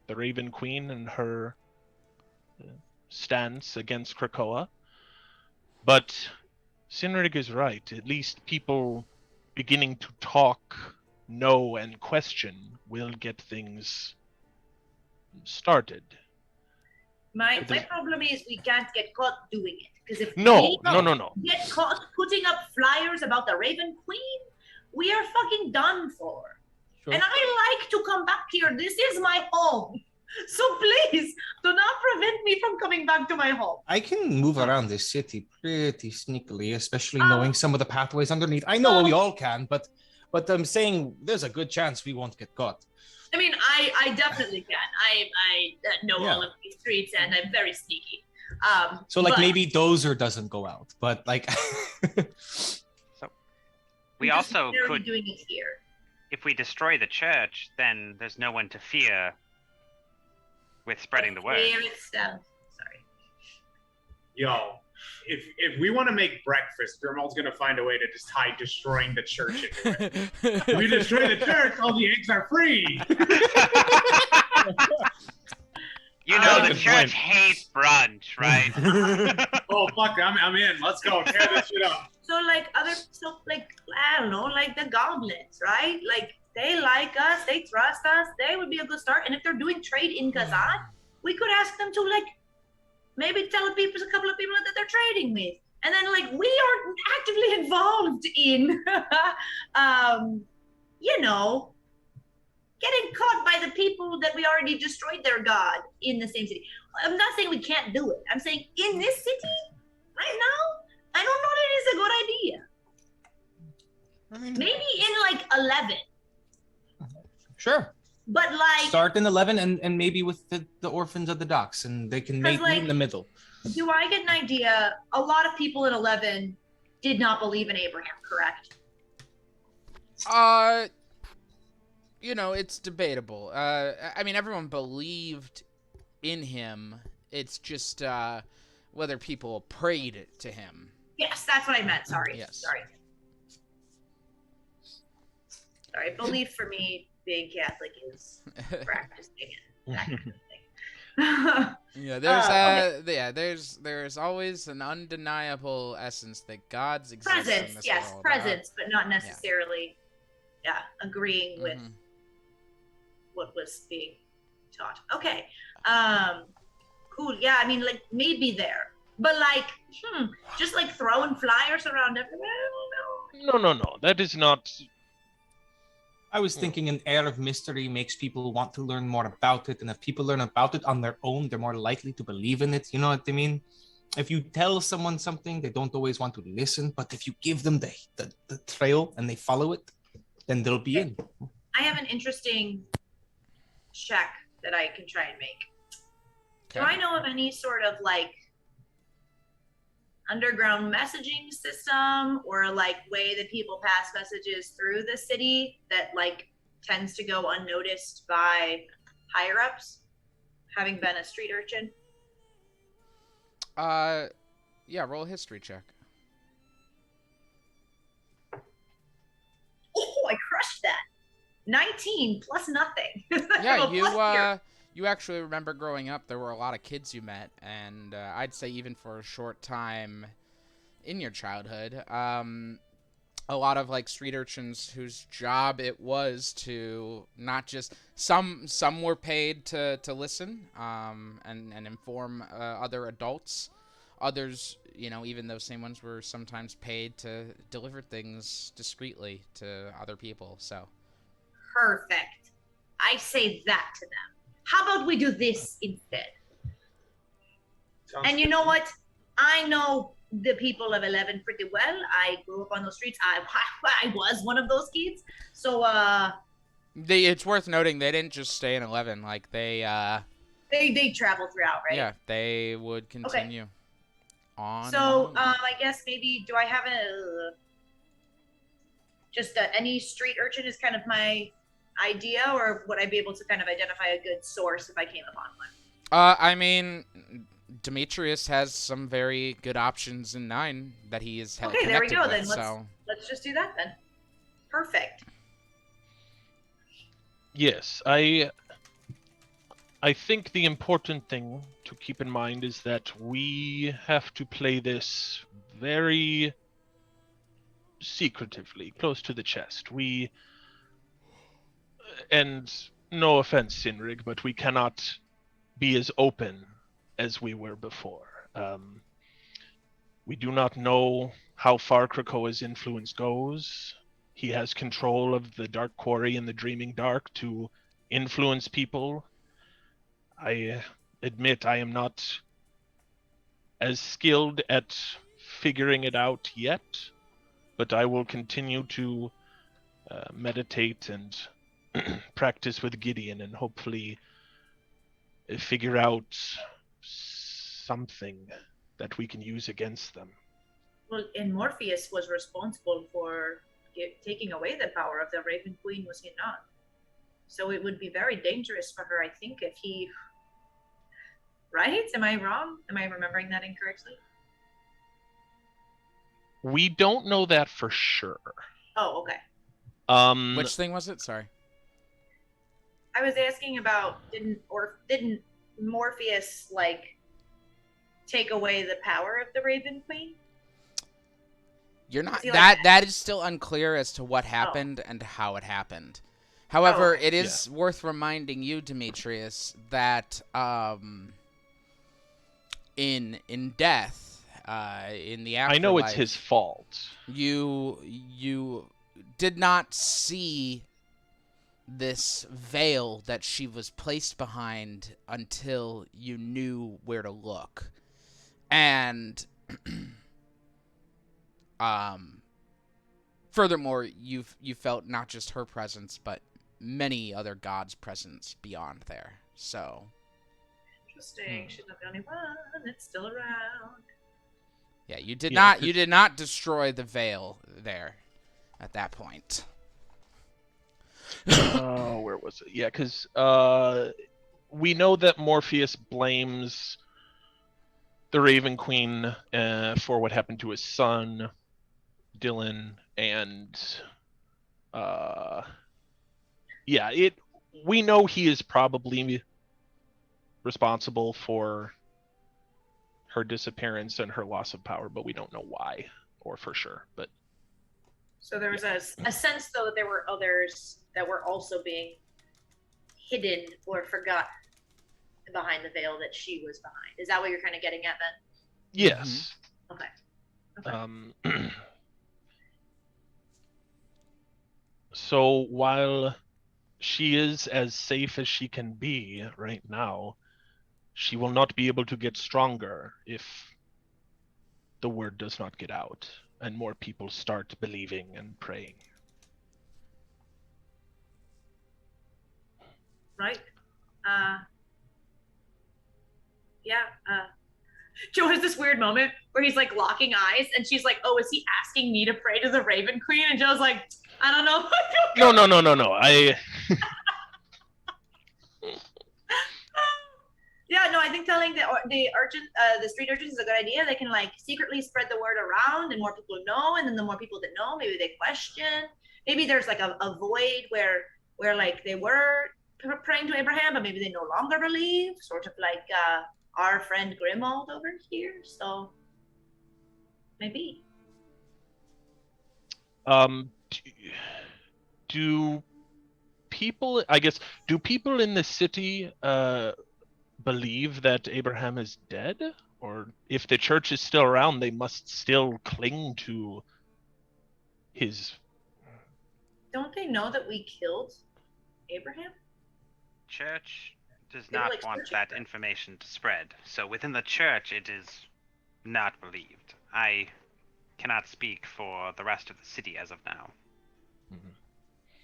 the Raven Queen and her stance against Krakoa. But Sinrig is right. At least people beginning to talk, know, and question will get things started. My problem is we can't get caught doing it. Because if No. we get caught putting up flyers about the Raven Queen, we are fucking done for. Sure. And I like to come back here. This is my home. So please do not prevent me from coming back to my home. I can move around this city pretty sneakily, especially knowing some of the pathways underneath. I know we all can, but I'm saying there's a good chance we won't get caught. I mean, I definitely can. I know all of these streets and I'm very sneaky. So like but maybe Dozer doesn't go out, but like We I'm just also barely could, doing it here. if we destroy the church, then there's no one to fear with spreading the word. Here it's, sorry. Yo, if we want to make breakfast, Grimald's gonna find a way to just hide destroying the church into it. If we destroy the church, all the eggs are free. You know, the Good church point. hates brunch, right? Oh fuck, I'm in. Let's go. Tear this shit up. So like I don't know, like the goblins, right? Like they like us, they trust us, they would be a good start. And if they're doing trade in Kazan, we could ask them to like maybe tell a couple of people that they're trading with. And then like we are actively involved in you know, getting caught by the people that we already destroyed their god in the same city. I'm not saying we can't do it. I'm saying in this city right now, I don't know that it is a good idea. I mean, Maybe in like 11, sure. but like, Start in 11 and maybe with the orphans of the docks, and they can meet like- in the middle. do I get an idea? A lot of people in 11 did not believe in Abraham, correct? It's debatable. I mean, everyone believed in him. It's just whether people prayed to him. Yes, that's what I meant. Sorry. Yes. Sorry. Belief for me, being Catholic, is practicing it. That kind of thing. Yeah, there's always an undeniable essence that God's exists in Presence, this yes, world. presence, but not necessarily, agreeing with what was being taught. Okay, cool. Yeah, I mean, like maybe there, but like, just like throwing flyers around everywhere. I don't know. No. That is not. I was thinking an air of mystery makes people want to learn more about it, and if people learn about it on their own, they're more likely to believe in it. You know what I mean? If you tell someone something, they don't always want to listen, but if you give them the trail and they follow it, then they'll be in. I have an interesting check that I can try and make. Okay. Do I know of any sort of like underground messaging system or like way that people pass messages through the city that like tends to go unnoticed by higher ups, having been a street urchin? Yeah, roll a history check. Oh, I crushed that. 19 plus nothing. Yeah, you actually remember growing up, there were a lot of kids you met, and I'd say even for a short time in your childhood, a lot of like street urchins whose job it was to not just some were paid to listen and inform other adults. Others, even those same ones were sometimes paid to deliver things discreetly to other people. So Perfect. I say that to them. How about we do this instead? And you know what? I know the people of 11 pretty well. I grew up on those streets. I was one of those kids. So it's worth noting they didn't just stay in 11. Like they travel throughout, right? Yeah, they would continue on. So I guess maybe do I have any street urchin is kind of my idea, or would I be able to kind of identify a good source if I came upon one? I mean, Demetrius has some very good options in 9 that he is okay, there we go. with, Then so let's just do that then. Perfect. Yes, I think the important thing to keep in mind is that we have to play this very secretively, close to the chest. And no offense, Sinrig, but we cannot be as open as we were before. We do not know how far Krakoa's influence goes. He has control of the Dark Quarry and the Dreaming Dark to influence people. I admit I am not as skilled at figuring it out yet, but I will continue to meditate and practice with Gideon and hopefully figure out something that we can use against them. Well, and Morpheus was responsible for taking away the power of the Raven Queen, was he not? So it would be very dangerous for her, I think, if he... Right? Am I wrong? Am I remembering that incorrectly? We don't know that for sure. Oh, okay. Which thing was it? Sorry. I was asking about didn't Morpheus take away the power of the Raven Queen? You're not that is still unclear as to what happened and how it happened. However, it is worth reminding you, Demetrius, that in death, in the afterlife, I know it's his fault. You did not see this veil that she was placed behind until you knew where to look. And furthermore, you felt not just her presence, but many other gods' presence beyond there. So interesting. She's not the only one that's still around. Yeah, you did not destroy the veil there at that point. Where was it? Yeah, because we know that Morpheus blames the Raven Queen for what happened to his son, Dylan, and we know he is probably responsible for her disappearance and her loss of power, but we don't know why or for sure. But so there was a sense, though, that there were others that were also being hidden or forgotten behind the veil that she was behind. Is that what you're kind of getting at, then? yes. Mm-hmm. Okay. So while she is as safe as she can be right now, she will not be able to get stronger if the word does not get out and more people start believing and praying. Right. Joe has this weird moment where he's like locking eyes, and she's like, "Oh, is he asking me to pray to the Raven Queen?" And Joe's like, "I don't know." No. Yeah, no, I think telling the street urchins is a good idea. They can like secretly spread the word around, and more people know. And then the more people that know, maybe they question. Maybe there's like a void where like they were praying to Abraham, but maybe they no longer believe. Sort of like our friend Grimald over here. So maybe. Do people in the city believe that Abraham is dead? Or if the church is still around, they must still cling to his... Don't they know that we killed Abraham? Church does They were, not like, want searching that for it. information to spread. So within the church, it is not believed. I cannot speak for the rest of the city as of now.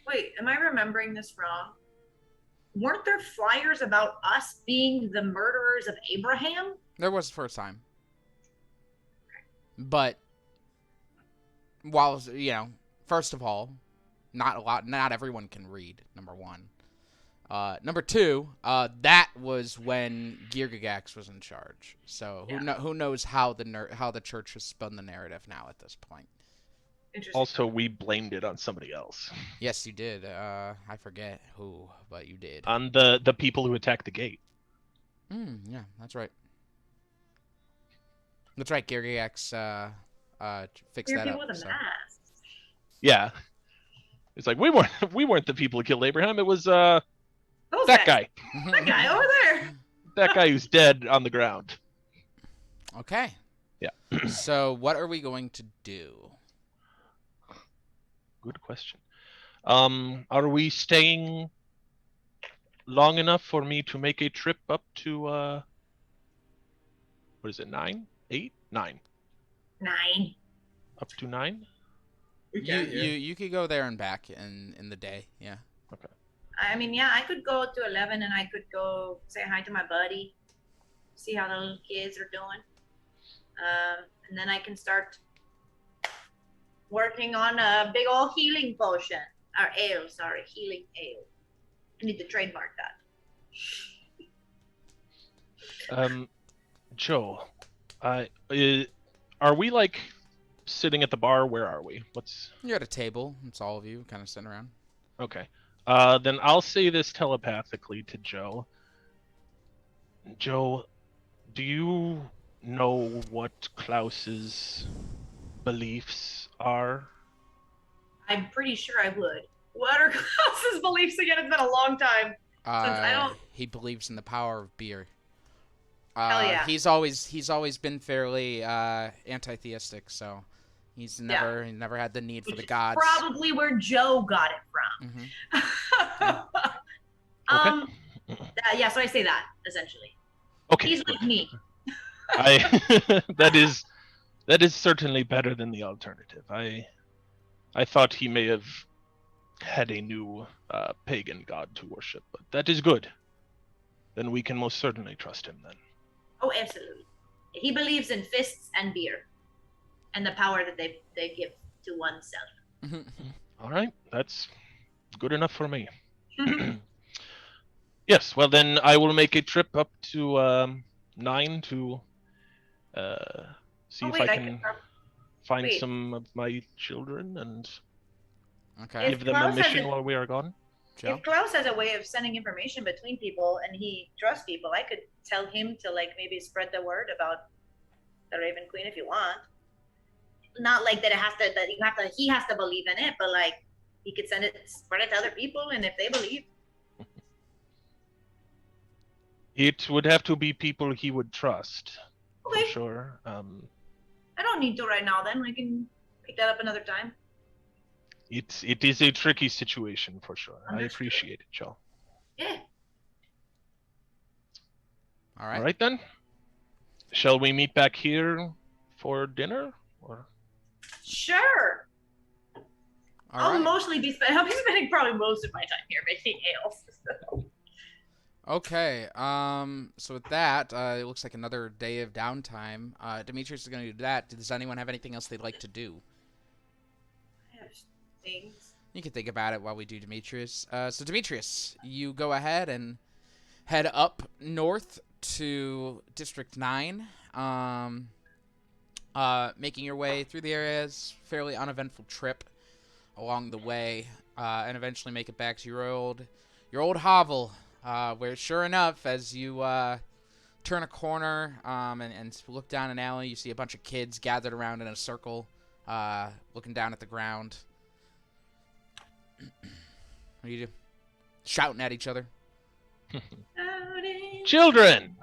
Wait, am I remembering this wrong? Weren't there flyers about us being the murderers of Abraham? There was the first time. But while, first of all, not everyone can read, number one. Number two, that was when Girgagax was in charge. So who knows how the church has spun the narrative now at this point. Interesting. Also, we blamed it on somebody else. Yes, you did. I forget who, but you did. On the people who attacked the gate. Yeah, that's right. That's right. Girgagax fixed that people up. with a mask. Yeah. It's like we weren't the people who killed Abraham. It was Those that guys. guy. That guy over there. That guy who's dead on the ground. Okay. Yeah. So what are we going to do? Good question. Are we staying long enough for me to make a trip up to what is it, 9? 8? 9. 9. Up to 9? You could go there and back in the day, yeah. Okay. I mean, yeah, I could go to 11 and I could go say hi to my buddy, see how the little kids are doing. And then I can start working on a big old healing potion. Or ale, sorry, healing ale. I need to trademark that. Joe, are we like sitting at the bar? Where are we? You're at a table. It's all of you kind of sitting around. Okay. Then I'll say this telepathically to Joe. Joe, do you know what Klaus's beliefs are? I'm pretty sure I would. What are Klaus's beliefs again? It's been a long time since I don't. He believes in the power of beer. Hell yeah. He's always been fairly anti-theistic, so he's never had the need for the gods. Probably where Joe got it from. Mm-hmm. Yeah, so I say that essentially. Okay. He's like me. That is certainly better than the alternative. I thought he may have had a new pagan god to worship, but that is good. Then we can most certainly trust him then. Oh, absolutely. He believes in fists and beer, and the power that they give to oneself. All right, that's Good enough for me. Yes, well then I will make a trip up to 9 to see if I can find wait. some of my children and Okay. give them a Klaus has mission a- while we are gone. Joe? If Klaus has a way of sending information between people and he trusts people, I could tell him to like maybe spread the word about the Raven Queen if you want. Not like that he has to believe in it, but like he could spread it to other people, and if they believe. It would have to be people he would trust, Okay. for sure. I don't need to right now. Then we can pick that up another time. It is a tricky situation for sure. I Understood. appreciate it, Joe. Yeah. All right. All right then. Shall we meet back here for dinner? Or Sure. All right. I'll be spending probably most of my time here making ales. So. Okay. So with that, it looks like another day of downtime. Demetrius is going to do that. Does anyone have anything else they'd like to do? I have things. You can think about it while we do Demetrius. So Demetrius, you go ahead and head up north to District 9. Making your way through the areas, fairly uneventful trip along the way, and eventually make it back to your old hovel, where sure enough, as you turn a corner and look down an alley, you see a bunch of kids gathered around in a circle, looking down at the ground. What do you do? Shouting at each other. children!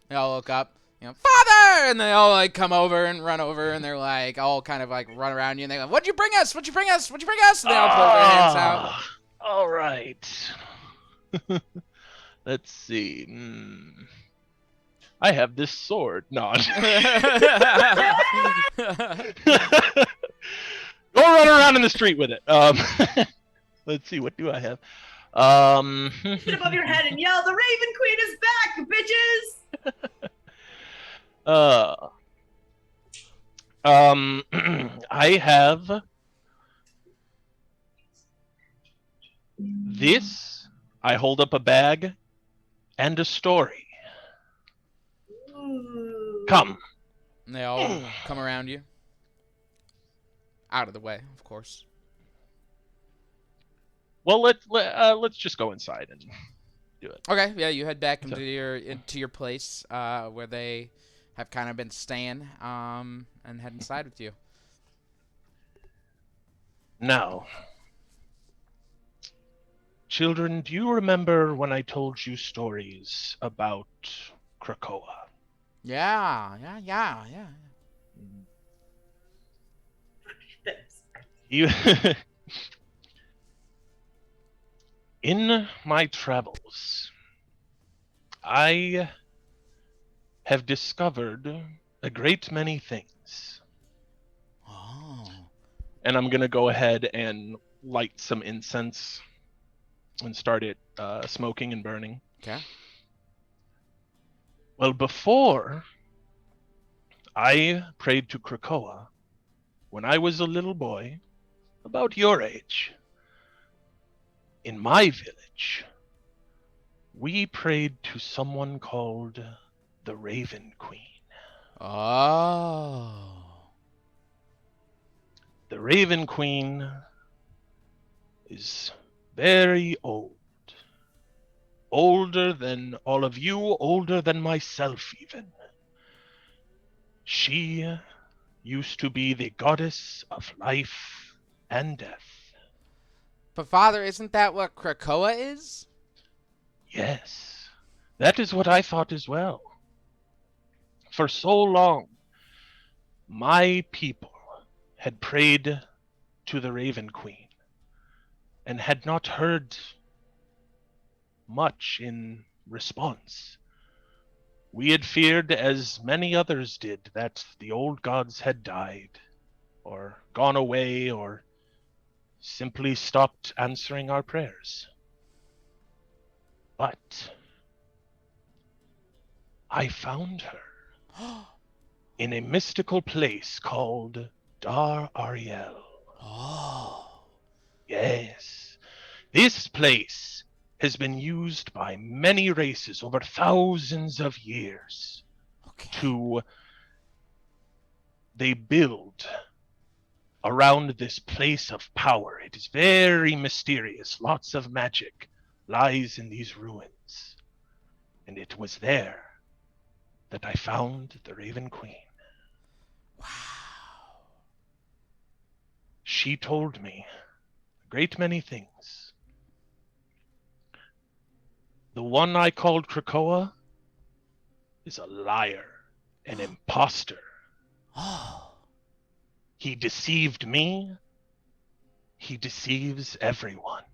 They all look up, Father! And they all, like, come over and run over, and they're, like, all kind of, like, run around you, and they go, What'd you bring us? What'd you bring us? What'd you bring us? And they all pull their hands out. All right. Let's see. I have this sword. No. Go run around in the street with it. Let's see. What do I have? Put above your head and yell, "The Raven Queen is back, bitches!" I have this. I hold up a bag and a story. Ooh. Come. And they all come around you. Out of the way, of course. Well, let's just go inside and do it. Okay, yeah, you head back into your place, where they have kind of been staying, and head inside with you. Now, children, do you remember when I told you stories about Krakoa? Yeah. You, in my travels, I have discovered a great many things. Oh. And I'm going to go ahead and light some incense and start it smoking and burning. Okay. Well, before I prayed to Krakoa, when I was a little boy, about your age, in my village, we prayed to someone called the Raven Queen. Oh. The Raven Queen is very old. Older than all of you, older than myself even. She used to be the goddess of life and death. But Father, isn't that what Krakoa is? Yes, that is what I thought as well. For so long, my people had prayed to the Raven Queen and had not heard much in response. We had feared, as many others did, that the old gods had died, or gone away, or simply stopped answering our prayers. But I found her in a mystical place called Dar Ariel. Oh. Yes, This place has been used by many races over thousands of years Okay. They build around this place of power. It is very mysterious. Lots of magic lies in these ruins. And it was there that I found the Raven Queen. Wow. She told me a great many things. The one I called Krakoa is a liar, an imposter. Oh. He deceived me. He deceives everyone.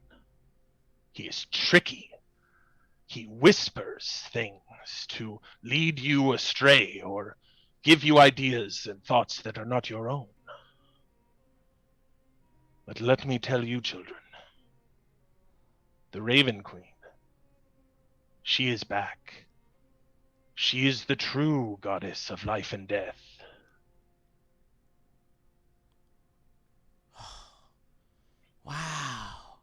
He is tricky. He whispers things to lead you astray or give you ideas and thoughts that are not your own. But let me tell you, children, the Raven Queen, she is back. She is the true goddess of life and death. Wow.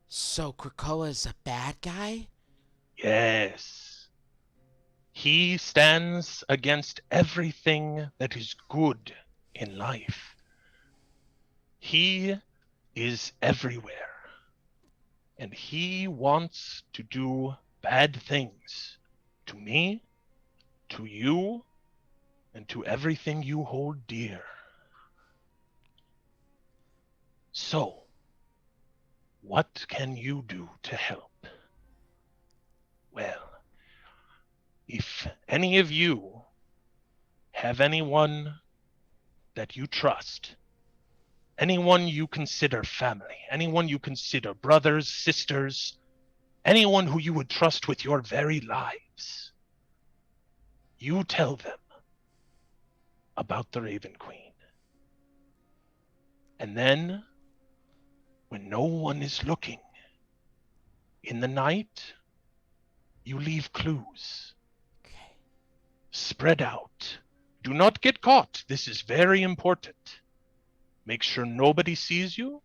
So Krakoa is a bad guy? Yes. He stands against everything that is good in life. He is everywhere. And he wants to do bad things to me, to you, and to everything you hold dear. So, what can you do to help? Well, if any of you have anyone that you trust, anyone you consider family, anyone you consider brothers, sisters, anyone who you would trust with your very lives, you tell them about the Raven Queen. And then, when no one is looking, in the night, you leave clues. Okay. Spread out. Do not get caught. This is very important. Make sure nobody sees you.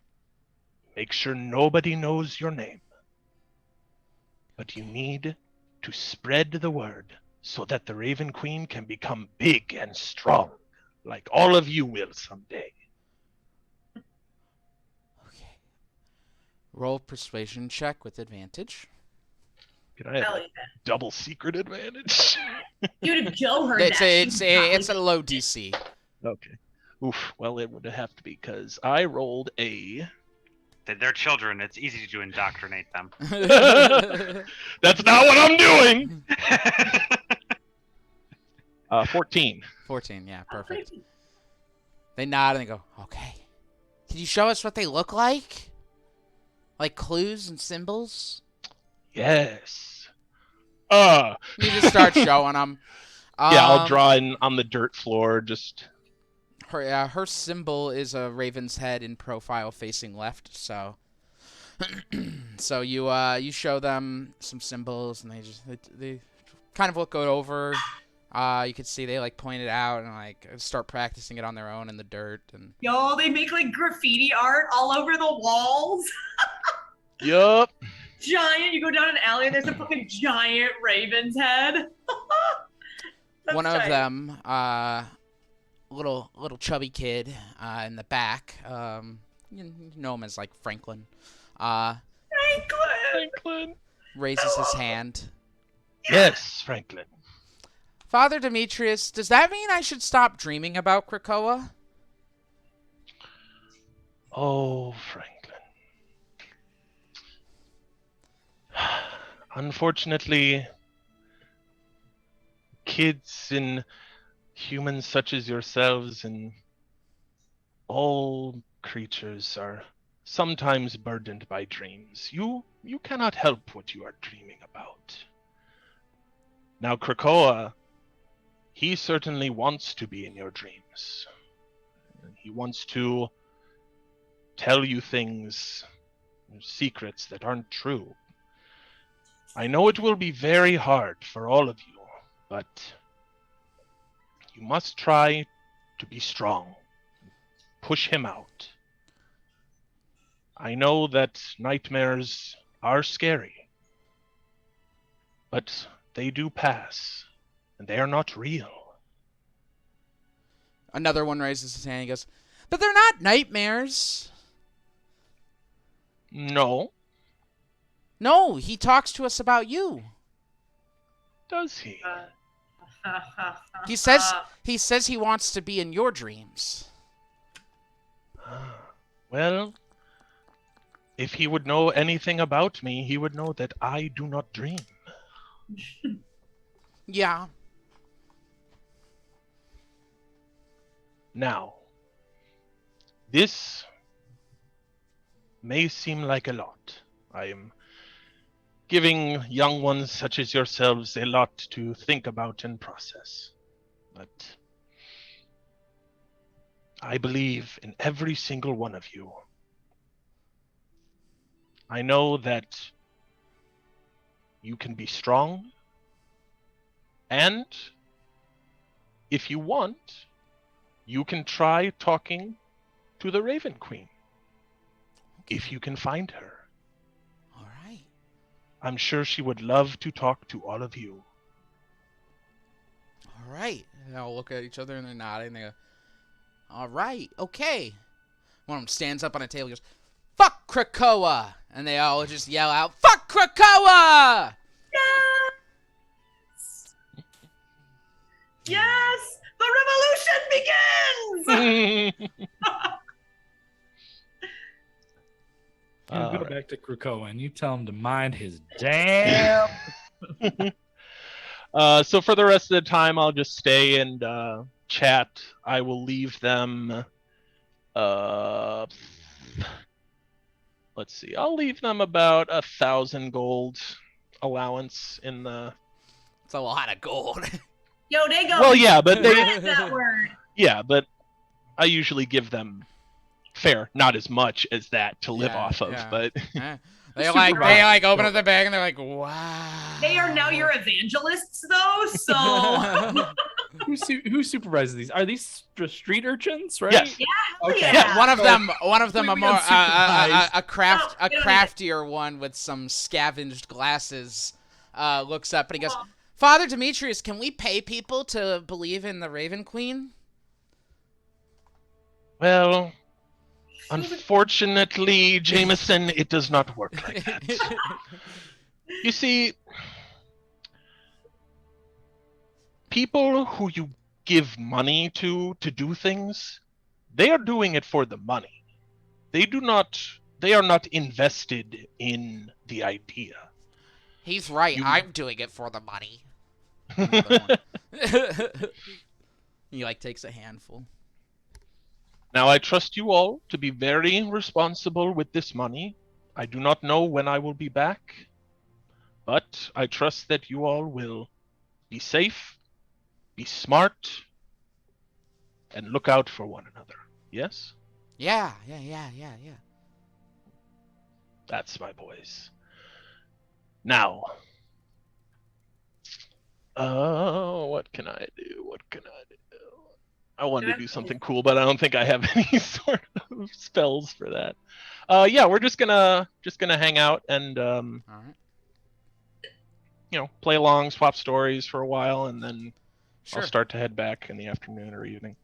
Make sure nobody knows your name. But you need to spread the word so that the Raven Queen can become big and strong, like all of you will someday. Okay. Roll persuasion check with advantage. Can I have Hell a yeah. double secret advantage? Dude, if Joe heard It's that, a, she'd it's probably- a, it's a low DC. Okay. Oof. Well, it would have to be because I rolled a. They're children. It's easy to indoctrinate them. That's not what I'm doing. 14. 14, yeah, Oh, perfect. crazy. They nod and they go, okay. Can you show us what they look like? Like clues and symbols? Yes. You just start showing them. Yeah, I'll draw in on the dirt floor. Just Her symbol is a raven's head in profile facing left, so so you show them some symbols and they kind of look it over. You can see they like point it out and like start practicing it on their own in the dirt and Yo, they make like graffiti art all over the walls. yup. Giant. You go down an alley and there's a fucking giant raven's head. That's one of tight. them, little chubby kid, in the back, you know him as like Franklin, Franklin. raises his hand. Yes, Franklin. Father Demetrius, does that mean I should stop dreaming about Krakoa? Oh, Franklin. Unfortunately, kids and humans such as yourselves and all creatures are sometimes burdened by dreams. You cannot help what you are dreaming about. Now, Krakoa, he certainly wants to be in your dreams. He wants to tell you things, secrets that aren't true. I know it will be very hard for all of you, but you must try to be strong. Push him out. I know that nightmares are scary, but they do pass, and they are not real. Another one raises his hand. He goes, "But they're not nightmares." No, No, he talks to us about you. does he? He says he wants to be in your dreams. Well, if he would know anything about me, he would know that I do not dream. Yeah. Now, this may seem like a lot. I am giving young ones such as yourselves a lot to think about and process. But I believe in every single one of you. I know that you can be strong, and if you want, you can try talking to the Raven Queen. If you can find her. All right. I'm sure she would love to talk to all of you. All right. And they'll look at each other and they're nodding. They go, "All right. Okay." One of them stands up on a table and goes, "Fuck Krakoa!" And they all just yell out, "Fuck Krakoa!" Yes! Yes! The revolution begins! You go back to Krakoa and you tell him to mind his damn. So for the rest of the time, I'll just stay and chat. I will leave them. Let's see. I'll leave them about 1,000 gold allowance in the. It's a lot of gold. Yo, they go. Well, yeah, but they. that word. Yeah, but I usually give them fair, not as much as that to live Yeah, off of, yeah. but. They open up the bag and they're like, "Wow." They are now your evangelists, though, so. Who supervises these? Are these street urchins, right? Yes. Yeah, hell Okay. yeah. Yeah, one of them we a more got a Oh, we don't craftier one with some scavenged glasses looks up and he goes, "Father Demetrius, can we pay people to believe in the Raven Queen?" Well, unfortunately, Jameson, it does not work like that. You see, people who you give money to do things, they are doing it for the money. They are not invested in the idea. He's right. You- I'm doing it for the money. Another one. He takes a handful. Now, I trust you all to be very responsible with this money. I do not know when I will be back, but I trust that you all will be safe, be smart, and look out for one another. Yes? Yeah. That's my boys. Now, what can I do? I wanted to do something cool, but I don't think I have any sort of spells for that. Yeah, we're just gonna hang out and All right. play along, swap stories for a while, and then Sure. I'll start to head back in the afternoon or evening.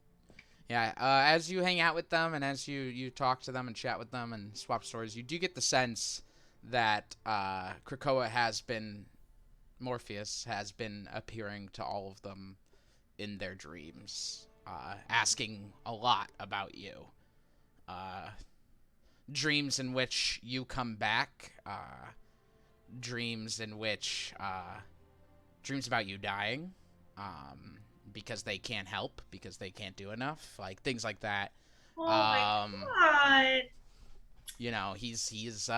Yeah, as you hang out with them and as you talk to them and chat with them and swap stories, you do get the sense that Morpheus has been appearing to all of them in their dreams, asking a lot about you. Dreams in which you come back, dreams about you dying, because they can't help, because they can't do enough, things like that. Oh my god. He's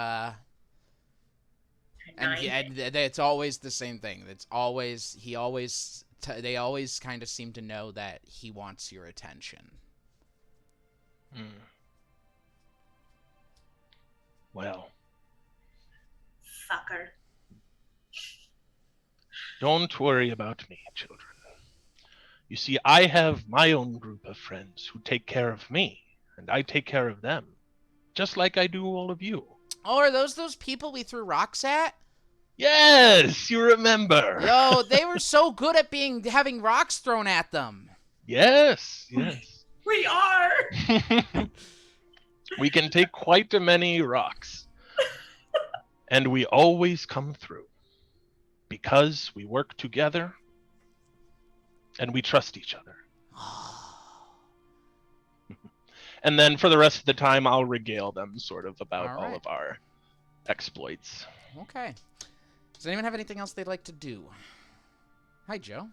and it's always the same thing. They always kind of seem to know that he wants your attention. Well, Fucker. don't worry about me, children. You see, I have my own group of friends who take care of me, and I take care of them. just like I do all of you. Oh, are those people we threw rocks at? Yes, you remember. Yo, they were so good at having rocks thrown at them. Yes. We are. We can take quite a many rocks. And we always come through. Because we work together. And we trust each other. And then for the rest of the time, I'll regale them sort of about all of our exploits. Okay. Does anyone have anything else they'd like to do? Hi, Joe.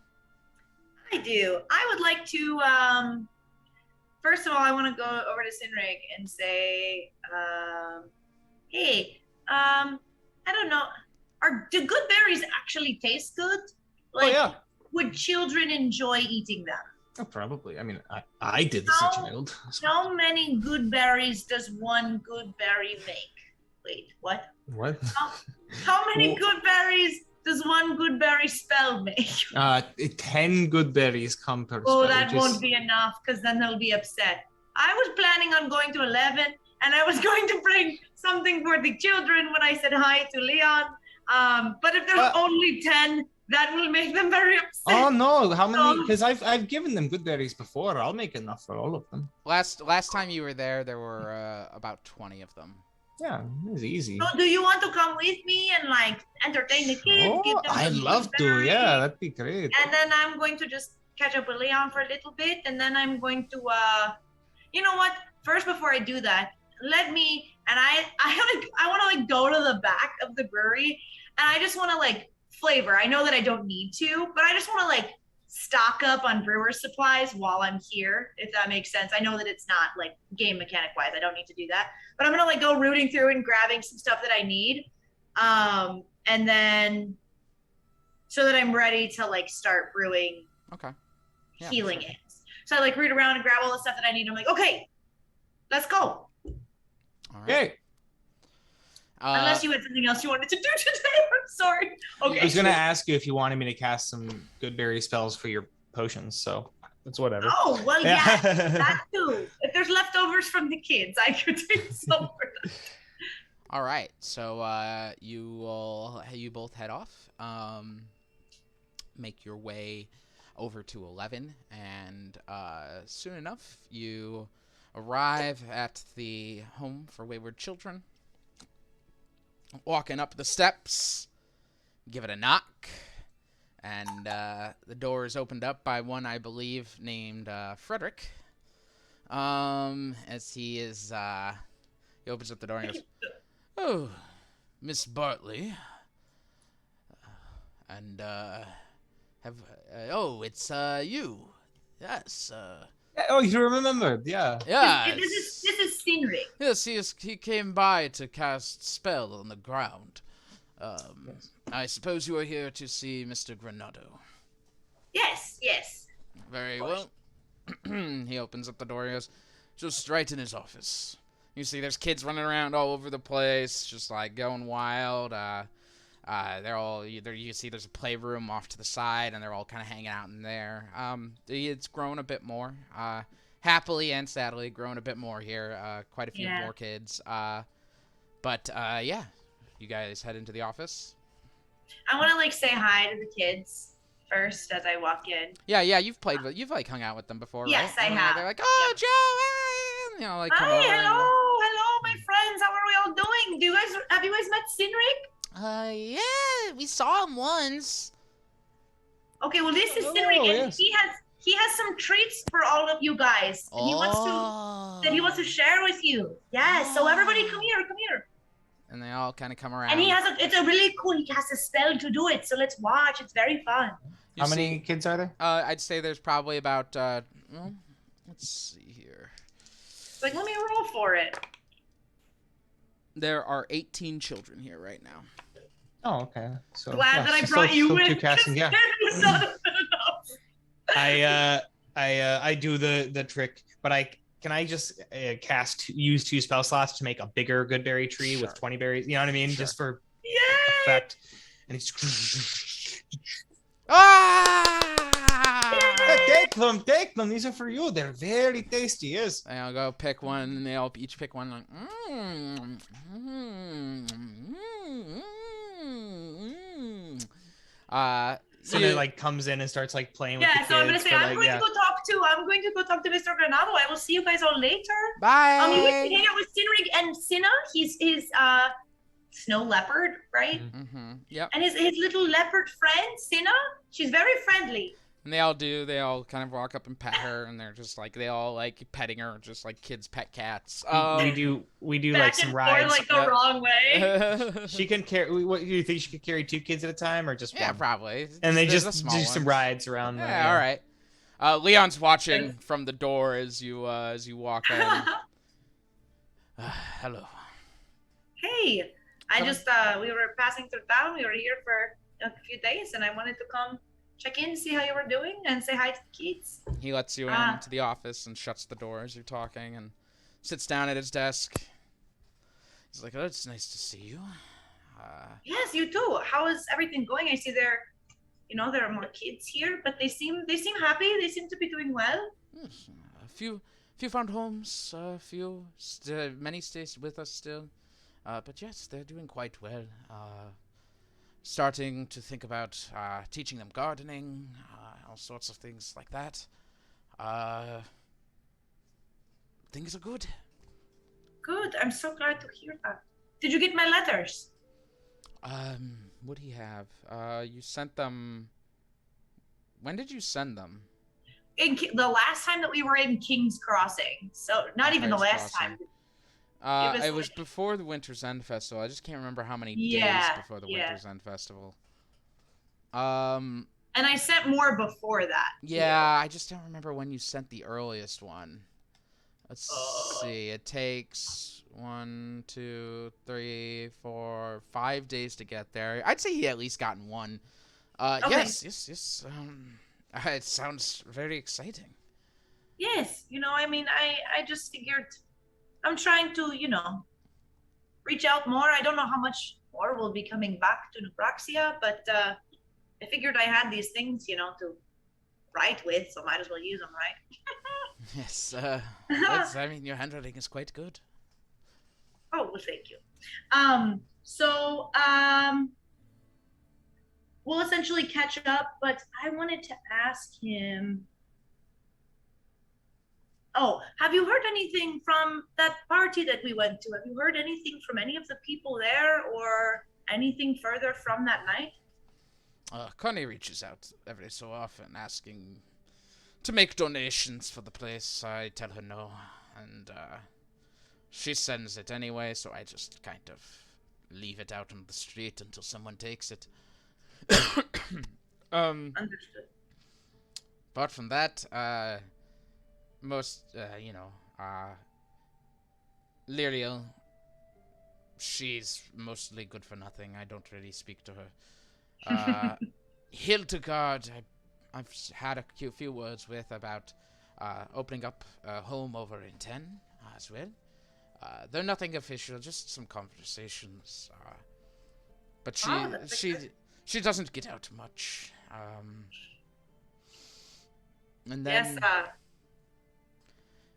I do. I would like to, first of all, I want to go over to Sinrig and say, hey, I don't know, do good berries actually taste good? Like, yeah. Would children enjoy eating them? Oh, probably. I mean, I did this as a child. How many good berries does one good berry make? Wait, what? What? How many good berries does one good berry spell make? 10 good berries come per spell. Oh, that won't be enough, because then they'll be upset. I was planning on going to 11, and I was going to bring something for the children when I said hi to Leon. But if there's only 10, that will make them very upset. Oh no! How many? Because I've given them good berries before. I'll make enough for all of them. Last time you were there were about 20 of them. Yeah, it was easy. So do you want to come with me and like entertain the kids? Oh, I'd love to. Yeah, that'd be great. And then I'm going to just catch up with Leon for a little bit, and then I'm going to, you know what? First, before I do that, let me. And I want to like go to the back of the brewery, and I just want to like flavor. I know that I don't need to, but I just want to like stock up on brewer supplies while I'm here, if that makes sense. I know that it's not like game mechanic wise, I don't need to do that, but I'm gonna like go rooting through and grabbing some stuff that I need, and then so that I'm ready to like start brewing. Okay. Yeah, healing it. So I like root around and grab all the stuff that I need. I'm like, okay, let's go. All right. Hey. Unless you had something else you wanted to do today. I'm sorry. Okay. I was gonna ask you if you wanted me to cast some good berry spells for your potions, so that's whatever. Oh well, yeah, that too. If there's leftovers from the kids, I could take some for them. All right, so you both head off, make your way over to 11, and soon enough you arrive at the home for wayward children. Walking up the steps, give it a knock, and the door is opened up by one, I believe, named Frederick. As he opens up the door and goes, "Oh, Miss Bartley, and it's you, yes." Oh, you remembered, yeah. Yeah. This is Sinrig. Yes, he came by to cast spell on the ground. I suppose you are here to see Mr. Granado. Yes. Very well. He opens up the door and goes, just right in his office. You see there's kids running around all over the place, just like going wild. You see there's a playroom off to the side, and they're all kind of hanging out in there. It's grown a bit more, happily and sadly, grown a bit more here. Quite a few more kids. But you guys head into the office. I want to like say hi to the kids first as I walk in. Yeah, you've like hung out with them before, yes, right? I have. They're like, oh, Joe, hey, like come over. Hello, my friends. How are we all doing? Have you guys met Sinrig? Yeah, we saw him once. Okay, well, this is Sinrig, and he has some treats for all of you guys. And he wants to share with you. Yes, so everybody come here. And they all kind of come around. And it's a really cool, he has a spell to do it, so let's watch. It's very fun. How many kids are there? I'd say there's probably about, let's see here. Like, let me roll for it. There are 18 children here right now. Oh, okay. So glad that I brought you in. Yeah. I do the trick, but can I just use 2 spell slots to make a bigger good berry tree with 20 berries? You know what I mean? Just for effect. And it's them, take them. These are for you. They're very tasty. Yes. And I'll go pick one, and they all each pick one. Like, So then like comes in and starts like playing with the kids. So I'm gonna say I'm going to go talk to Mr. Granado. I will see you guys all later. Bye. You went to hang out with Sinrig and Cinna. He's his snow leopard, right? Mm-hmm. Yep. And his little leopard friend, Cinna, she's very friendly. And they all kind of walk up and pet her, and they're just like, they all like petting her, just like kids pet cats. We do Back like some and rides. forth, like the wrong way. She can carry. What do you think? She could carry 2 kids at a time, or just yeah, one? probably. And they There's just the do small some ones. rides around. Yeah, all right. Leon's watching from the door as you walk in. Hello. Hey, I just we were passing through town. We were here for a few days, and I wanted to come check in, see how you were doing, and say hi to the kids. He lets you into the office and shuts the door as you're talking, and sits down at his desk. He's like, "Oh, it's nice to see you." Yes, you too. How is everything going? I see there are more kids here, but they seem happy. They seem to be doing well. Yes, a few found homes. Many stay with us still. But yes, they're doing quite well. Starting to think about teaching them gardening, all sorts of things like that. Things are good. Good. I'm so glad to hear that. Did you get my letters? What do you have? You sent them. When did you send them? The last time that we were in King's Crossing. So not even the last time. It was before the Winter's End Festival. I just can't remember how many days before the Winter's End Festival. And I sent more before that. Yeah, I just don't remember when you sent the earliest one. Let's see. It takes 1, 2, 3, 4, 5 days to get there. I'd say he at least gotten one. Okay. Yes. It sounds very exciting. Yes, I just figured I'm trying to, reach out more. I don't know how much more will be coming back to Praxia, but I figured I had these things, to write with, so might as well use them, right? Yes, your handwriting is quite good. Oh, well, thank you. We'll essentially catch up, but I wanted to ask him. Oh, have you heard anything from that party that we went to? Have you heard anything from any of the people there, or anything further from that night? Connie reaches out every so often, asking to make donations for the place. I tell her no, and she sends it anyway, so I just kind of leave it out on the street until someone takes it. Understood. Apart from that, Lyriel, she's mostly good for nothing. I don't really speak to her. Hildegard, I've had a few words with about opening up a home over in 10 as well. They're nothing official, just some conversations. But she doesn't get out much. And then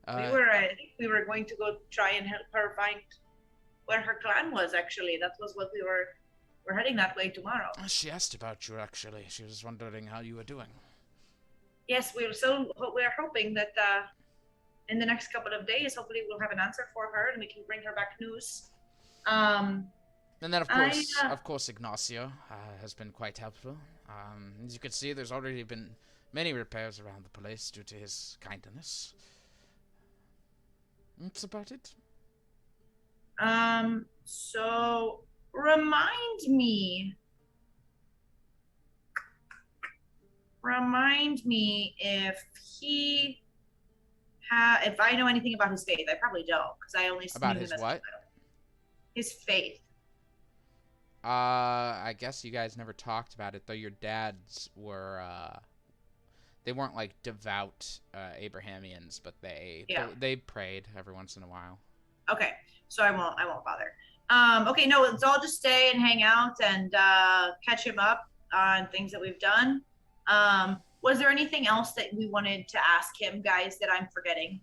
I think we were going to go try and help her find where her clan was. Actually, that was what we're heading that way tomorrow. She asked about you. Actually, she was wondering how you were doing. Yes, we're hoping that in the next couple of days, hopefully, we'll have an answer for her and we can bring her back news. And then, of course, Ignacio has been quite helpful. As you can see, there's already been many repairs around the place due to his kindness. That's about it. So remind me if I know anything about his faith. I probably don't, because I only about knew his him as what? His faith. I guess you guys never talked about it, though. Your dads were they weren't like devout Abrahamians, but they prayed every once in a while. Okay, so I won't bother. Okay, no, let's all just stay and hang out and catch him up on things that we've done. Was there anything else that we wanted to ask him, guys, that I'm forgetting?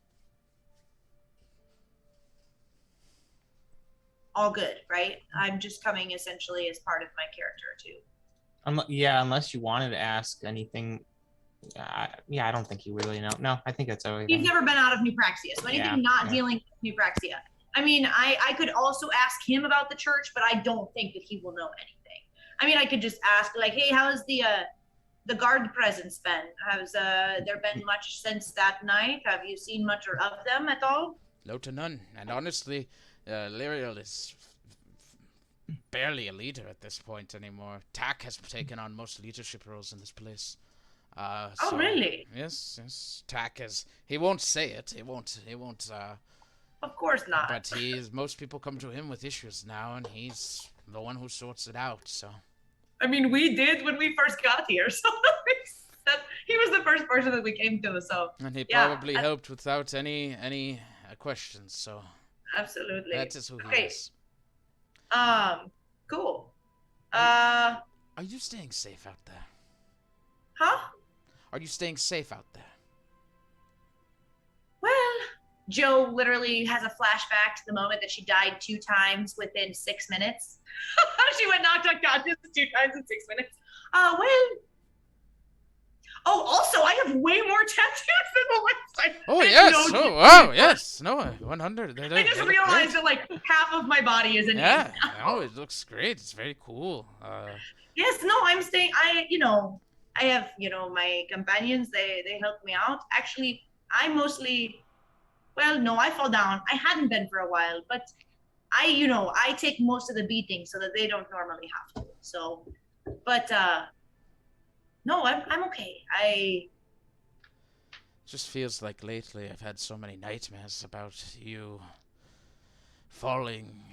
All good, right? I'm just coming essentially as part of my character too. Unless you wanted to ask anything. I don't think you really know. No, I think that's everything. He's never been out of New Praxia, so anything dealing with New Praxia. I mean, I could also ask him about the church, but I don't think that he will know anything. I mean, I could just ask, like, hey, how's the guard presence been? Has there been much since that night? Have you seen much of them at all? Low to none. And honestly, Lyriel is barely a leader at this point anymore. Tak has taken on most leadership roles in this place. Really? Yes. Tak has. He won't say it. He won't. Of course not. But most people come to him with issues now, and he's the one who sorts it out. So. I mean, we did when we first got here, so he was the first person that we came to. So. And he probably helped without any questions. So. Absolutely. That is who he is. Cool. Are you staying safe out there? Huh? Are you staying safe out there? Well, Joe literally has a flashback to the moment that she died 2 times within 6 minutes. She went knocked unconscious 2 times in 6 minutes. Oh, also, I have way more tattoos than the last time. Oh, yes. Yes. No, 100. I just realized that, like, half of my body is in now. No, it looks great. It's very cool. Yes, no, I'm staying. I have, my companions. They help me out. Actually, I mostly... Well, no, I fall down. I hadn't been for a while, but I take most of the beating so that they don't normally have to. So, but... No, I'm okay. Just feels like lately I've had so many nightmares about you falling,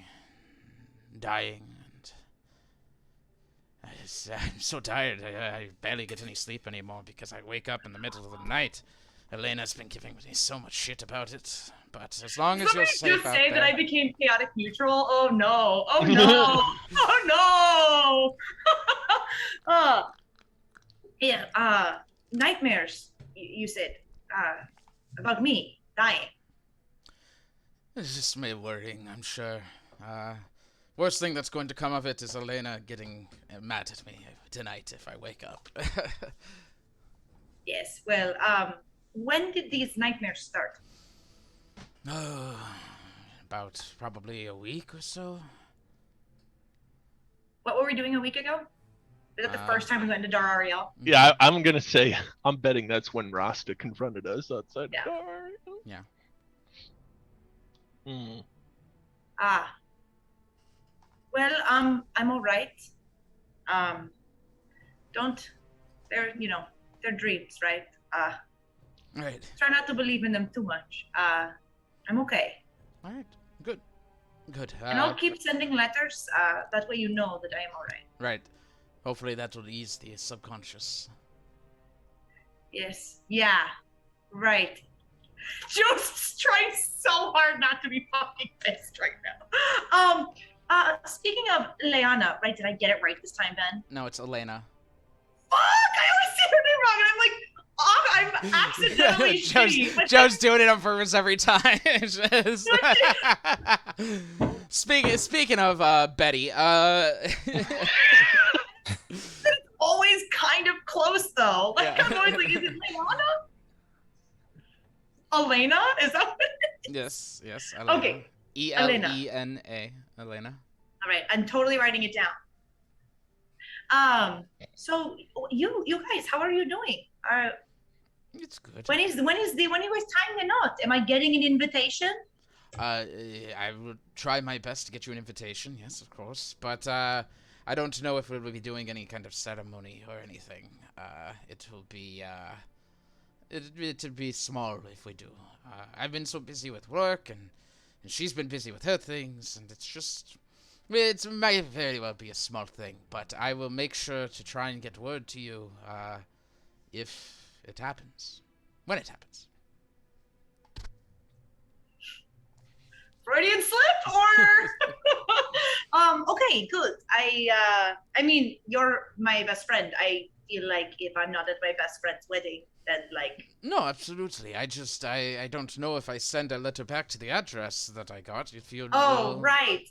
dying, and I'm so tired. I barely get any sleep anymore because I wake up in the middle of the night. Elena's been giving me so much shit about it, but as long as you're safe out there... Just say that I became chaotic neutral? Oh no! Oh no! Oh no! Yeah, nightmares, you said, about me dying. It's just me worrying, I'm sure. Worst thing that's going to come of it is Elena getting mad at me tonight if I wake up. Yes, well, when did these nightmares start? About probably a week or so. What were we doing a week ago? Was that the first time we went to Dar Ariel? Yeah, I'm gonna say I'm betting that's when Rasta confronted us outside Yeah. Dar Ariel. Yeah. Well, I'm all right. They're dreams, right? Right. Try not to believe in them too much. I'm okay. All right. Good. And I'll keep sending letters. That way you know that I am all right. Right. Hopefully that will ease the subconscious. Yes. Yeah. Right. Joe's trying so hard not to be fucking pissed right now. Speaking of Leanna, right? Did I get it right this time, Ben? No, it's Elena. Fuck! I always say her name wrong, and I'm like, I'm accidentally shitty. Joe's doing it on purpose every time. Speaking of Betty, it's always kind of close though. Like I'm always like, is it Leanna? Elena? Is that what it is? Yes. Elena. Okay. E-L-E-N-A. Elena. All right, I'm totally writing it down. So you guys, how are you doing? It's good. When is time the note? Am I getting an invitation? I will try my best to get you an invitation. Yes, of course. But I don't know if we'll be doing any kind of ceremony or anything. It'll be small if we do. I've been so busy with work, and she's been busy with her things, and it might very well be a small thing. But I will make sure to try and get word to you if it happens. When it happens. Freudian slip or okay, good. I mean, you're my best friend. I feel like if I'm not at my best friend's wedding, then like. No, absolutely. I don't know if I send a letter back to the address that I got. If you Oh, right.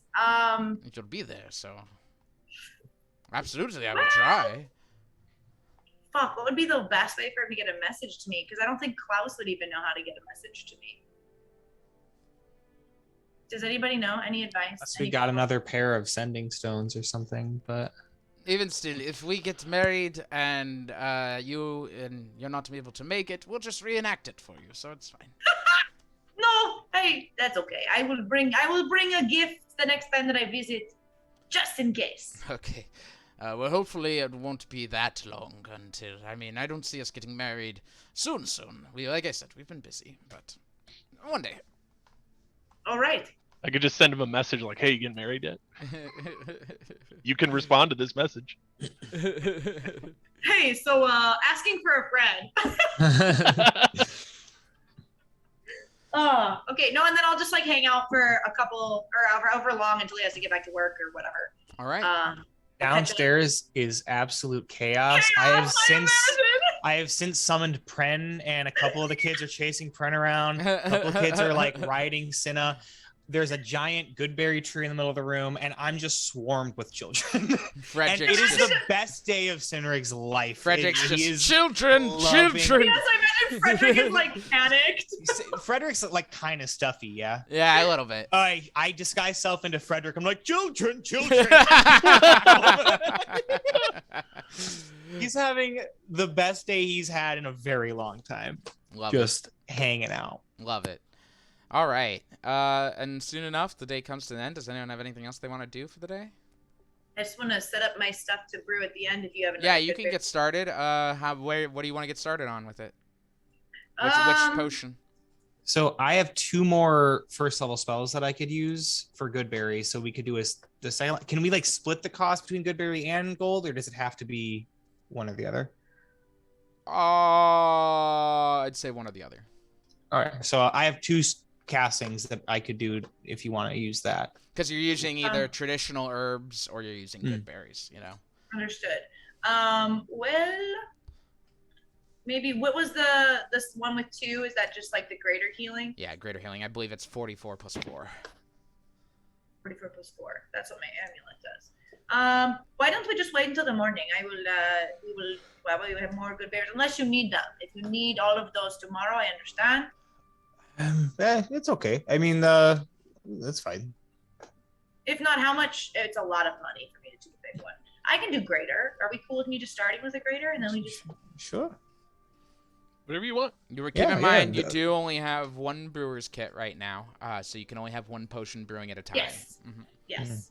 you'll be there, so absolutely, I will try. Fuck, what would be the best way for him to get a message to me? Because I don't think Klaus would even know how to get a message to me. Does anybody know? Any advice? Unless we got another pair of sending stones or something, but Even still, if we get married and you're not able to make it, we'll just reenact it for you, so it's fine. No, hey, that's okay. I will bring a gift the next time that I visit, just in case. Okay. Well, hopefully it won't be that long until. I mean, I don't see us getting married soon. Like I said, we've been busy, but one day. All right. I could just send him a message like, "Hey, you getting married yet?" You can respond to this message. Hey, so asking for a friend. Okay, no, and then I'll just like hang out for a couple or however long until he has to get back to work or whatever. All right. downstairs is absolute chaos. I have since summoned Pren, and a couple of the kids are chasing Pren around. A couple of kids are like riding Cinna. There's a giant goodberry tree in the middle of the room, and I'm just swarmed with children. And it is the best day of Sinrig's life. Frederick's just children. Yes, I imagine Frederick is like panicked. Frederick's like kind of stuffy, yeah. Yeah, a little bit. I disguise self into Frederick. I'm like, children. He's having the best day he's had in a very long time. Just hanging out. Love it. All right. And soon enough, the day comes to an end. Does anyone have anything else they want to do for the day? I just want to set up my stuff to brew at the end. If you have, yeah, you can get started. What do you want to get started on with it? Which potion? So I have 2 more first level spells that I could use for Goodberry. So we could do the silent. Can we like split the cost between Goodberry and gold, or does it have to be one or the other? I'd say one or the other. All right. So I have 2 castings that I could do if you want to use that. Because you're using either traditional herbs or you're using good berries, Understood. Well, maybe what was this one with 2? Is that just like the greater healing? Yeah, greater healing. I believe it's 44 plus 4. 44 plus 4. That's what my amulet does. Why don't we just wait until the morning? We have more good berries, unless you need them. If you need all of those tomorrow, I understand. It's okay. I mean, that's fine. If not, how much? It's a lot of money for me to do a big one. I can do greater. Are we cool with me just starting with a greater and then we just? Sure. Whatever you want. You were keep in mind you do only have 1 brewer's kit right now, so you can only have 1 potion brewing at a time. Yes. Mm-hmm. Yes.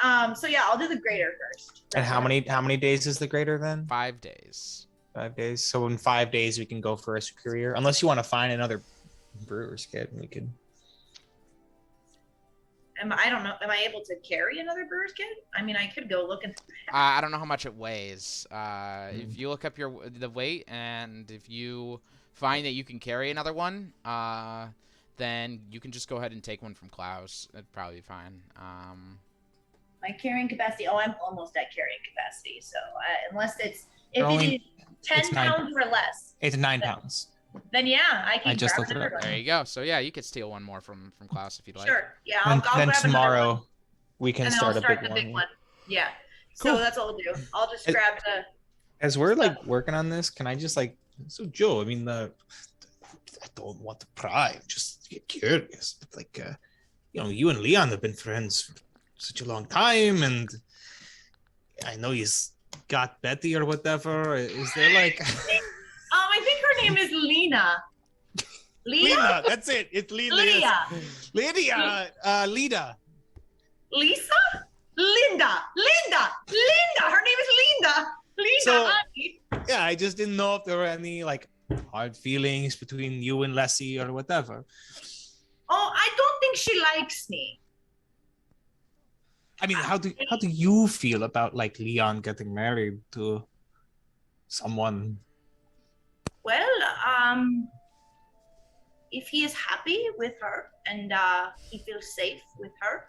Mm-hmm. So yeah, I'll do the greater first. And how many days is the greater then? 5 days. 5 days. So in 5 days we can go for a superior, unless you want to find another brewer's kit. We could. I don't know. Am I able to carry another brewer's kit? I mean, I could go look and. I don't know how much it weighs. If you look up the weight, and if you find that you can carry another one, then you can just go ahead and take one from Klaus. It'd probably be fine. My carrying capacity. Oh, I'm almost at carrying capacity. So unless it is 10 pounds or less. It's 9 pounds. Then yeah, I just looked it up. There you go. So yeah, you could steal 1 more from Klaus if you'd like. Sure. Yeah. I'll then grab tomorrow we can and start I'll start a the big big one. Yeah. Cool. So that's all I'll do. I'll just grab the. As we're like working on this, can I just like? So Joe, I mean, I don't want to pry. Just get curious. But like, you and Leon have been friends for such a long time, and I know he's got Betty or whatever. Is there like? I think her name is Lena. Lena, that's it. It's Lena. Lydia. Lida. Lisa? Linda. Her name is Linda. Lena. So, yeah, I just didn't know if there were any like hard feelings between you and Leslie or whatever. Oh, I don't think she likes me. I mean, how do you feel about like Leon getting married to someone? Well, if he is happy with her and he feels safe with her,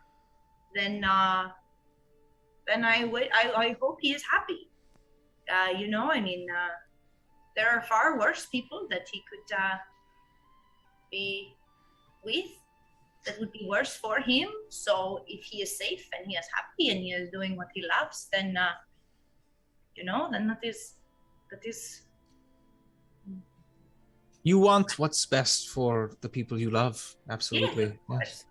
then I hope he is happy. there are far worse people that he could be with that would be worse for him. So if he is safe and he is happy and he is doing what he loves, then then that is You want what's best for the people you love. Absolutely.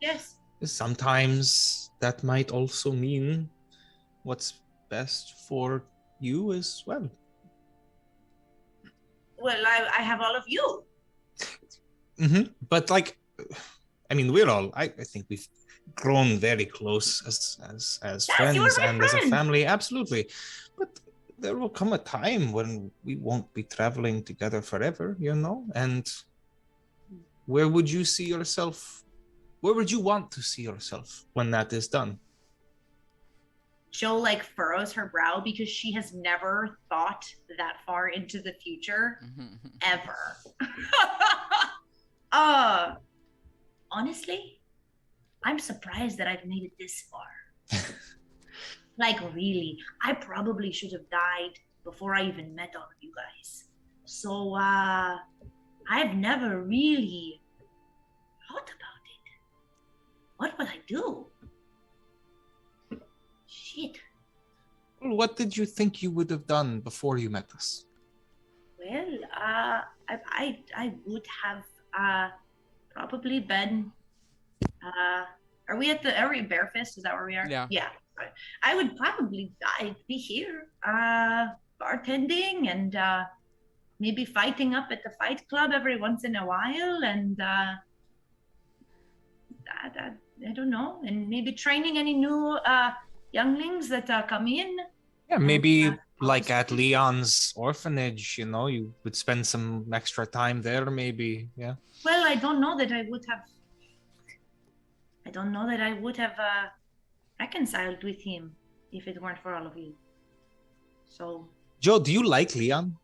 yes. Sometimes that might also mean what's best for you as well. Well, I have all of you. Mm-hmm. But we're all. I think we've grown very close as friends and as a family. Absolutely. But there will come a time when we won't be traveling together forever, And where would you see yourself? Where would you want to see yourself when that is done? Jo furrows her brow because she has never thought that far into the future ever. Honestly, I'm surprised that I've made it this far. Really, I probably should have died before I even met all of you guys. So, I've never really thought about it. What would I do? Shit. What did you think you would have done before you met us? Well, I would have probably been. Are we Bearfist? Is that where we are? Yeah. Yeah. I would probably be here, bartending and maybe fighting up at the fight club every once in a while, and I don't know, and maybe training any new younglings that come in. Yeah, maybe at Leon's orphanage, you would spend some extra time there, maybe. Yeah. Well, I don't know that I would have reconciled with him if it weren't for all of you. So. Jo, do you like Leon?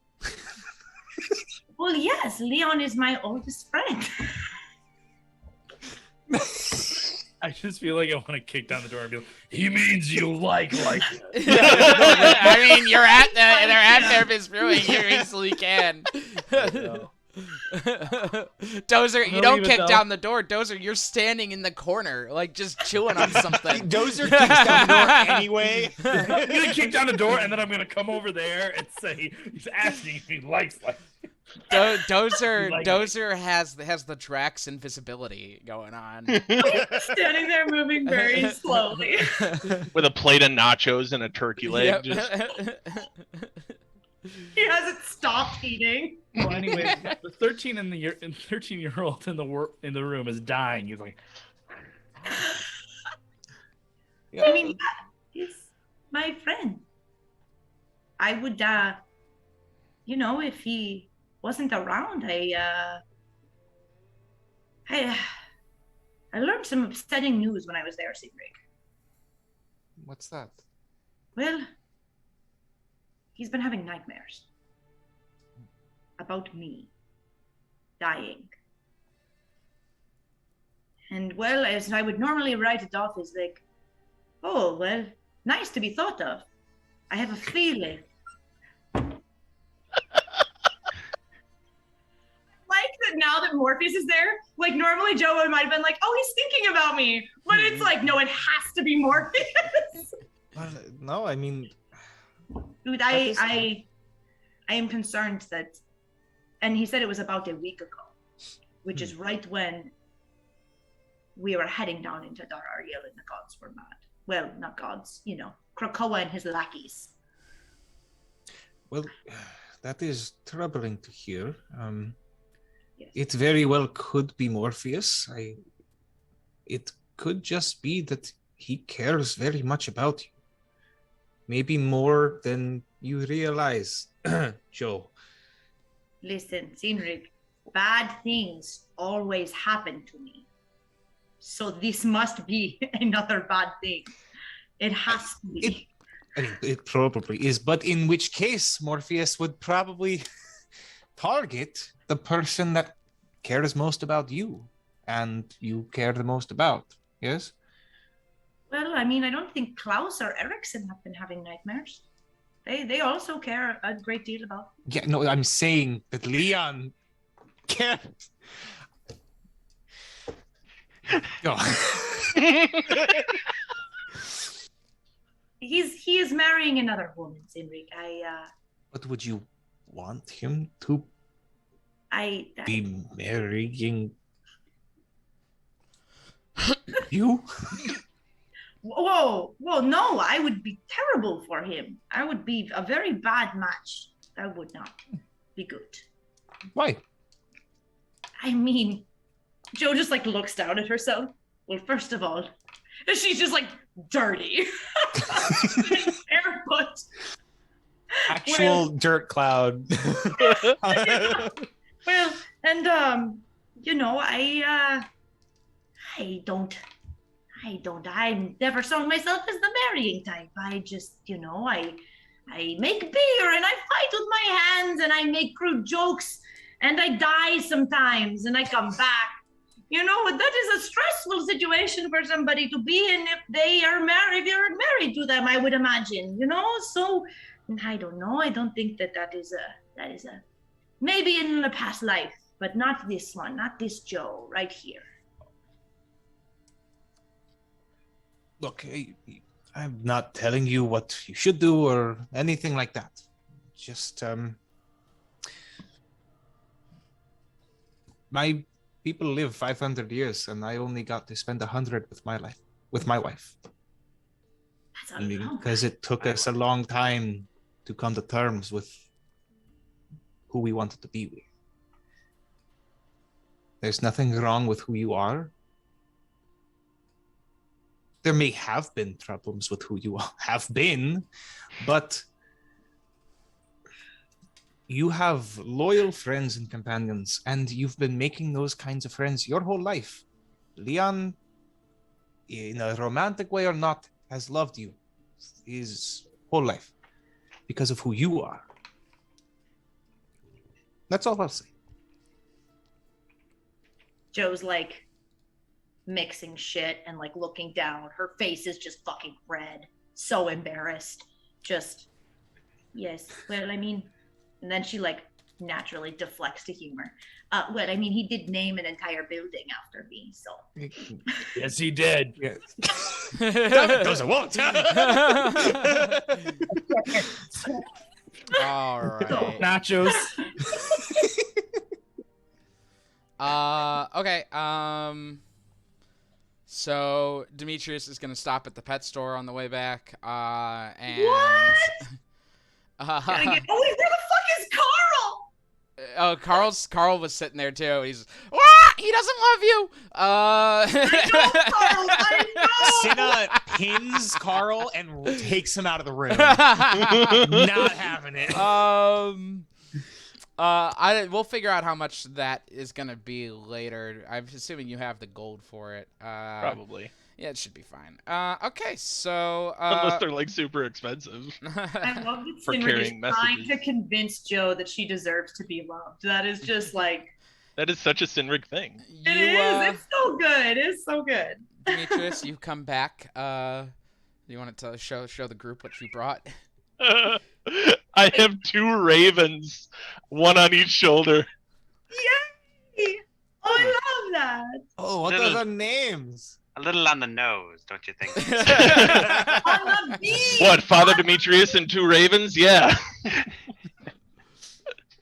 Well, yes, Leon is my oldest friend. I just feel like I want to kick down the door and be like, he means you like it. I mean, they're at Therapist Brewing. You easily can. Dozer, you don't kick down the door. Dozer, you're standing in the corner, just chewing on something. Dozer kicks down the door anyway. I'm gonna kick down the door, and then I'm gonna come over there and say he's asking if he likes Dozer has the Drax invisibility going on. Standing there, moving very slowly, with a plate of nachos and a turkey leg. Yep. He hasn't stopped eating. Well, anyway, the 13-year-old in the room is dying. He's like, I mean, he's my friend. I would, if he wasn't around, I learned some upsetting news when I was there, Sigrid. What's that? Well, he's been having nightmares about me dying. And well, as I would normally write it off as oh, well, nice to be thought of. I have a feeling. That now that Morpheus is there, normally Joe might have been oh, he's thinking about me. But it's no, it has to be Morpheus. No, I mean... Dude, I am concerned that, and he said it was about a week ago, which is right when we were heading down into Dar Ariel and the gods were mad. Well, not gods, Krakoa and his lackeys. Well, that is troubling to hear. Yes. It very well could be Morpheus. It could just be that he cares very much about you. Maybe more than you realize, Joe. Listen, Sinrig, bad things always happen to me. So this must be another bad thing. It has to be. It probably is, but in which case Morpheus would probably target the person that cares most about you and you care the most about, yes? Well, I mean, I don't think Klaus or Erickson have been having nightmares. They also care a great deal about. Yeah, no, I'm saying that Leon can't. Oh. He is marrying another woman, Simrik. What would you want him to be marrying? You? Whoa, no, I would be terrible for him. I would be a very bad match. That would not be good. Why? I mean, Joe just like looks down at herself. Well, first of all, she's just like dirty. Barefoot. Actual dirt cloud. Well, and you know, I never saw myself as the marrying type. I just, you know, I make beer and I fight with my hands and I make crude jokes and I die sometimes and I come back. You know, that is a stressful situation for somebody to be in if they are married, if you're married to them, I would imagine, you know? So, I don't know. I don't think that is a, maybe in a past life, but not this one, not this Joe right here. Look, I'm not telling you what you should do or anything like that. Just, my people live 500 years, and I only got to spend 100 with my wife. That's a long Because it took us a long time to come to terms with who we wanted to be with. There's nothing wrong with who you are. There may have been problems with who you have been, but you have loyal friends and companions, and you've been making those kinds of friends your whole life. Leon, in a romantic way or not, has loved you his whole life because of who you are. That's all I'll say. Joe's like mixing shit and like looking down. Her face is just fucking red. So embarrassed. Just, yes, well, I mean, and then she like naturally deflects to humor. Well, I mean, he did name an entire building after me, so. Yes, he did. Yes. Damn it, those are what? All right. Nachos. Okay. So Demetrius is gonna stop at the pet store on the way back. And What? Gotta get, oh, wait, where the fuck is Carl? Carl was sitting there too. He's what? He doesn't love you. I know. Cinna pins Carl and takes him out of the room. Not having it. We'll figure out how much that is gonna be later. I'm assuming you have the gold for it. Probably. Yeah, it should be fine. Okay, so Unless they're like super expensive. I love that For Sinrid is carrying trying messages. to convince Joe that she deserves to be loved. That is just like, That is such a Sinrig thing. it is. It's so good. It's so good. Demetrius, you come back. You want to show the group what you brought? I have 2 ravens, one on each shoulder. Yay! Oh, I love that. Oh, what are their names? A little on the nose, don't you think? On the beach. What, Father Demetrius and 2 ravens? Yeah.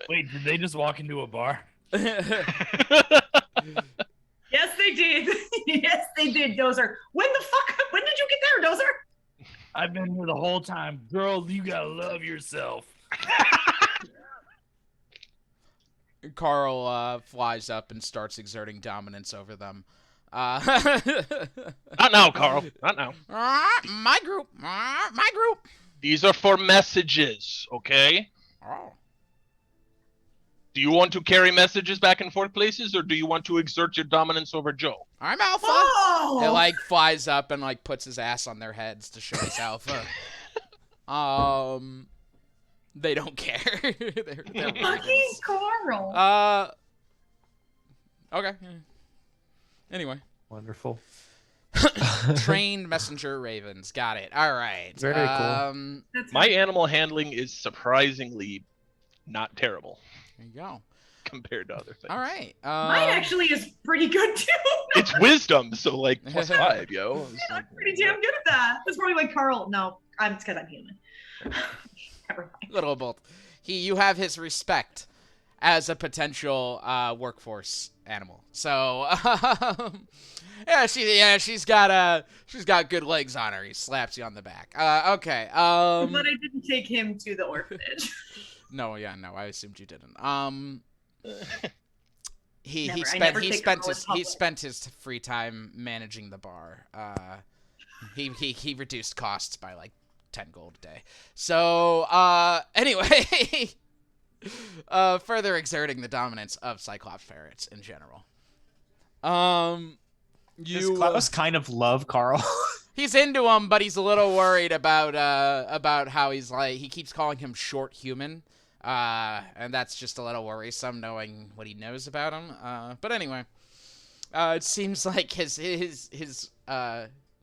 Wait, did they just walk into a bar? Yes, they did. Yes, they did, Dozer. When did you get there, Dozer? I've been here the whole time. Girl, you gotta love yourself. Carl flies up and starts exerting dominance over them. Not now, Carl. Not now. My group. My group. These are for messages, okay? Oh. Do you want to carry messages back and forth places, or do you want to exert your dominance over Joe? I'm Alpha. Oh! It like flies up and like puts his ass on their heads to show it's Alpha. They don't care. they're Fucking Carl. Okay. Anyway. Wonderful. Trained messenger ravens. Got it. All right. Very cool. That's My animal handling is surprisingly not terrible There you go. compared to other things. All right. Mine actually is pretty good too. It's wisdom, so like +5, yo. It's I'm like- pretty damn good at that. That's probably why Carl. No, it's because I'm human. Never mind. Little of both. You have his respect as a potential workforce animal. So she's got good legs on her. He slaps you on the back. Okay. But I didn't take him to the orphanage. No, I assumed you didn't. He Never take Carl in public. spent his free time managing the bar. He reduced costs by like 10 gold a day. So anyway, further exerting the dominance of Cyclops ferrets in general. Does Klaus kind of love Carl? He's into him, but he's a little worried about how he keeps calling him short human. And that's just a little worrisome knowing what he knows about him. But anyway, it seems like his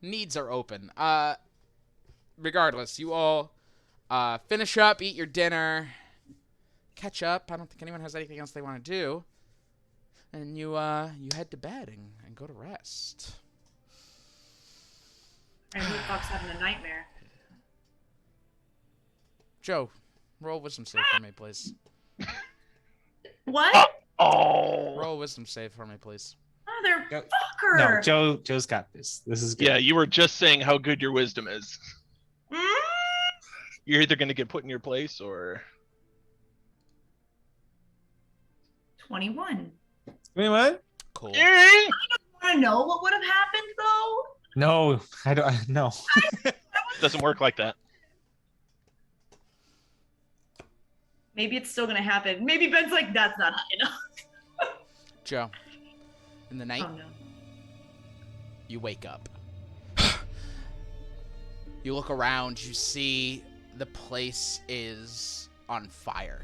needs are open. Regardless, you all finish up, eat your dinner, catch up. I don't think anyone has anything else they want to do. And you head to bed and go to rest. And who the fuck's having a nightmare? Joe, roll wisdom save for me, please. What? Roll a wisdom save for me, please. Motherfucker! No, Joe's got this. This is good. Yeah, you were just saying how good your wisdom is. Mm? You're either going to get put in your place or... 21. Anyone? Cool. I want to know what would have happened though. No, I don't. No. Doesn't work like that. Maybe it's still gonna happen. Maybe Ben's like, that's not high enough. Joe, in the night, Oh no. you wake up. You look around, you see the place is on fire.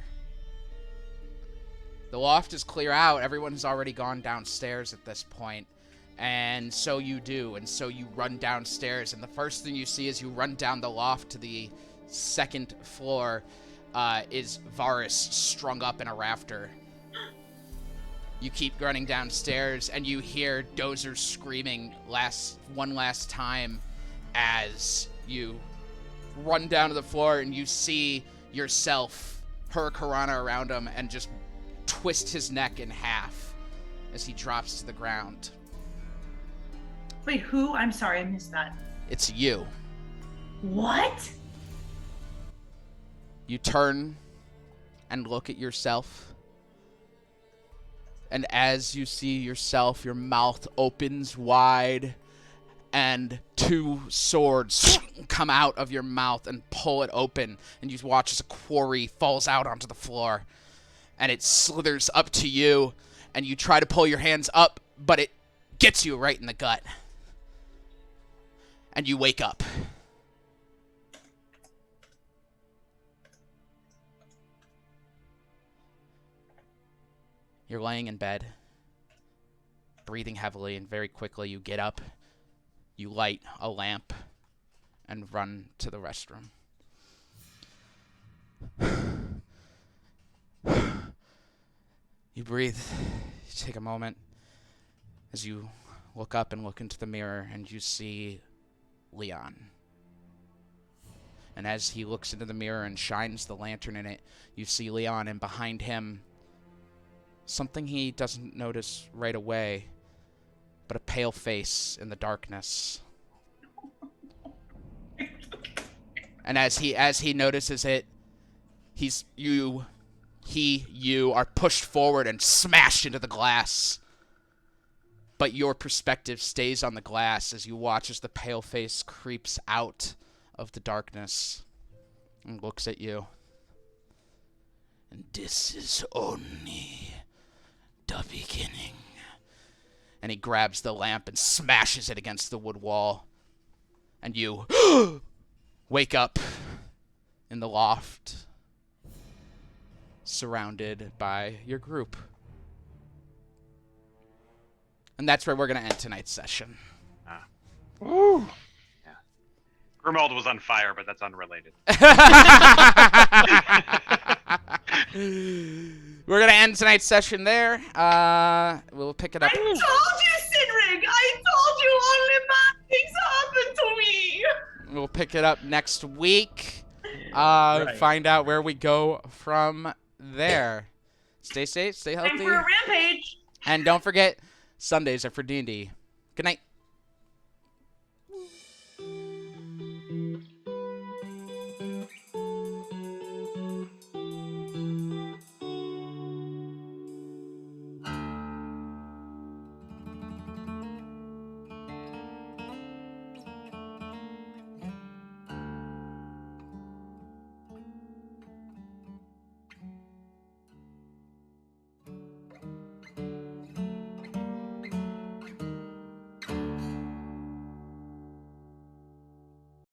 The loft is clear out. Everyone has already gone downstairs at this point. And so you do. And so you run downstairs. And the first thing you see as you run down the loft to the second floor is Varus strung up in a rafter. You keep running downstairs and you hear Dozer screaming one last time as you run down to the floor and you see yourself, Hurricanrana around him, and just twist his neck in half as he drops to the ground. Wait, who? I'm sorry, I missed that. It's you. What? You turn and look at yourself. And as you see yourself, your mouth opens wide and two swords come out of your mouth and pull it open. And you watch as a quarry falls out onto the floor. And it slithers up to you. And you try to pull your hands up, but it gets you right in the gut. And you wake up. You're laying in bed, breathing heavily, and very quickly you get up, you light a lamp, and run to the restroom. You breathe, you take a moment as you look up and look into the mirror, and you see Leon. And as he looks into the mirror and shines the lantern in it, you see Leon, and behind him, something he doesn't notice right away, but a pale face in the darkness. And as he notices it, you are pushed forward and smashed into the glass. But your perspective stays on the glass as you watch as the pale face creeps out of the darkness and looks at you. And this is only the beginning. And he grabs the lamp and smashes it against the wood wall. And you wake up in the loft, surrounded by your group. And that's where we're going to end tonight's session. Woo. Grimald was on fire, but that's unrelated. We're gonna end tonight's session there. We'll pick it up. I told you, Cedric! I told you only bad things happen to me! We'll pick it up next week. Right. Find out where we go from there. Stay safe, stay Time healthy, for a rampage! and don't forget, Sundays are for D&D. Good night.